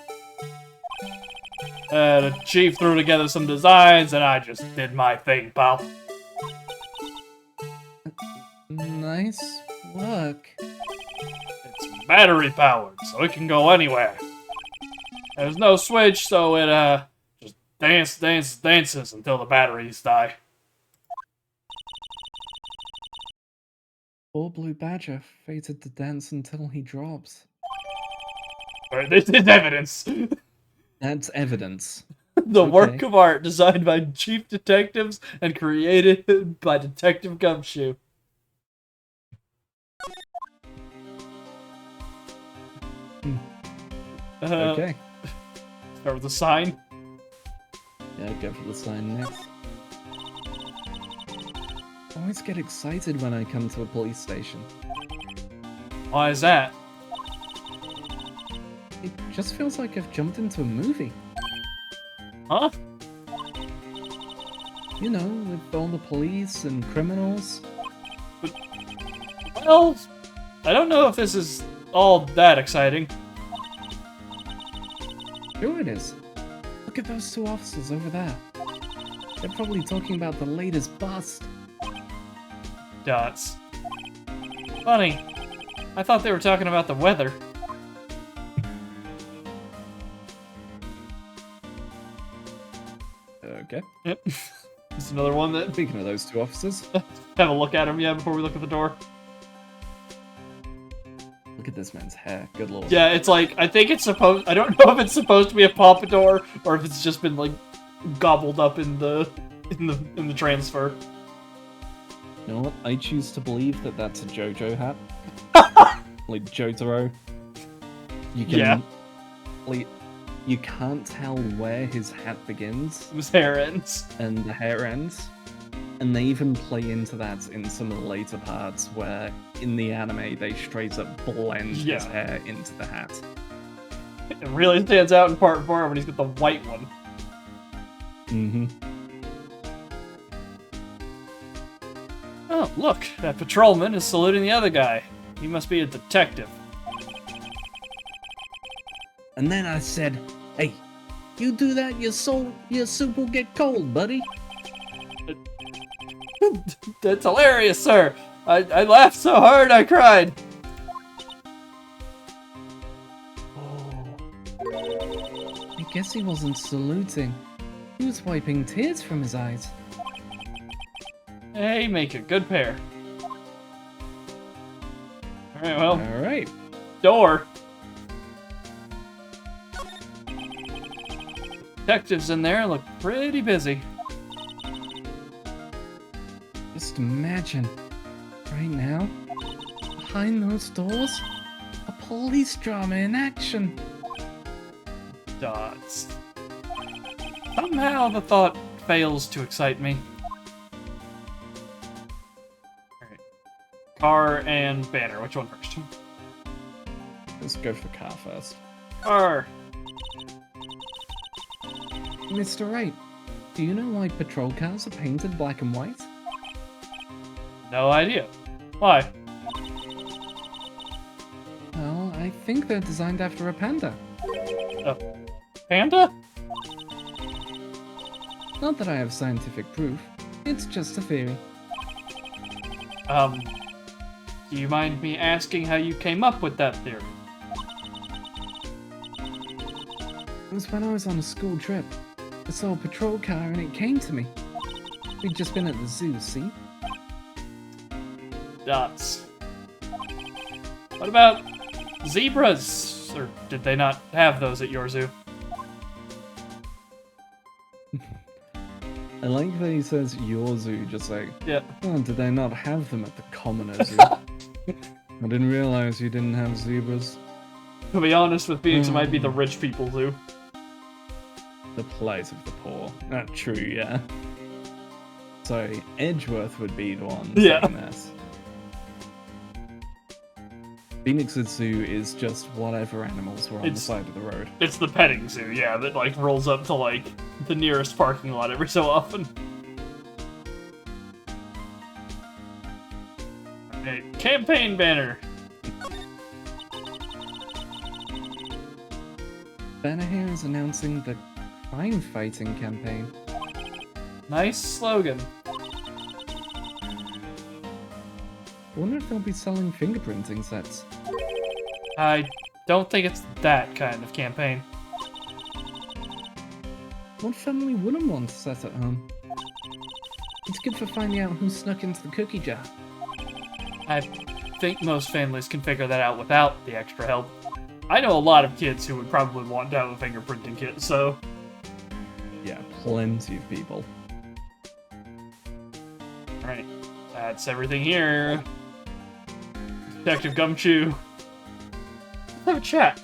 The chief threw together some designs, and I just did my thing, pal. Nice work. It's battery powered, so it can go anywhere. There's no switch, so it just dances until the batteries die. Poor Blue Badger fated to dance until he drops. Alright, this is evidence. That's evidence. The work Okay. of art designed by chief detectives and created by Detective Gumshoe. Okay. Start with the sign. Yeah, go for the sign next. I always get excited when I come to a police station. Why is that? It just feels like I've jumped into a movie. Huh? You know, with all the police and criminals. Well, I don't know if this is all that exciting. Sure it is. Look at those two officers over there. They're probably talking about the latest bust. Dots. Funny. I thought they were talking about the weather. Okay. Yep. Just another one that Speaking of those two officers, have a look at him, yeah, before we look at the door. look at this man's hair. Good lord. Yeah, it's like, I think it's supposed, I don't know if it's supposed to be a pompadour or if it's just been like gobbled up in the transfer. You know what? I choose to believe that that's a JoJo hat. Like Jotaro. You can, Yeah. like, you can't tell where his hat begins His hair ends. and the hair ends. And they even play into that in some of the later parts where in the anime they straight up blend his Yeah. hair into the hat. It really stands out in part 4 when he's got the white one. Mm-hmm. Oh, look, that patrolman is saluting the other guy. He must be a detective. And And then I said, hey, you do that, your soup will get cold, buddy. That's hilarious, sir. I laughed so hard I cried. Oh. I guess he wasn't saluting. He was wiping tears from his eyes. Hey, make a good pair. Alright, well, Alright. door. Detectives in there look pretty busy. Just imagine. Right now, behind those doors, a police drama in action. Dots. Somehow the thought fails to excite me. Alright. Car and banner. Which one first? Let's go for car first. Car. Mr. Wright, do you know why patrol cars are painted black and white? No idea. Why? Well, I think they're designed after a panda. Panda? Not that I have scientific proof, it's just a theory. Do you mind me asking how you came up with that theory? It was when I was on a school trip. I saw a patrol car and it came to me. We'd just been at the zoo, see? Dots. What about zebras? Or did they not have those at your zoo? I like that he says your zoo, just like, Yeah. oh, did they not have them at the commoner zoo? I didn't realize you didn't have zebras. To be honest with Phoenix, it might be the rich people zoo. The plight of the poor. Not true, yeah. Sorry, Edgeworth would be the one Yeah. saying that. Phoenix's zoo is just whatever animals were on the It's- side of the road. It's the petting zoo, yeah, that like rolls up to like the nearest parking lot every so often. Okay, campaign banner. Banner here is announcing the crime fighting campaign. Nice slogan. I wonder if they'll be selling fingerprinting sets. I don't think it's that kind of campaign. What family wouldn't want a set at home? It's good for finding out who snuck into the cookie jar. I think most families can figure that out without the extra help. I know a lot of kids who would probably want to have a fingerprinting kit, so... Yeah, plenty of people. Alright, that's everything here. Detective Gumshoe. Let's have a chat.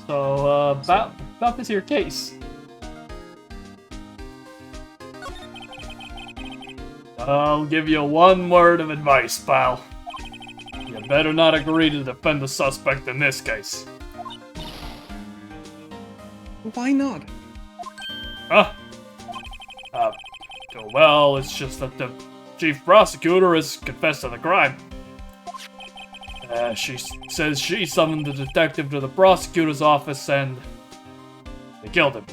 So, about this here case. I'll give you one word of advice, pal. You better not agree to defend the suspect in this case. Why not? Huh? Well, it's just that the chief prosecutor has confessed to the crime. She says she summoned the detective to the prosecutor's office and they killed him.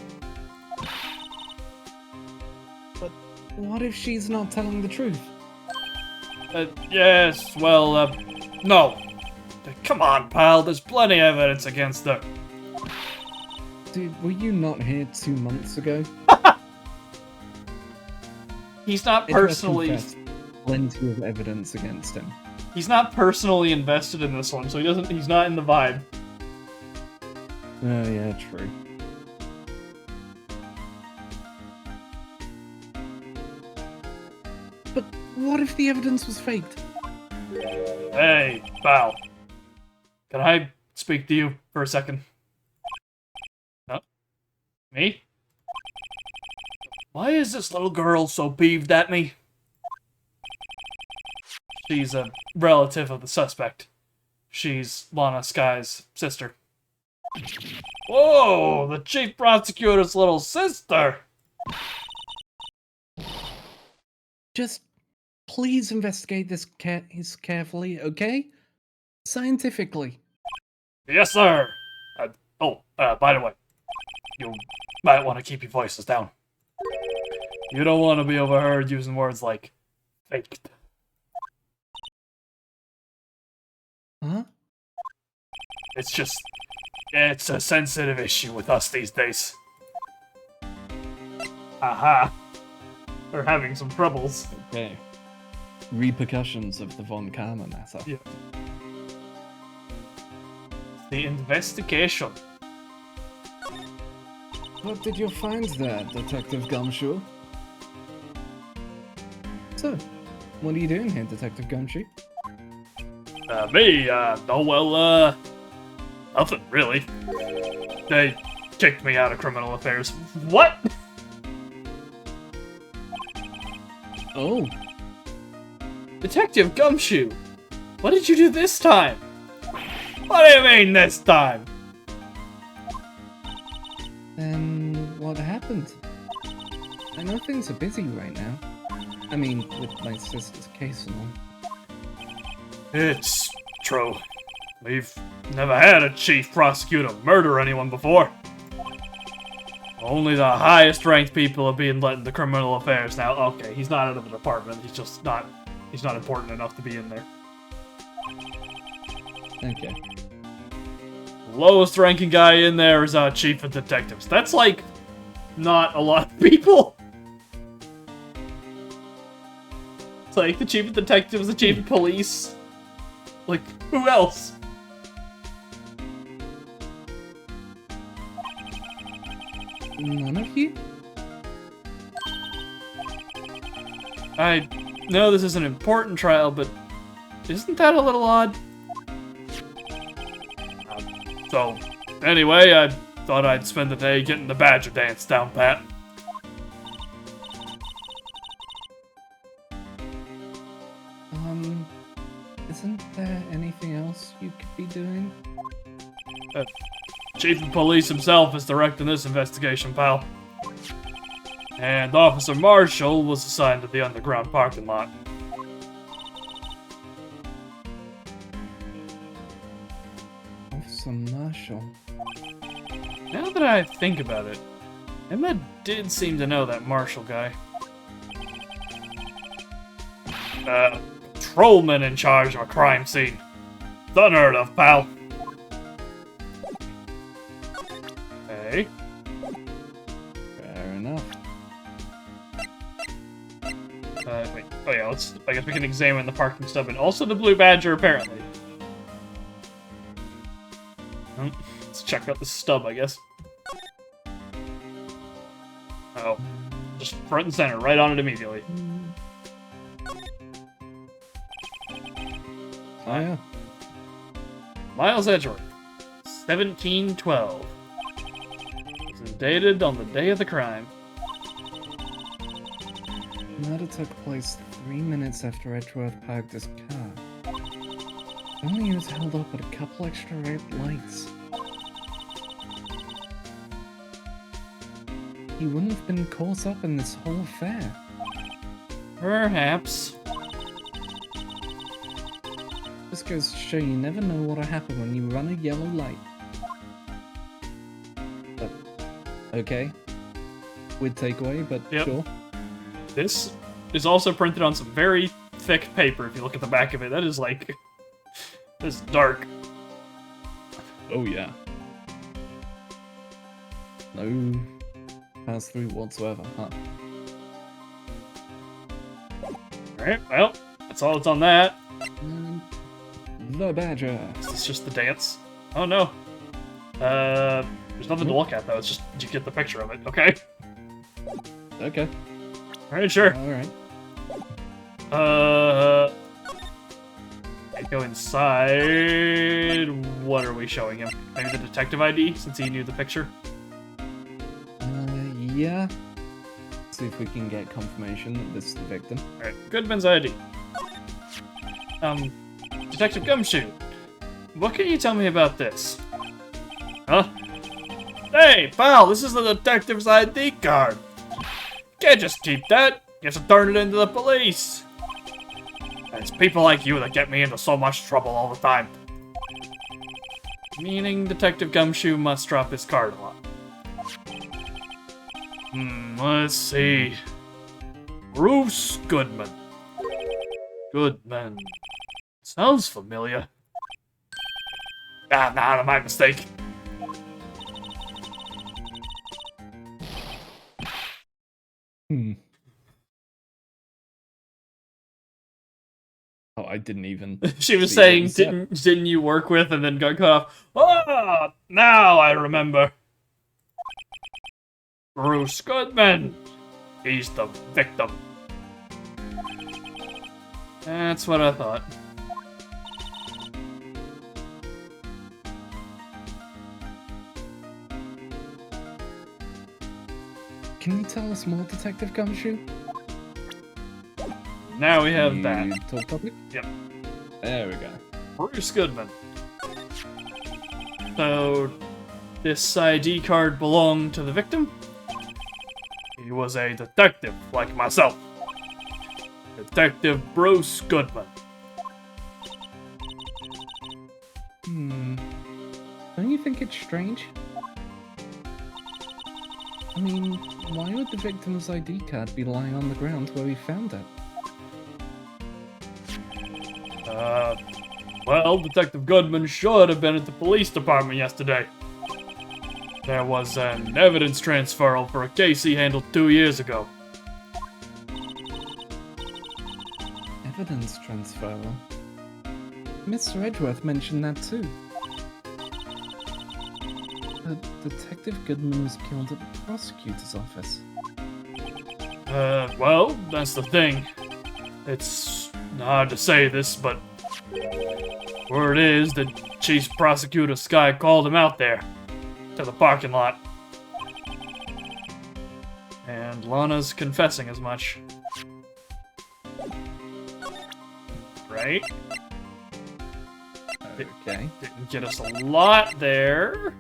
But what if she's not telling the truth? Yes, well, no. Come on, pal, there's plenty of evidence against her. Dude, were you not here 2 months ago? He's not Edgeworth personally... confessed. Plenty of evidence against him. He's not personally invested in this one, so he's not in the vibe. Oh yeah, true. But what if the evidence was faked? Hey, pal. Can I speak to you for a second? No? Me? Why is this little girl so peeved at me? She's a relative of the suspect. She's Lana Sky's sister. Whoa! The chief prosecutor's little sister! Just please investigate this case carefully, okay? Scientifically. Yes, sir! By the way, you might want to keep your voices down. You don't want to be overheard using words like faked. Huh? It's a sensitive issue with us these days. Aha. We're having some troubles. Okay. Repercussions of the Von Karma matter. Yeah. The investigation. What did you find there, Detective Gumshoe? So, what are you doing here, Detective Gumshoe? Me? Nothing, really. They kicked me out of criminal affairs. What? Oh, Detective Gumshoe, what did you do this time? What do you mean this time? then what happened? I know things are busy right now. I mean, with my sister's case and all. It's true. We've never had a chief prosecutor murder anyone before. Only the highest ranked people are being let into criminal affairs now. Okay, he's not out of the department. He's just not. He's not important enough to be in there. Okay. Lowest ranking guy in there is chief of detectives. That's like not a lot of people. It's like the chief of detectives, the chief of police. Like, who else? None of you? I know this is an important trial, but isn't that a little odd? So, anyway, I thought I'd spend the day getting the badger dance down pat. Isn't there anything else you could be doing? Chief of Police himself is directing this investigation, pal. And Officer Marshall was assigned to the underground parking lot. Officer Marshall. Now that I think about it, Emma did seem to know that Marshall guy. Patrolman in charge of a crime scene. Unheard of, pal. Hey. Fair enough. Wait. Oh yeah, I guess we can examine the parking stub and also the blue badger, apparently. Let's check out the stub, I guess. Oh. Just front and center, right on it immediately. Oh yeah. Miles Edgeworth, 1712. It's dated on the day of the crime. Murder took place 3 minutes after Edgeworth parked his car. Only he was held up at a couple extra red lights. He wouldn't have been caught up in this whole affair. Perhaps. Just goes to show you never know what'll happen when you run a yellow light. But, okay. Weird takeaway, but Yep. sure. This is also printed on some very thick paper. If you look at the back of it, that is like... This is dark. Oh yeah. No pass through whatsoever, huh? Alright, well, that's all that's on that. And the badger. Is this just the dance? Oh no. There's nothing to look at though, it's just you get the picture of it, okay? Okay. Alright, sure. Alright. I go inside. What are we showing him? Maybe the detective ID, since he knew the picture? Yeah. See if we can get confirmation that this is the victim. Alright, Goodman's ID. Detective Gumshoe, what can you tell me about this? Huh? Hey, pal, this is the detective's ID card. Can't just keep that. You have to turn it into the police. And it's people like you that get me into so much trouble all the time. Meaning Detective Gumshoe must drop his card a lot. Let's see. Bruce Goodman. Goodman. Sounds familiar. Nah, my mistake. Oh, I didn't even. She was see saying, what he said. didn't you work with, and then got cut off. Oh, now I remember. Bruce Goodman. He's the victim. That's what I thought. Can you tell us more, Detective Gumshoe? Now we have You that. talk public? Yep. There we go. Bruce Goodman. So, this ID card belonged to the victim? He was a detective, like myself. Detective Bruce Goodman. Don't you think it's strange? I mean, why would the victim's ID card be lying on the ground where we found it? Well, Detective Goodman should have been at the police department yesterday. There was an evidence transferal for a case he handled 2 years ago. Evidence transfer. Mr. Edgeworth mentioned that too. Detective Goodman was killed at the prosecutor's office. Well, that's the thing. It's hard to say this, but word is that Chief Prosecutor Sky called him out there to the parking lot. And Lana's confessing as much. Right? Okay. Didn't get us a lot there.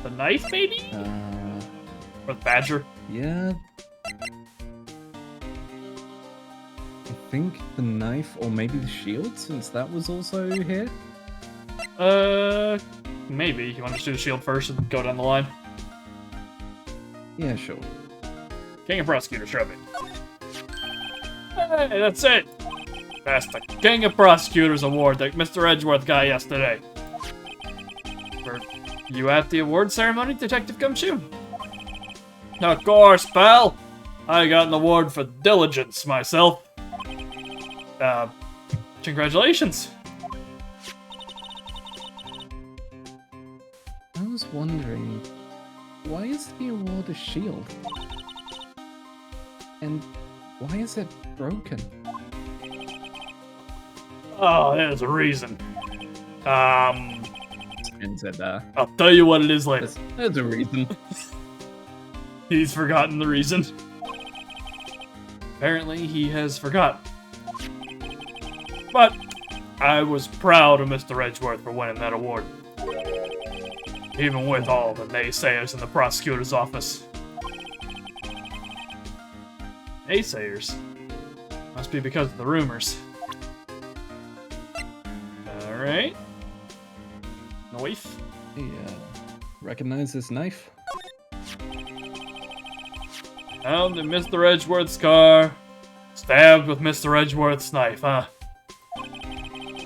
The knife, maybe? Or the badger? Yeah. I think the knife, or maybe the shield, since that was also here. Maybe. You want to do the shield first and go down the line? Yeah, sure. King of Prosecutors, Shrubby. Hey, that's it! That's the King of Prosecutors award that Mr. Edgeworth got yesterday. Were you at the award ceremony, Detective Gumshoe? Of course, pal! I got an award for diligence myself. Congratulations! I was wondering, why is the award a shield? And why is it broken? Oh, there's a reason. And said, I'll tell you what it is later. there's a reason. He's forgotten the reason. Apparently, he has forgotten. But I was proud of Mr. Edgeworth for winning that award. Even with all the naysayers in the prosecutor's office. Naysayers? Must be because of the rumors. Alright. Knife. Hey, recognize this knife? Found in Mr. Edgeworth's car. Stabbed with Mr. Edgeworth's knife, huh?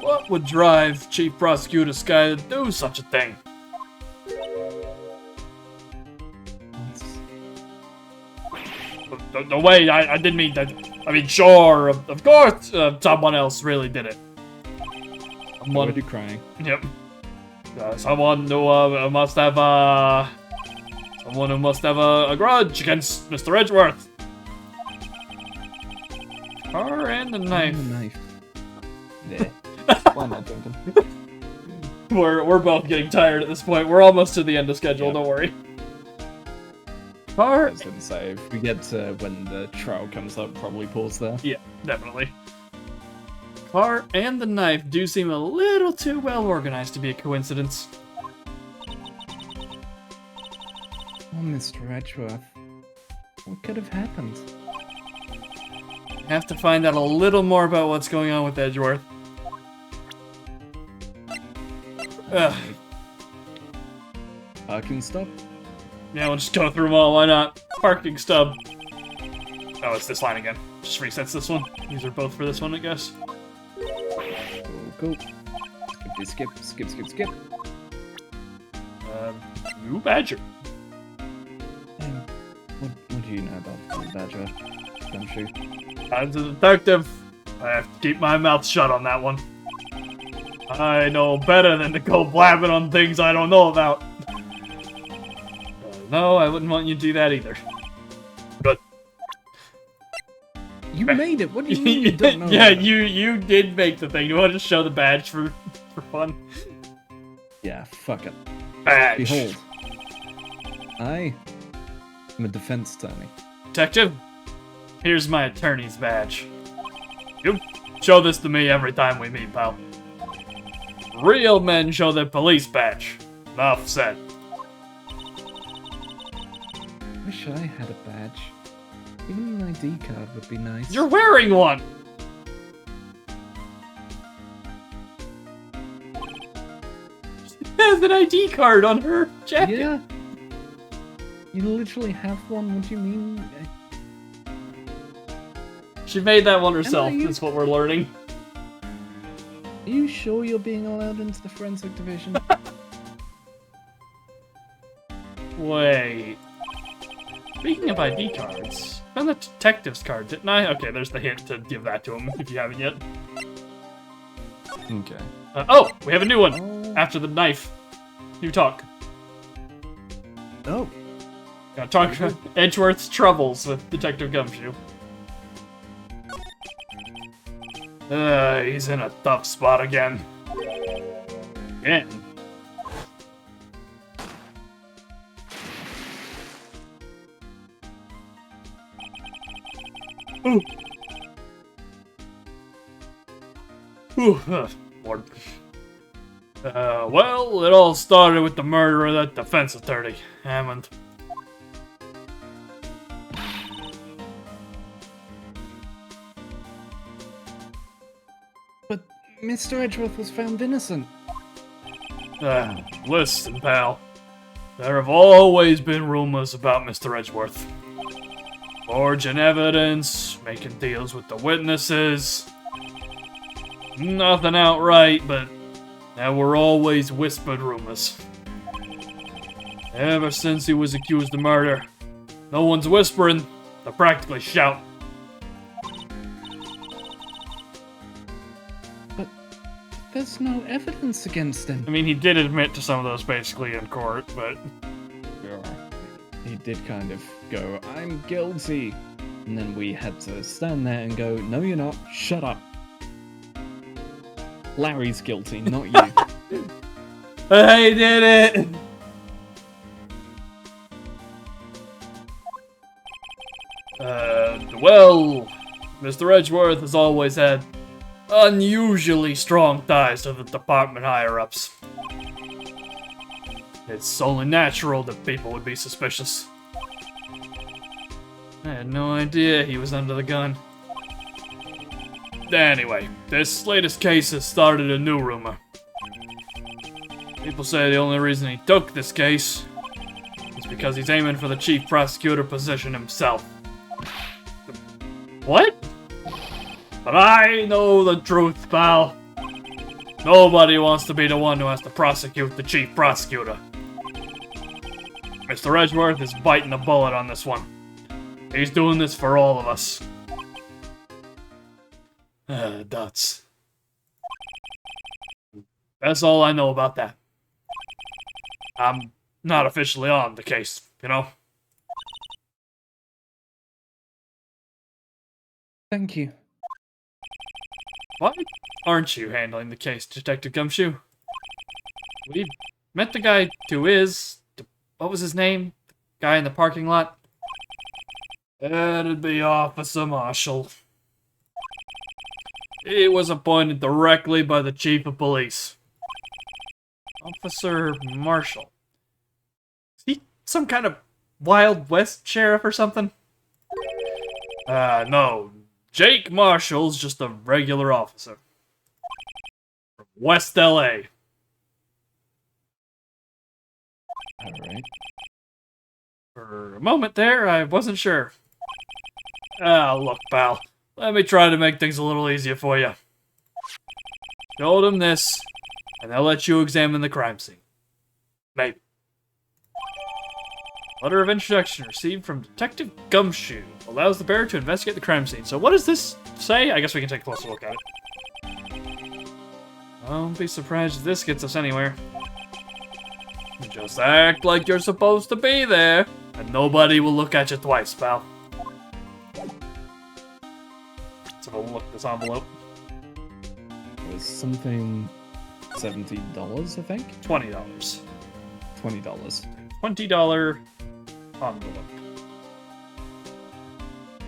What would drive Chief Prosecutor Sky to do such a thing? No way, I didn't mean that. I mean, sure, of course, someone else really did it. Someone already crying. Yep. Someone who must have someone who must have a grudge against Mr. Edgeworth. Car and the knife. And the knife. Yeah. Why not drinking? We're both getting tired at this point. We're almost to the end of schedule. Yep. Don't worry. I Car. was gonna say, if we get to when the trial comes up, probably pause there. Yeah, definitely. Car and the knife do seem a little too well organized to be a coincidence. Oh, Mr. Edgeworth. What could have happened? Have to find out a little more about what's going on with Edgeworth. Ugh. Parking stop? Yeah, we'll just go through them all. Why not? Parking stub. Oh, it's this line again. Just resets this one. These are both for this one, I guess. Cool. Skip. New Badger. What do you know about the Badger? Gumshoe? As a detective, I have to keep my mouth shut on that one. I know better than to go blabbing on things I don't know about. No, I wouldn't want you to do that either. Good. You made it. What do you mean you don't know? Yeah, that? you did make the thing. You want to just show the badge for fun? Yeah, fuck it. Badge. Behold, I am a defense attorney. Detective, here's my attorney's badge. You show this to me every time we meet, pal. Real men show their police badge. Enough said. Wish I had a badge. Even an ID card would be nice. You're wearing one! She has an ID card on her jacket. Yeah. You literally have one. What do you mean? She made that one herself, Emma, is what we're learning. Are you sure you're being allowed into the forensic division? Wait. Speaking of ID cards, I found the detective's card, didn't I? Okay, there's the hint to give that to him if you haven't yet. Okay. Oh, we have a new one. Oh. After the knife. You talk. Oh. Gotta talk about Edgeworth's troubles with Detective Gumshoe. He's in a tough spot again. Again. Ooh. Ooh, Lord. Well, it all started with the murder of that defense attorney, Hammond. But Mr. Edgeworth was found innocent. Listen, pal. There have always been rumors about Mr. Edgeworth. Forging evidence, making deals with the witnesses. Nothing outright, but there were always whispered rumors. Ever since he was accused of murder, no one's whispering, they're practically shouting. But there's no evidence against him. I mean, he did admit to some of those basically in court, but... He did kind of go, I'm guilty. And then we had to stand there and go, no you're not, shut up. Larry's guilty, not you. I did it! Well, Mr. Edgeworth has always had unusually strong ties to the department higher-ups. It's only natural that people would be suspicious. I had no idea he was under the gun. Anyway, this latest case has started a new rumor. People say the only reason he took this case is because he's aiming for the chief prosecutor position himself. What? But I know the truth, pal. Nobody wants to be the one who has to prosecute the chief prosecutor. Mr. Edgeworth is biting the bullet on this one. He's doing this for all of us. That's all I know about that. I'm not officially on the case, you know? Thank you. Why aren't you handling the case, Detective Gumshoe? We met the guy who is... What was his name? The guy in the parking lot? That'd be Officer Marshall. He was appointed directly by the Chief of Police. Officer Marshall. Is he some kind of Wild West sheriff or something? No. Jake Marshall's just a regular officer. From West LA. Alright. For a moment there, I wasn't sure. Look, pal. Let me try to make things a little easier for you. Show them this, and they'll let you examine the crime scene. Maybe. Letter of introduction received from Detective Gumshoe. Allows the bearer to investigate the crime scene. So what does this say? I guess we can take a closer look at it. Don't be surprised if this gets us anywhere. Just act like you're supposed to be there, and nobody will look at you twice, pal. have a look at this envelope. It was something $70, I think? $20. $20. $20 envelope.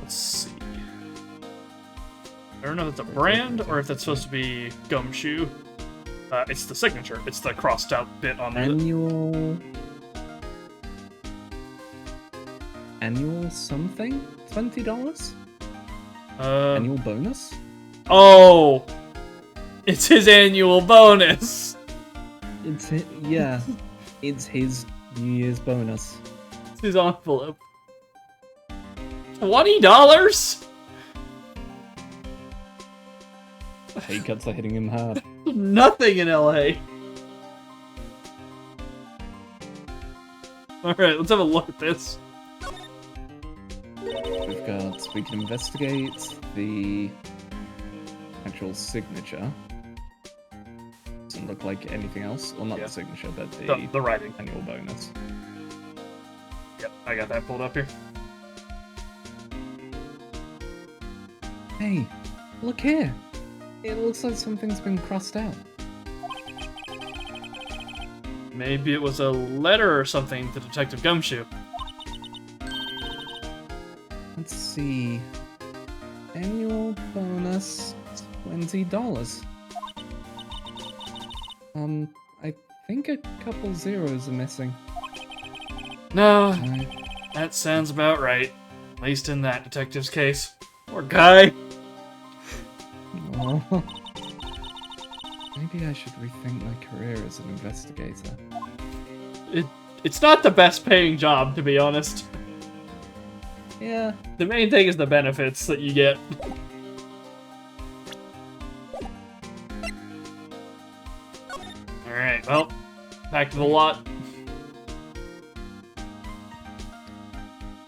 Let's see. I don't know if it's a brand or if that's supposed to be gumshoe. It's the signature. It's the crossed out bit on the Annual something? $20? annual. Annual bonus? Oh, it's his annual bonus. Yeah. It's his New Year's bonus. It's his envelope. $20? Pay cuts are hitting him hard. Nothing in LA. Alright, let's have a look at this. We've got, we can investigate the actual signature. Doesn't look like anything else. Well, not Yeah. the signature, but The writing. annual bonus. Yep, I got that pulled up here. Hey, look here. It looks like something's been crossed out. Maybe it was a letter or something to Detective Gumshoe. Let's see. Annual bonus $20. I think a couple zeros are missing. No, I- that sounds about right. At least in that detective's case. Poor guy. Oh. Maybe I should rethink my career as an investigator. It's not the best paying job, to be honest. Yeah, The main thing is the benefits that you get. Alright, well, back to the lot.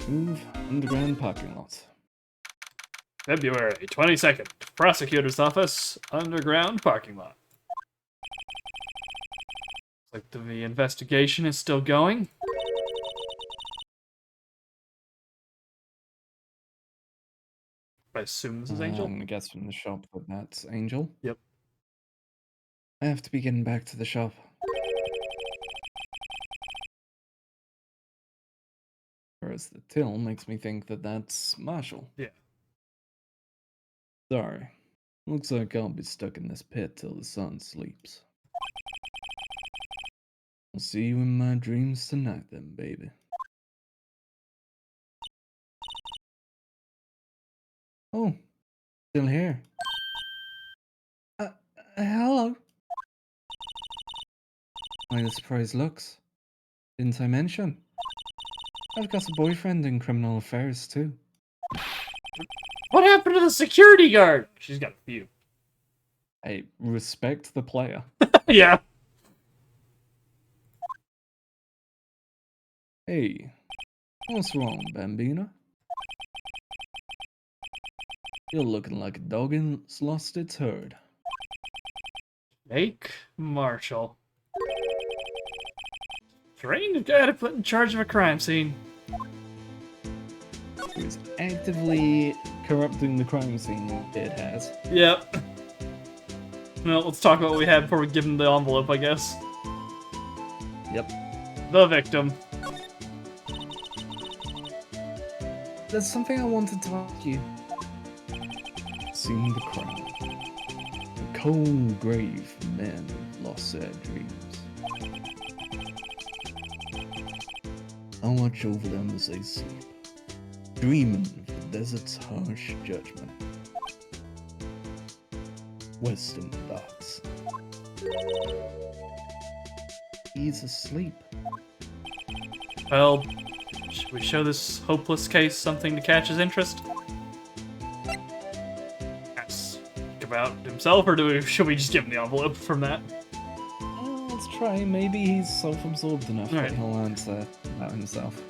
Move underground parking lot. February 22nd. Prosecutor's office, underground parking lot. Looks like the investigation is still going. I assume this is Angel. I'm gonna guess from the shop that that's Angel. Yep. I have to be getting back to the shop. Whereas the till makes me think that that's Marshall. Yeah. Sorry. Looks like I'll be stuck in this pit till the sun sleeps. I'll see you in my dreams tonight then, baby. oh, still here. Hello. Why the surprised looks? Didn't I mention? I've got a boyfriend in criminal affairs too. What happened to the security guard? She's got a few. Hey, respect the player. Yeah. Hey, what's wrong, Bambina? You're looking like a dog that's lost its herd. Make Marshall. Strange guy to put in charge of a crime scene. Who is actively corrupting the crime scene, it has. Yep. Well, let's talk about what we had before we give him the envelope, I guess. Yep. The victim. There's something I wanted to ask you. Seen the crowd. The cold grave men who've lost their dreams. I watch over them as they sleep, dreaming of the desert's harsh judgment. Western thoughts. He's asleep. Well, should we show this hopeless case something to catch his interest? Ask about himself, or should we just give him the envelope from that? Let's try. Maybe he's self-absorbed enough Alright. that he'll answer about himself.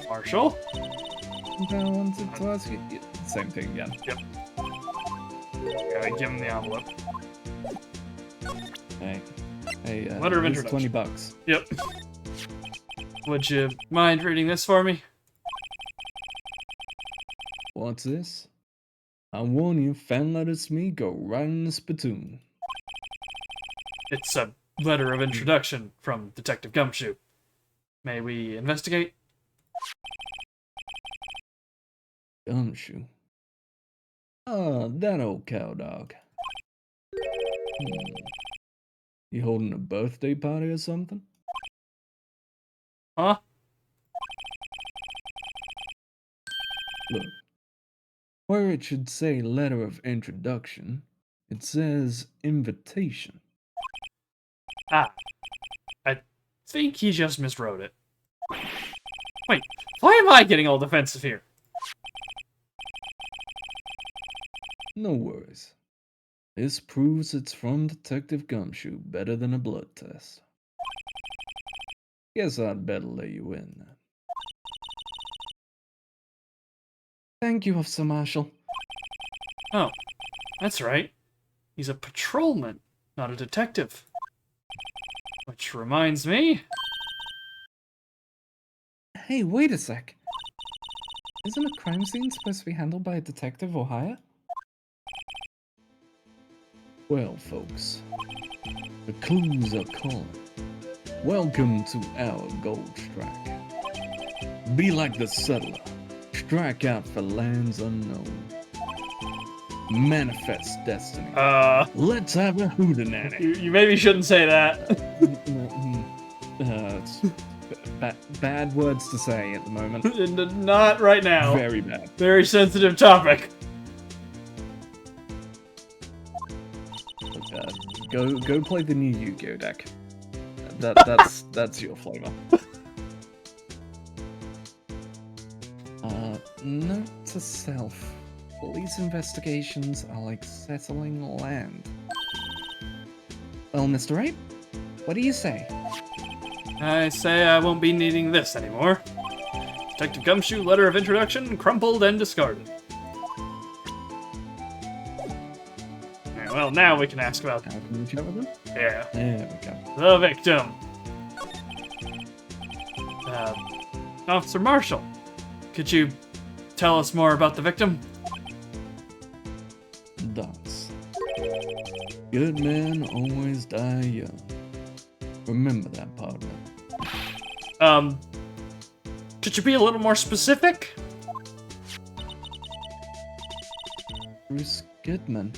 Marshall? I wanted to ask you. Same thing again. Gotta give him the envelope. Hey, Letter of here's introduction. $20. Yep. Would you mind reading this for me? What's this? I warn you, fan letters to me go right in the spittoon. It's a letter of introduction from Detective Gumshoe. May we investigate? Gumshoe. Ah, that old cowdog. You holding a birthday party or something? Huh? Look, where it should say letter of introduction, it says invitation. Ah, I think he just miswrote it. Wait, why am I getting all defensive here? No worries. This proves it's from Detective Gumshoe better than a blood test. Guess I'd better let you in then. Thank you, Officer Marshall. Oh, that's right. He's a patrolman, not a detective. Which reminds me... Hey, wait a sec. Isn't a crime scene supposed to be handled by a detective or higher? Well, folks, the clues are calling. Welcome to our gold strike. Be like the settler. Strike out for lands unknown. Manifest destiny. Let's have a hootenanny. You maybe shouldn't say that. It's bad words to say at the moment. Not right now. Very bad. Very sensitive topic. Go play the new Yu-Gi-Oh deck. That's your flavor. Note to self. Police investigations are like settling land. Well, Mr. Wright, what do you say? I say I won't be needing this anymore. Detective Gumshoe, letter of introduction, crumpled and discarded. Yeah, well, now we can ask about... How can we chat with them? Yeah. There we go. The victim. Officer Marshall, could you tell us more about the victim? Dots. Good men always die young. Remember that, partner. Could you be a little more specific? Bruce Goodman.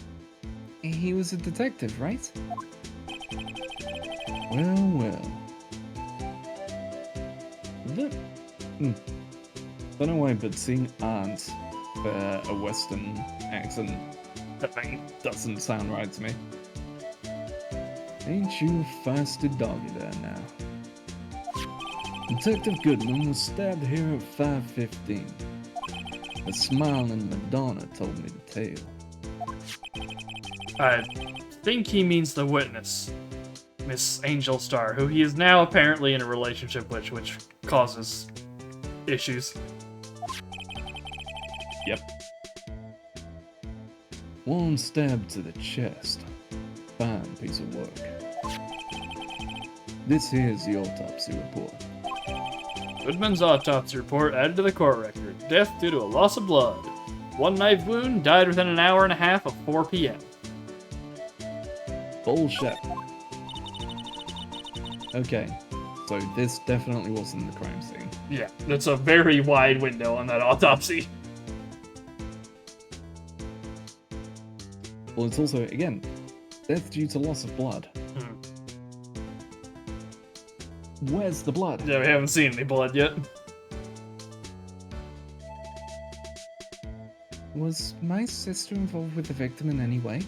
He was a detective, right? Well. Don't know why, but seeing Aunt for a Western accent doesn't sound right to me. Ain't you a feisty doggy there now? Detective Goodman was stabbed here at 5:15. A smiling Madonna told me the tale. I think he means the witness, Miss Angel Star, who he is now apparently in a relationship with, which causes issues. Yep. One stab to the chest. Fine piece of work. This here's the autopsy report. Goodman's autopsy report added to the court record. Death due to a loss of blood. One knife wound, died within an hour and a half of 4 p.m. Bullshit. Okay, so this definitely wasn't the crime scene. Yeah, that's a very wide window on that autopsy. Well, it's also, again, death due to loss of blood. Where's the blood? Yeah, we haven't seen any blood yet. Was my sister involved with the victim in any way?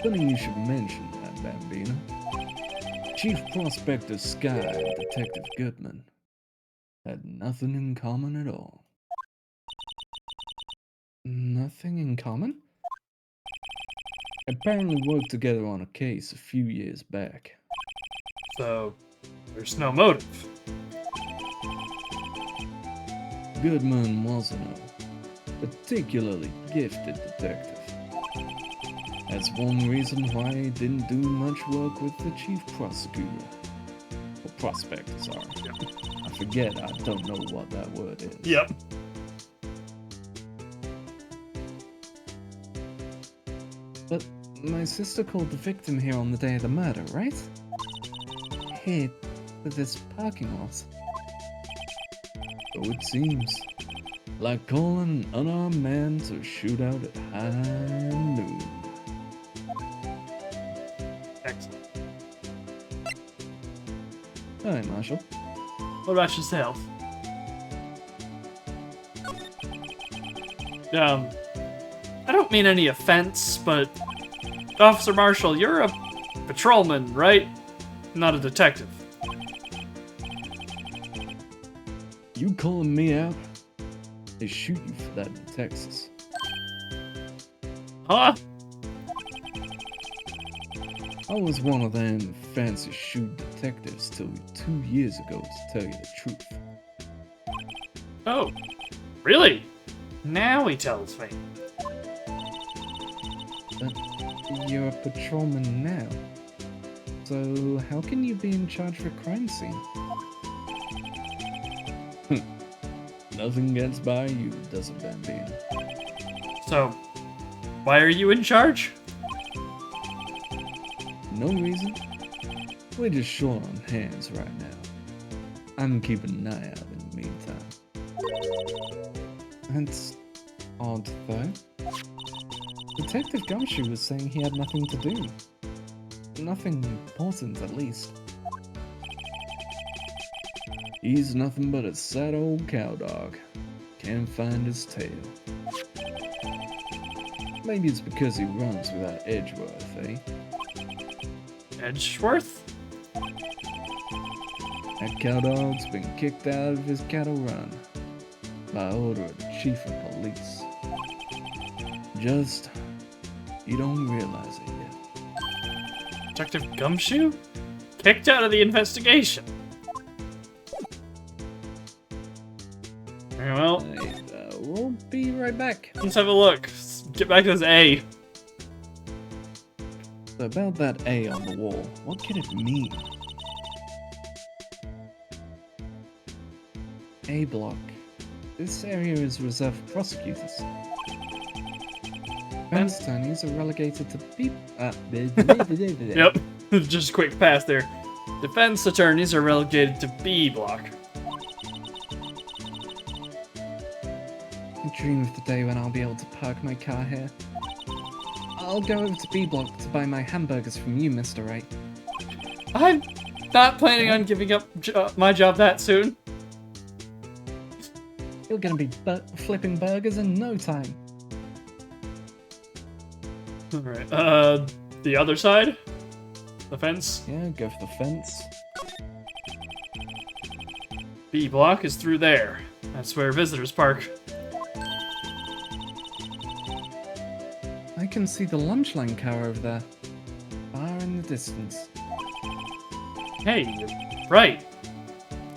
Funny you should mention that, Bambino. Chief Prospector Sky and Detective Goodman had nothing in common at all. Nothing in common? Apparently worked together on a case a few years back. So, there's no motive. Goodman wasn't a particularly gifted detective. That's one reason why he didn't do much work with the chief prosecutor. Or prospector, sorry. Yep. I forget, I don't know what that word is. Yep. But my sister called the victim here on the day of the murder, right? Here, to this parking lot. So it seems. Like calling an unarmed man to shoot out at high noon. Excellent. Hi, Marshall. What about yourself? I don't mean any offense, but Officer Marshall, you're a patrolman, right? Not a detective. You calling me out? They shoot you for that in Texas. Huh? I was one of them fancy shoot detectives till 2 years ago, to tell you the truth. Oh, really? Now he tells me. But you're a patrolman now. So how can you be in charge of a crime scene? Nothing gets by you, does it, Bambino? So, why are you in charge? No reason. We're just short on hands right now. I'm keeping an eye out in the meantime. That's odd, though. Detective Gumshoe was saying he had nothing to do. Nothing important, at least. He's nothing but a sad old cowdog. Can't find his tail. Maybe it's because he runs without Edgeworth, eh? Edgeworth? That cowdog's been kicked out of his cattle run by order of the chief of police. Just, you don't realize it yet. Detective Gumshoe? Kicked out of the investigation. Very well, We'll be right back. let's have a look. Let's get back to this A. So about that A on the wall, what could it mean? A block. This area is reserved for prosecutors. Defense attorneys are relegated to Yep, just a quick pass there. Defense attorneys are relegated to B block. I dream of the day when I'll be able to park my car here. I'll go over to B block to buy my hamburgers from you, Mr. Wright. I'm not planning on giving up my job that soon. You're gonna be flipping burgers in no time. Alright, the other side? The fence? Yeah, go for the fence. B block is through there. That's where visitors park. I can see the lunch line car over there. Far in the distance. Hey, you're right.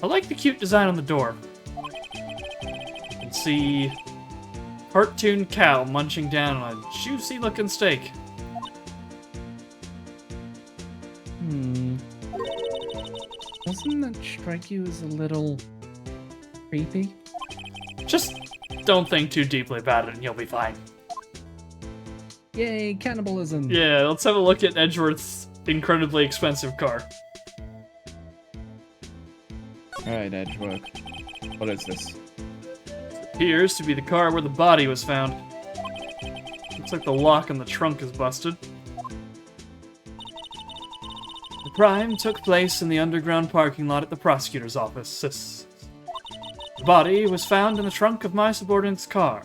I like the cute design on the door. You can see cartoon cow munching down on a juicy looking steak. Doesn't that strike you as a little creepy? Just don't think too deeply about it and you'll be fine. Yay, cannibalism! Yeah, let's have a look at Edgeworth's incredibly expensive car. Alright, Edgeworth. What is this? Appears to be the car where the body was found. Looks like the lock on the trunk is busted. The crime took place in the underground parking lot at the prosecutor's office. The body was found in the trunk of my subordinate's car.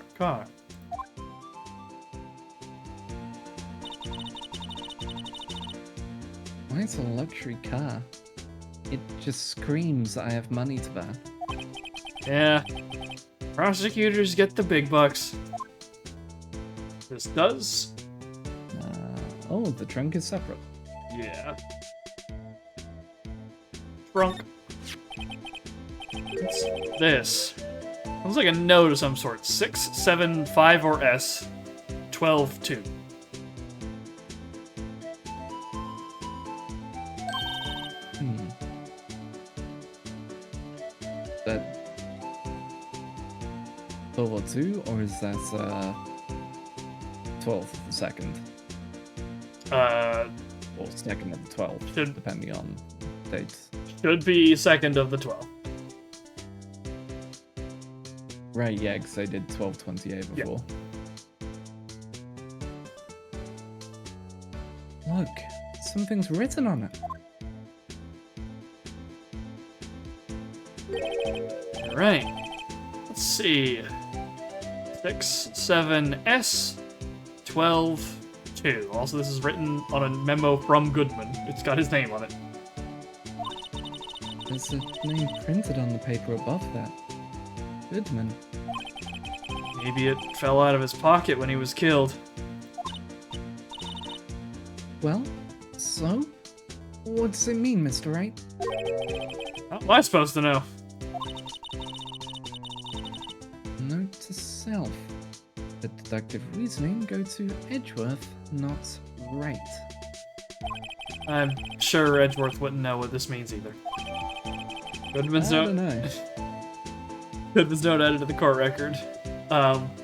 Why it's a luxury car? It just screams I have money to burn. Yeah. Prosecutors get the big bucks. This does? Oh, the trunk is separate. Yeah. Trunk. What's this? Looks like a note of some sort. 6, 7, 5, or S. 12, 2. That World War II, or is that 12th of the 2nd. Or second of the 12th, Should- depending on dates. Should be 2nd of the 12th. Right, yeah, because I did 12/28 before. Look, something's written on it. All right. Let's see. 6, 7, S, 12, 2. Also, this is written on a memo from Goodman. It's got his name on it. There's a name printed on the paper above that. Goodman. Maybe it fell out of his pocket when he was killed. Well, so? What does it mean, Mr. Wright? How am I supposed to know? Note to self. The deductive reasoning go to Edgeworth, not Wright. I'm sure Edgeworth wouldn't know what this means either. Goodman's I don't note. know. Goodman's note added to the court record.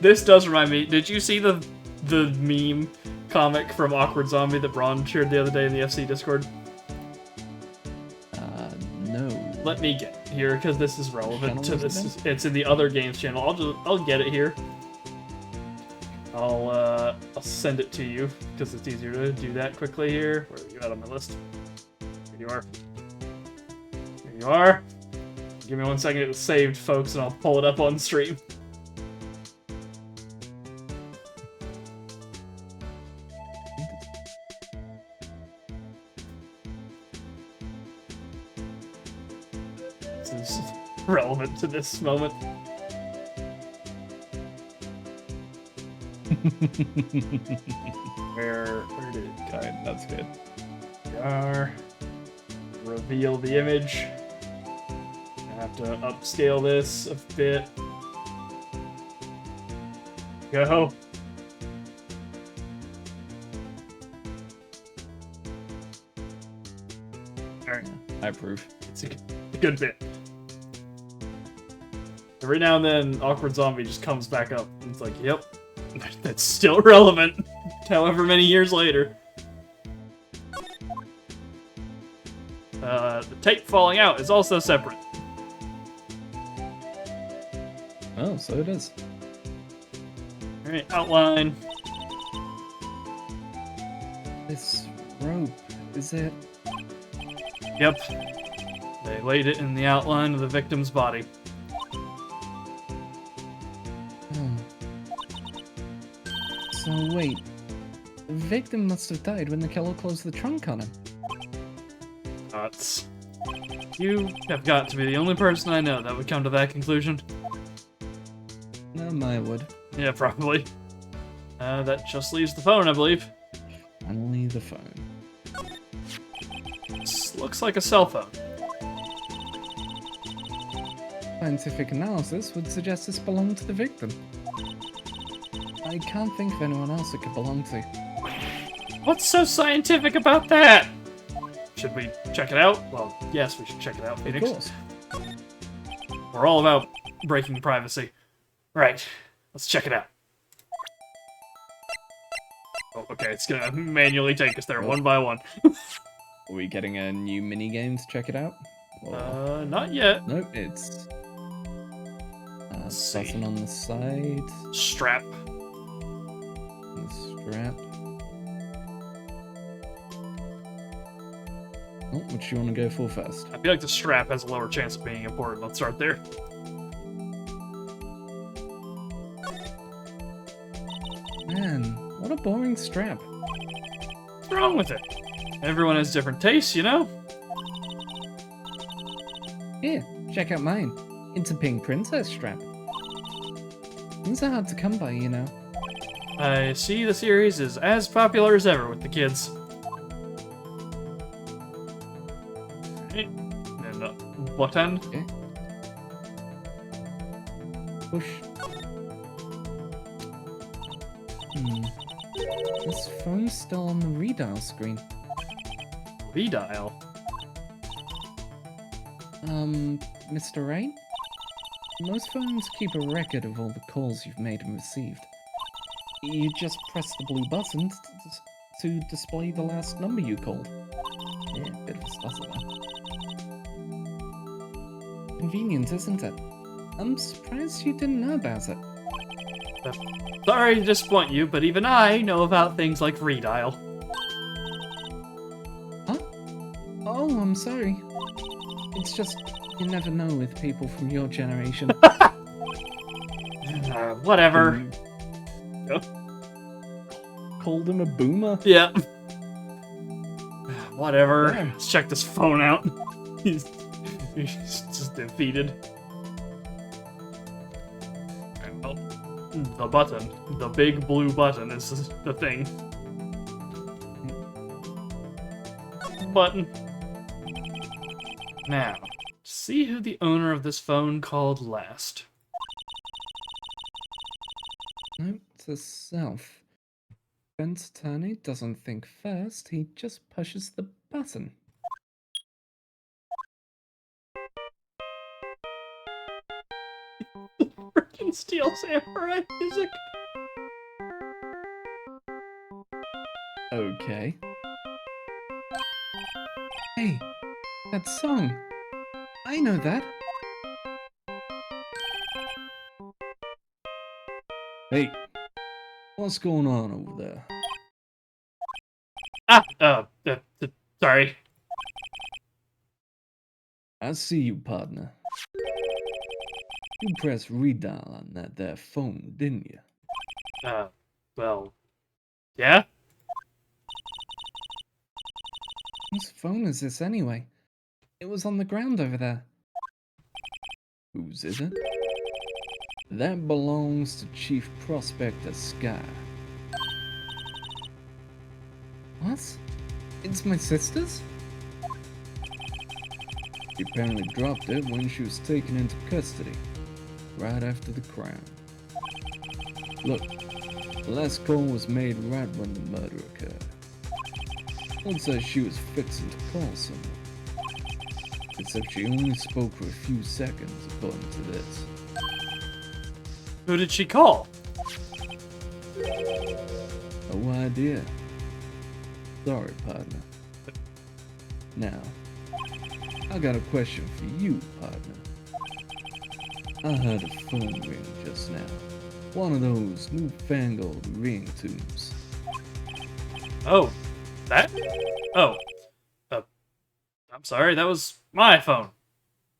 This does remind me. Did you see the meme comic from Awkward Zombie that Braun shared the other day in the FC Discord? No. Let me get it here because this is relevant to Channel this. is It's in the other games channel. I'll get it here. I'll send it to you because it's easier to do that quickly here. Where are you at on my list? Here you are. Here you are. Give me 1 second. It was saved, folks, and I'll pull it up on stream. This is relevant to this moment. Where did it go? Okay, that's good. Are. Reveal the image. I have to upscale this a bit. Go. Alright, I approve. it's a good bit. Every now and then, Awkward Zombie just comes back up. And it's like, yep, that's still relevant, however many years later. The tape falling out is also separate. Oh, so it is. Alright, outline. This rope, is it? Yep. They laid it in the outline of the victim's body. Oh. So wait, the victim must have died when the killer closed the trunk on him. Nuts. You have got to be the only person I know that would come to that conclusion. I would. Yeah, probably. That just leaves the phone, I believe. Finally, the phone. This looks like a cell phone. Scientific analysis would suggest this belonged to the victim. I can't think of anyone else it could belong to. What's so scientific about that? Should we check it out? Well, yes, we should check it out, Of Phoenix. course. We're all about breaking privacy. Right, let's check it out. Oh, okay, it's gonna manually take us there one by one. Are we getting a new mini game to check it out? Or... Not yet. Nope, it's see. button on the side, Strap. and the strap. Oh, which you want to go for first? I feel like the strap has a lower chance of being important. Let's start there. Man, what a boring strap. What's wrong with it? Everyone has different tastes, you know? Here, check out mine. It's a pink princess strap. These are hard to come by, you know. I see the series is as popular as ever with the kids. Right. And what end? Okay. Push. This phone's still on the redial screen. Redial. Mr. Wright? Most phones keep a record of all the calls you've made and received. You just press the blue button to to display the last number you called. Yeah, bit of a stutter there. Convenient, isn't it? I'm surprised you didn't know about it. Sorry to disappoint you, but even I know about things like redial. Huh? Oh, I'm sorry. It's just, you never know with people from your generation. Whatever. Called him a boomer? Yeah. Whatever. Damn. Let's check this phone out. he's just defeated. Oh, the button. The big blue button is the thing. Button. Now, see who the owner of this phone called last. Note to self. Ben's attorney doesn't think first, he just pushes the button. Freaking Steel Samurai music. Okay. Hey, that song. I know that. Hey, what's going on over there? Sorry. I see you, partner. You pressed redial on that there phone, didn't you? Well, yeah? Whose phone is this anyway? It was on the ground over there. Whose is it? That belongs to Chief Prospector Sky. What? It's my sister's? She apparently dropped it when she was taken into custody, right after the crime. Look, the last call was made right when the murder occurred. Looks like she was fixing to call someone. Except she only spoke for a few seconds, according to this. Who did she call? No idea. Sorry, partner. Now, I got a question for you, partner. I heard a phone ring just now. One of those newfangled ringtones. Oh, that? Oh. I'm sorry, that was my phone.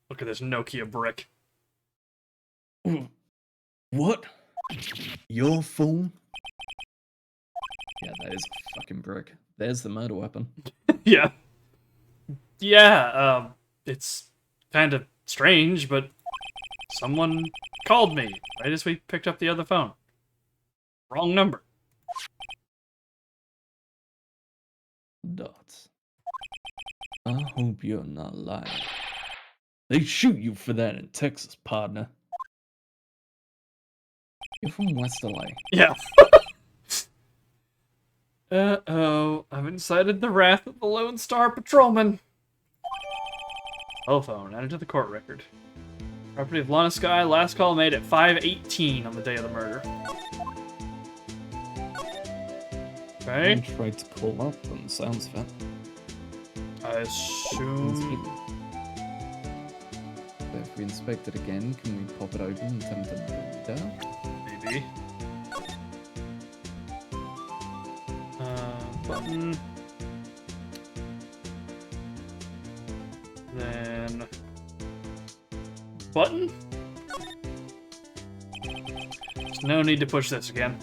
Look at this Nokia brick. What? Your phone? Yeah, that is a fucking brick. There's the murder weapon. Yeah. Yeah, it's kind of strange, but someone called me right as we picked up the other phone. Wrong number. Dots. I hope you're not lying. They shoot you for that in Texas, partner. You're from West LA. Yeah. Uh-oh, I've incited the wrath of the Lone Star Patrolman. Telephone, added to the court record. Property of Lana Sky, last call made at 5:18 on the day of the murder. Okay. I tried to call up on the sounds of it. I assume... But if we inspect it again, can we pop it open and attempt to read it out? Maybe. Button. Then... Button? There's no need to push this again.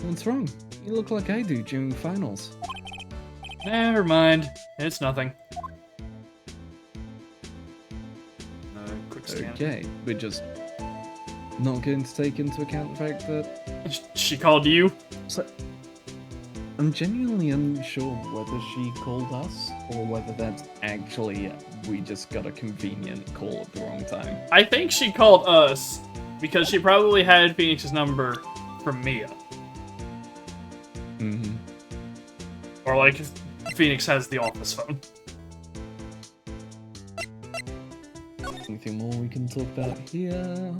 What's wrong? You look like I do during finals. Never mind. It's nothing. Quick scan. Okay, we're just not going to take into account the fact that... She called you? So, I'm genuinely unsure whether she called us or whether that's actually we just got a convenient call at the wrong time. I think she called us because she probably had Phoenix's number from Mia. Mm-hmm. Or like, Phoenix has the office phone. Anything more we can talk about here?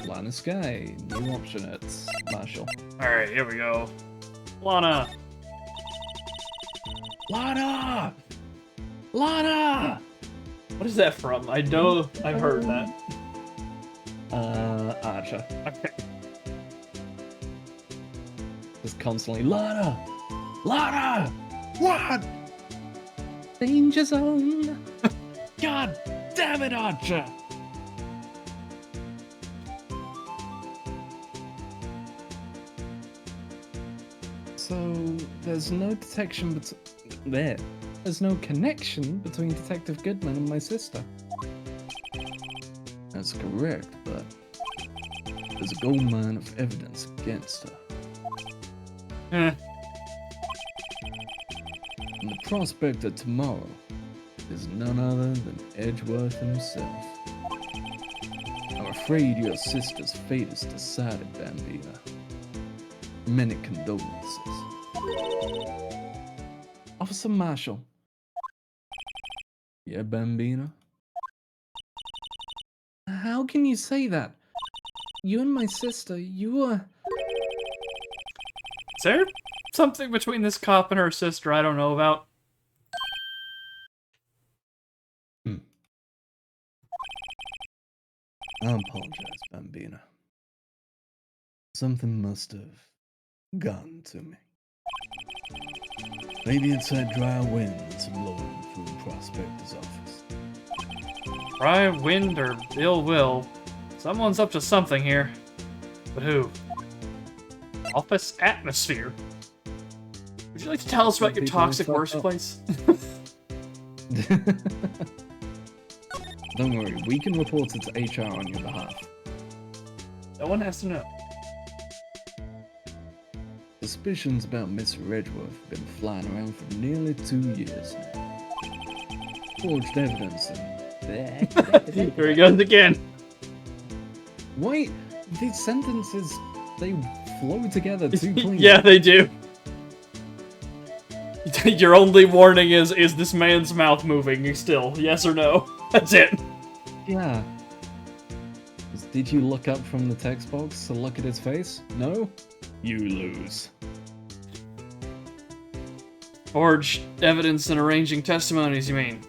Line of Sky, new option, it's Marshall. Alright, here we go. Lana! Lana! Lana! What is that from? I know I've heard that. Archer. Okay. Just constantly, Lana! Lana! What? Danger zone! God damn it, Archer! So, there's no detection There's no connection between Detective Goodman and my sister. That's correct, but there's a gold mine of evidence against her. Eh. And the prospector tomorrow is none other than Edgeworth himself. I'm afraid your sister's fate is decided, Bambina. Many condolences. Officer Marshall. Yeah, Bambina? How can you say that? You and my sister, you were... Is there something between this cop and her sister I don't know about? I apologize, Bambina. Something must have gotten to me. Maybe it's that dry wind that's blowing through the prospector's office. Dry wind or ill will. Someone's up to something here. But who? Office atmosphere. Would you like to tell us about your toxic workplace? Don't worry, we can report it to HR on your behalf. No one has to know. Suspicions about Mr. Edgeworth have been flying around for nearly 2 years now. Forged evidence and... Here he goes again. Wait, these sentences, they flow together too clean. Yeah, they do. Your only warning is this man's mouth moving still? Yes or no? That's it. Yeah. Did you look up from the text box to look at his face? No? You lose. Forged evidence and arranging testimonies, you mean?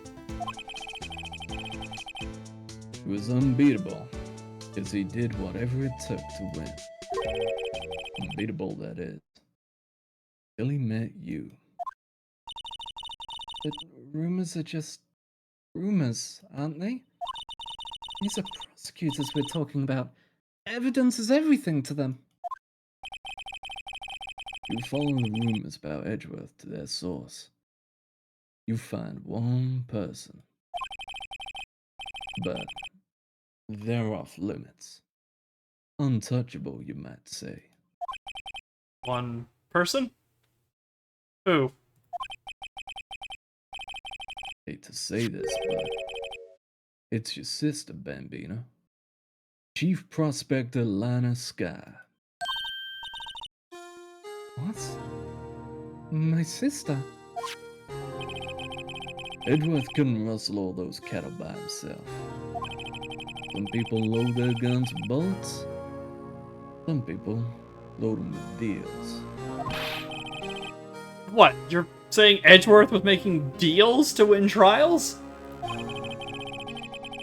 He was unbeatable, because he did whatever it took to win. Unbeatable, that is. Till he met you. But rumors are just rumors, aren't they? These are prosecutors we're talking about. Evidence is everything to them. You follow the rumors about Edgeworth to their source. You find one person. But they're off limits. Untouchable, you might say. One person? Who? Hate to say this, but it's your sister, Bambina. Chief Prospector Lana Sky. What? My sister? Edgeworth couldn't rustle all those cattle by himself. Some people load their guns with bullets. Some people load them with deals. What? You're saying Edgeworth was making deals to win trials?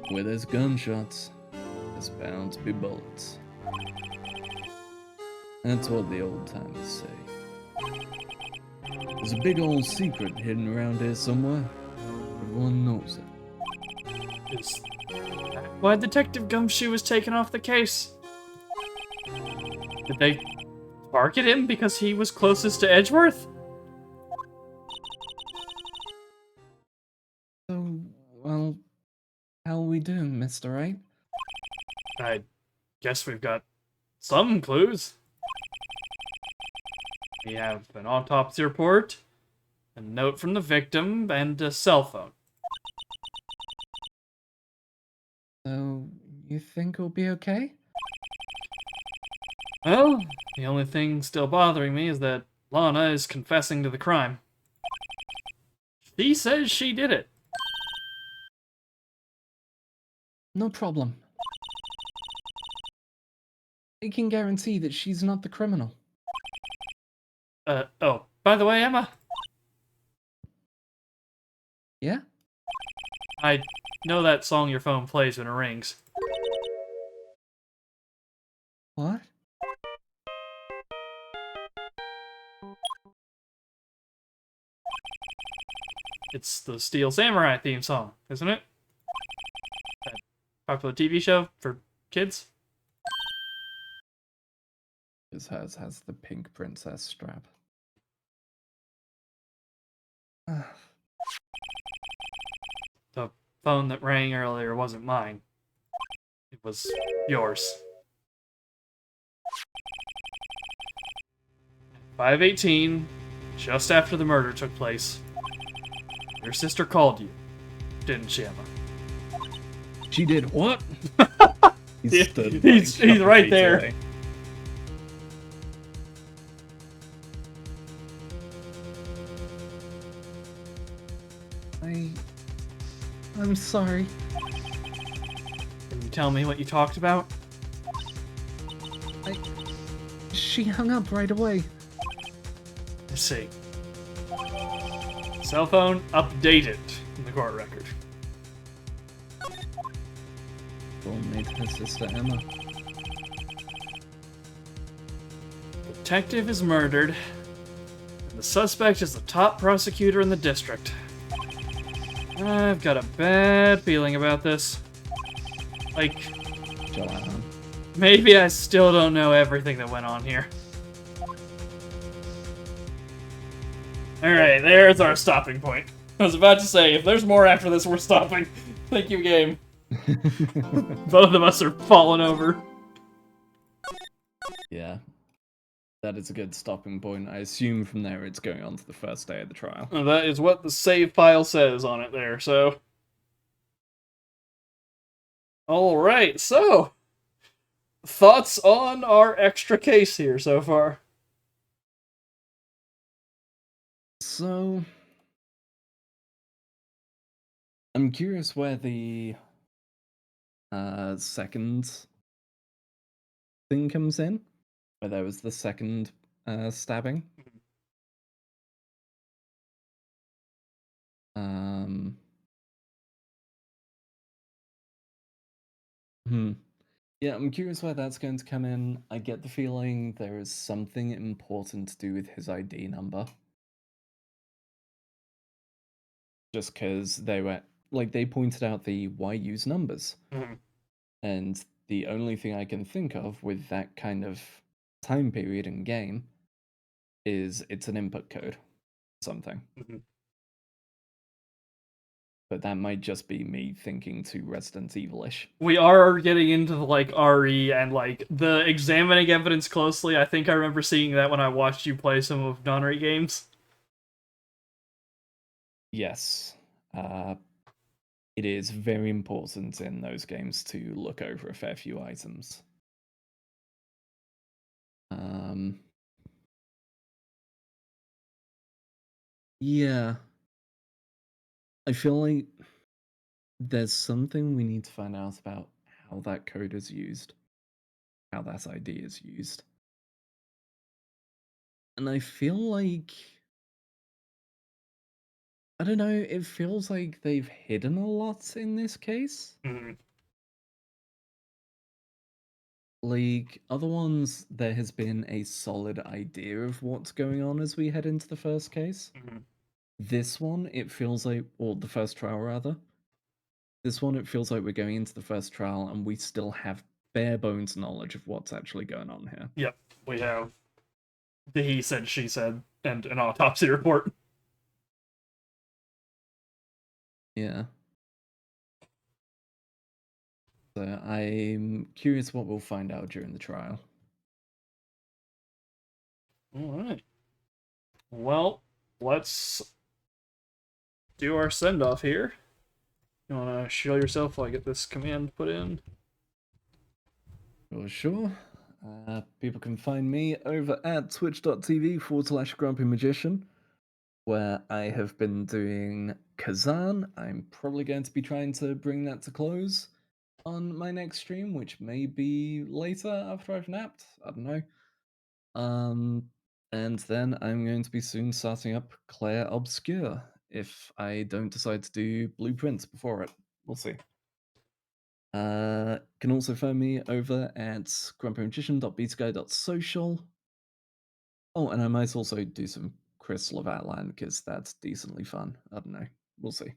Where there's gunshots, there's bound to be bullets. That's what the old timers say. There's a big old secret hidden around here somewhere. Everyone knows it. Is that why Detective Gumshoe was taken off the case? Did they target him because he was closest to Edgeworth? So, well, how are we doing, Mr. Wright? I guess we've got some clues. We have an autopsy report, a note from the victim, and a cell phone. So, you think we'll be okay? Well, the only thing still bothering me is that Lana is confessing to the crime. She says she did it. No problem. I can guarantee that she's not the criminal. Oh, by the way, Emma, Yeah? I know that song your phone plays when it rings. What? It's the Steel Samurai theme song, isn't it? That popular TV show for kids? Because hers has the pink princess strap. The phone that rang earlier wasn't mine. It was yours. 5:18, just after the murder took place. Your sister called you, didn't she, Emma? She did what? He's stood, he's couple right feet there. away. I'm sorry. Can you tell me what you talked about? She hung up right away. Let's see. Cell phone updated in the court record. Don't make her sister Emma. Detective is murdered, and the suspect is the top prosecutor in the district. I've got a bad feeling about this. Like, Joanne. maybe I still don't know everything that went on here. Alright, there's our stopping point. I was about to say, if there's more after this, we're stopping. Thank you, game. Both of us are falling over. Yeah. That is a good stopping point. I assume from there it's going on to the first day of the trial. That is what the save file says on it there, so... Alright, so... Thoughts on our extra case here so far? So, I'm curious where the second thing comes in, where there was the second stabbing. Yeah, I'm curious where that's going to come in. I get the feeling there is something important to do with his ID number. Just because they were, like, they pointed out the why use numbers. Mhm. And the only thing I can think of with that kind of time period in game is it's an input code, something. Mhm. But that might just be me thinking too Resident Evil-ish. We are getting into the, like, RE and, like, the examining evidence closely. I think I remember seeing that when I watched you play some of non-RE games. Yes. It is very important in those games to look over a fair few items. Yeah. I feel like there's something we need to find out about how that code is used, how that ID is used. And I feel like, I don't know, it feels like they've hidden a lot in this case. Mhm. Like, other ones, there has been a solid idea of what's going on as we head into the first case. Mhm. This one, it feels like, or the first trial rather. This one, it feels like we're going into the first trial and we still have bare bones knowledge of what's actually going on here. Yep, we have the he said, she said, and an autopsy report. Yeah. So I'm curious what we'll find out during the trial. Alright. Well, let's do our send-off here. You wanna show yourself while I get this command put in? Sure. People can find me over at twitch.tv/Grumpy Magician, where I have been doing Kazan. I'm probably going to be trying to bring that to close. on my next stream, which may be later after I've napped. I don't know. And then I'm going to be soon starting up Claire Obscure if I don't decide to do blueprints before it. We'll see. Can also find me over at grumpymagician.bsky.social. Oh, and I might also do some Crystal of Outland because that's decently fun. I don't know. We'll see.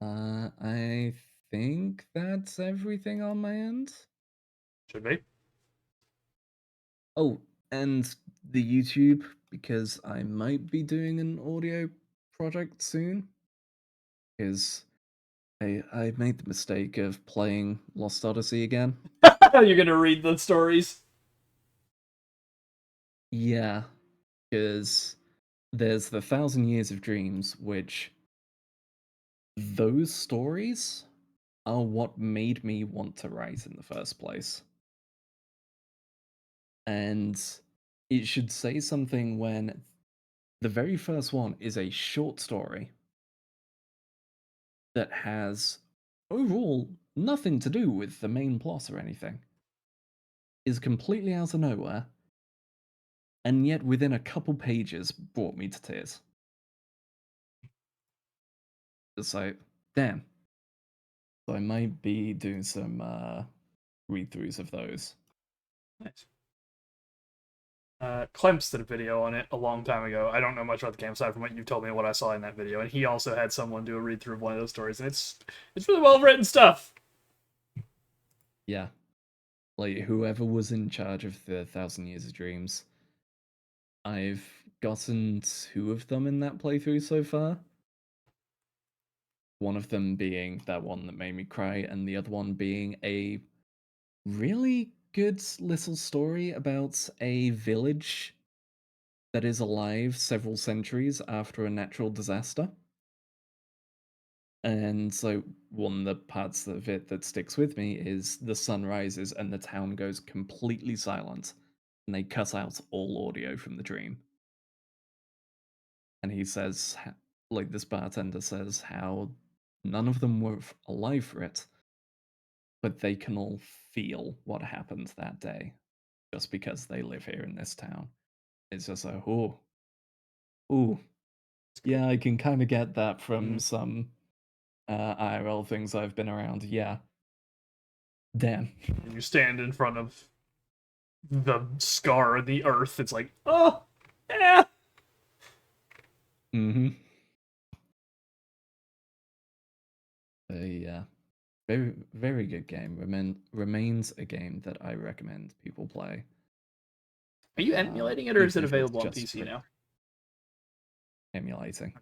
I think that's everything on my end. Should be. Oh, and the YouTube, because I might be doing an audio project soon. Because I made the mistake of playing Lost Odyssey again. You're gonna read the stories. Yeah, because there's the 1,000 Years of Dreams, which those stories are what made me want to write in the first place. And it should say something when the very first one is a short story that has overall nothing to do with the main plot or anything, is completely out of nowhere, and yet within a couple pages brought me to tears. It's like, damn. So I might be doing some read-throughs of those. Nice. Clemps did a video on it a long time ago. I don't know much about the game aside from what you told me and what I saw in that video, and he also had someone do a read through of one of those stories, and it's really well written stuff. Yeah. Like, whoever was in charge of the 1,000 Years of Dreams, I've gotten 2 of them in that playthrough so far. One of them being that one that made me cry, and the other one being a really good little story about a village that is alive several centuries after a natural disaster. And so one of the parts of it that sticks with me is the sun rises and the town goes completely silent, and they cut out all audio from the dream. And he says, like, this bartender says how none of them were alive for it, but they can all feel what happened that day just because they live here in this town. It's just like, ooh, yeah, I can kind of get that from some IRL things I've been around. Yeah, damn. And you stand in front of the scar of the earth. It's like, oh, yeah. Mm-hmm. Yeah, very very good game. Remains a game that I recommend people play. Are you emulating it, or is it Even if it's available on just PC now? emulating.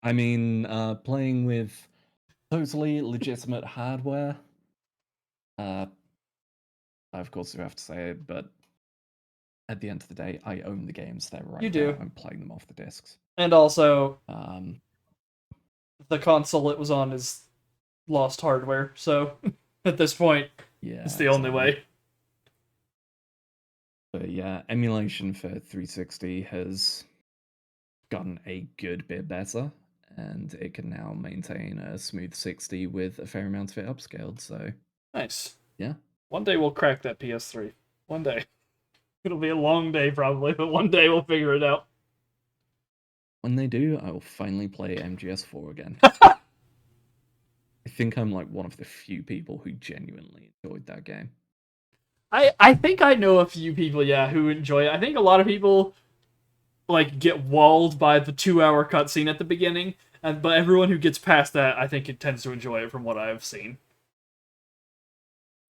I mean, playing with totally legitimate hardware. Of course, you have to say it, but at the end of the day, I own the games. They're right You there. do. I'm playing them off the discs. And also, Um, the console it was on is lost hardware, so at this point, yeah, it's the only way. But yeah, emulation for 360 has gotten a good bit better, and it can now maintain a smooth 60 with a fair amount of it upscaled. So Nice. yeah, One day we'll crack that PS3. One day. It'll be a long day probably, but one day we'll figure it out. when they do, I will finally play MGS4 again. I think I'm like one of the few people who genuinely enjoyed that game. I think I know a few people, yeah, who enjoy it. I think a lot of people like get walled by the 2-hour cutscene at the beginning, but everyone who gets past that, I think it tends to enjoy it from what I've seen.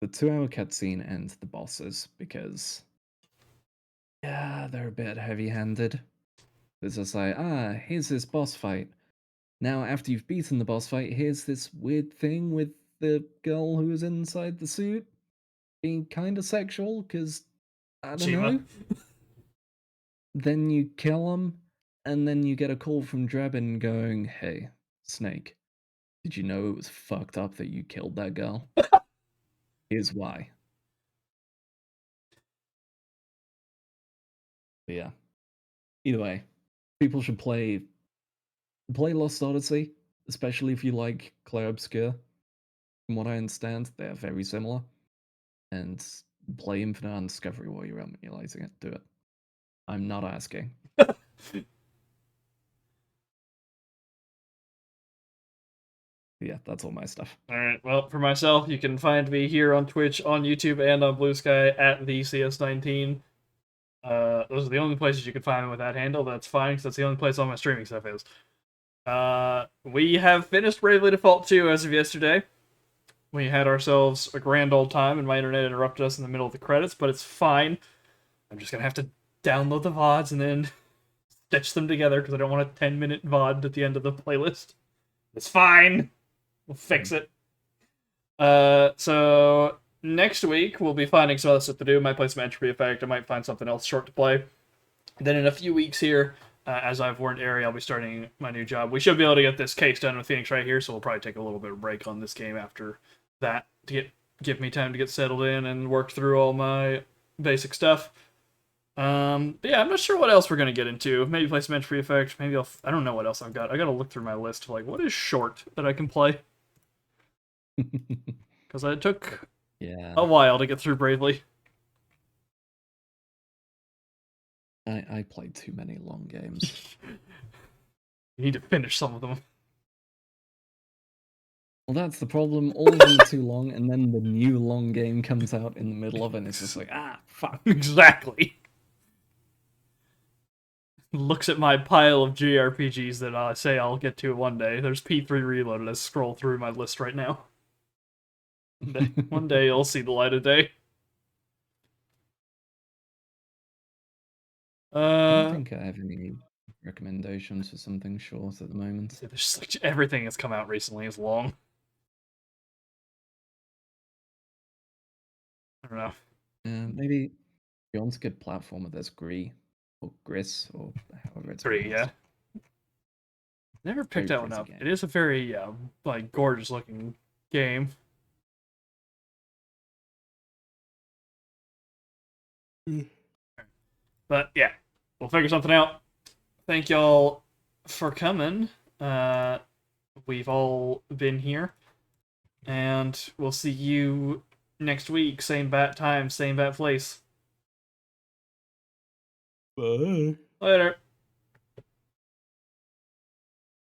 The 2-hour cutscene and the bosses, because yeah, they're a bit heavy-handed. It's just like, here's this boss fight. Now, after you've beaten the boss fight, here's this weird thing with the girl who was inside the suit being kind of sexual, because, I don't Chima. know. Then you kill him, and then you get a call from Drebin going, hey, Snake, did you know it was fucked up that you killed that girl? Here's why. But yeah. Either way, people should play Lost Odyssey, especially if you like Claire Obscure. From what I understand, they are very similar. And play Infinite on Discovery while you're emulating it. Do it. I'm not asking. Yeah, that's all my stuff. Alright, well, for myself, you can find me here on Twitch, on YouTube, and on Blue Sky at the CS19. Those are the only places you can find me with that handle. That's fine, because that's the only place all my streaming stuff is. We have finished Bravely Default 2 as of yesterday. We had ourselves a grand old time, and my internet interrupted us in the middle of the credits, but it's fine. I'm just gonna have to download the VODs and then stitch them together, because I don't want a 10-minute VOD at the end of the playlist. It's fine! We'll fix it. So next week we'll be finding some other stuff to do. Might play some Entropy Effect. I might find something else short to play. Then in a few weeks here, as I've warned Ari, I'll be starting my new job. We should be able to get this case done with Phoenix right here, so we'll probably take a little bit of a break on this game after that to give me time to get settled in and work through all my basic stuff. But yeah, I'm not sure what else we're gonna get into. Maybe play some Entropy Effect. Maybe I don't know what else I've got. I gotta look through my list of like what is short that I can play. Because it took a while to get through Bravely. I played too many long games. You need to finish some of them. Well, that's the problem. All of them are too long, and then the new long game comes out in the middle of it, and it's just like, fuck. Exactly. Looks at my pile of JRPGs that I say I'll get to one day. There's P3 Reloaded. I scroll through my list right now. One day you'll see the light of day. I don't think I have any recommendations for something short at the moment. There's just like everything that's come out recently is long. I don't know. Maybe if you want a good platformer, there's Gree or Gris or however it's Pretty, yeah. Never picked that one up. Game. It is a very like gorgeous looking game. But yeah, we'll figure something out. Thank y'all for coming. We've all been here. And we'll see you next week. Same bat time, same bat place. Bye. Later.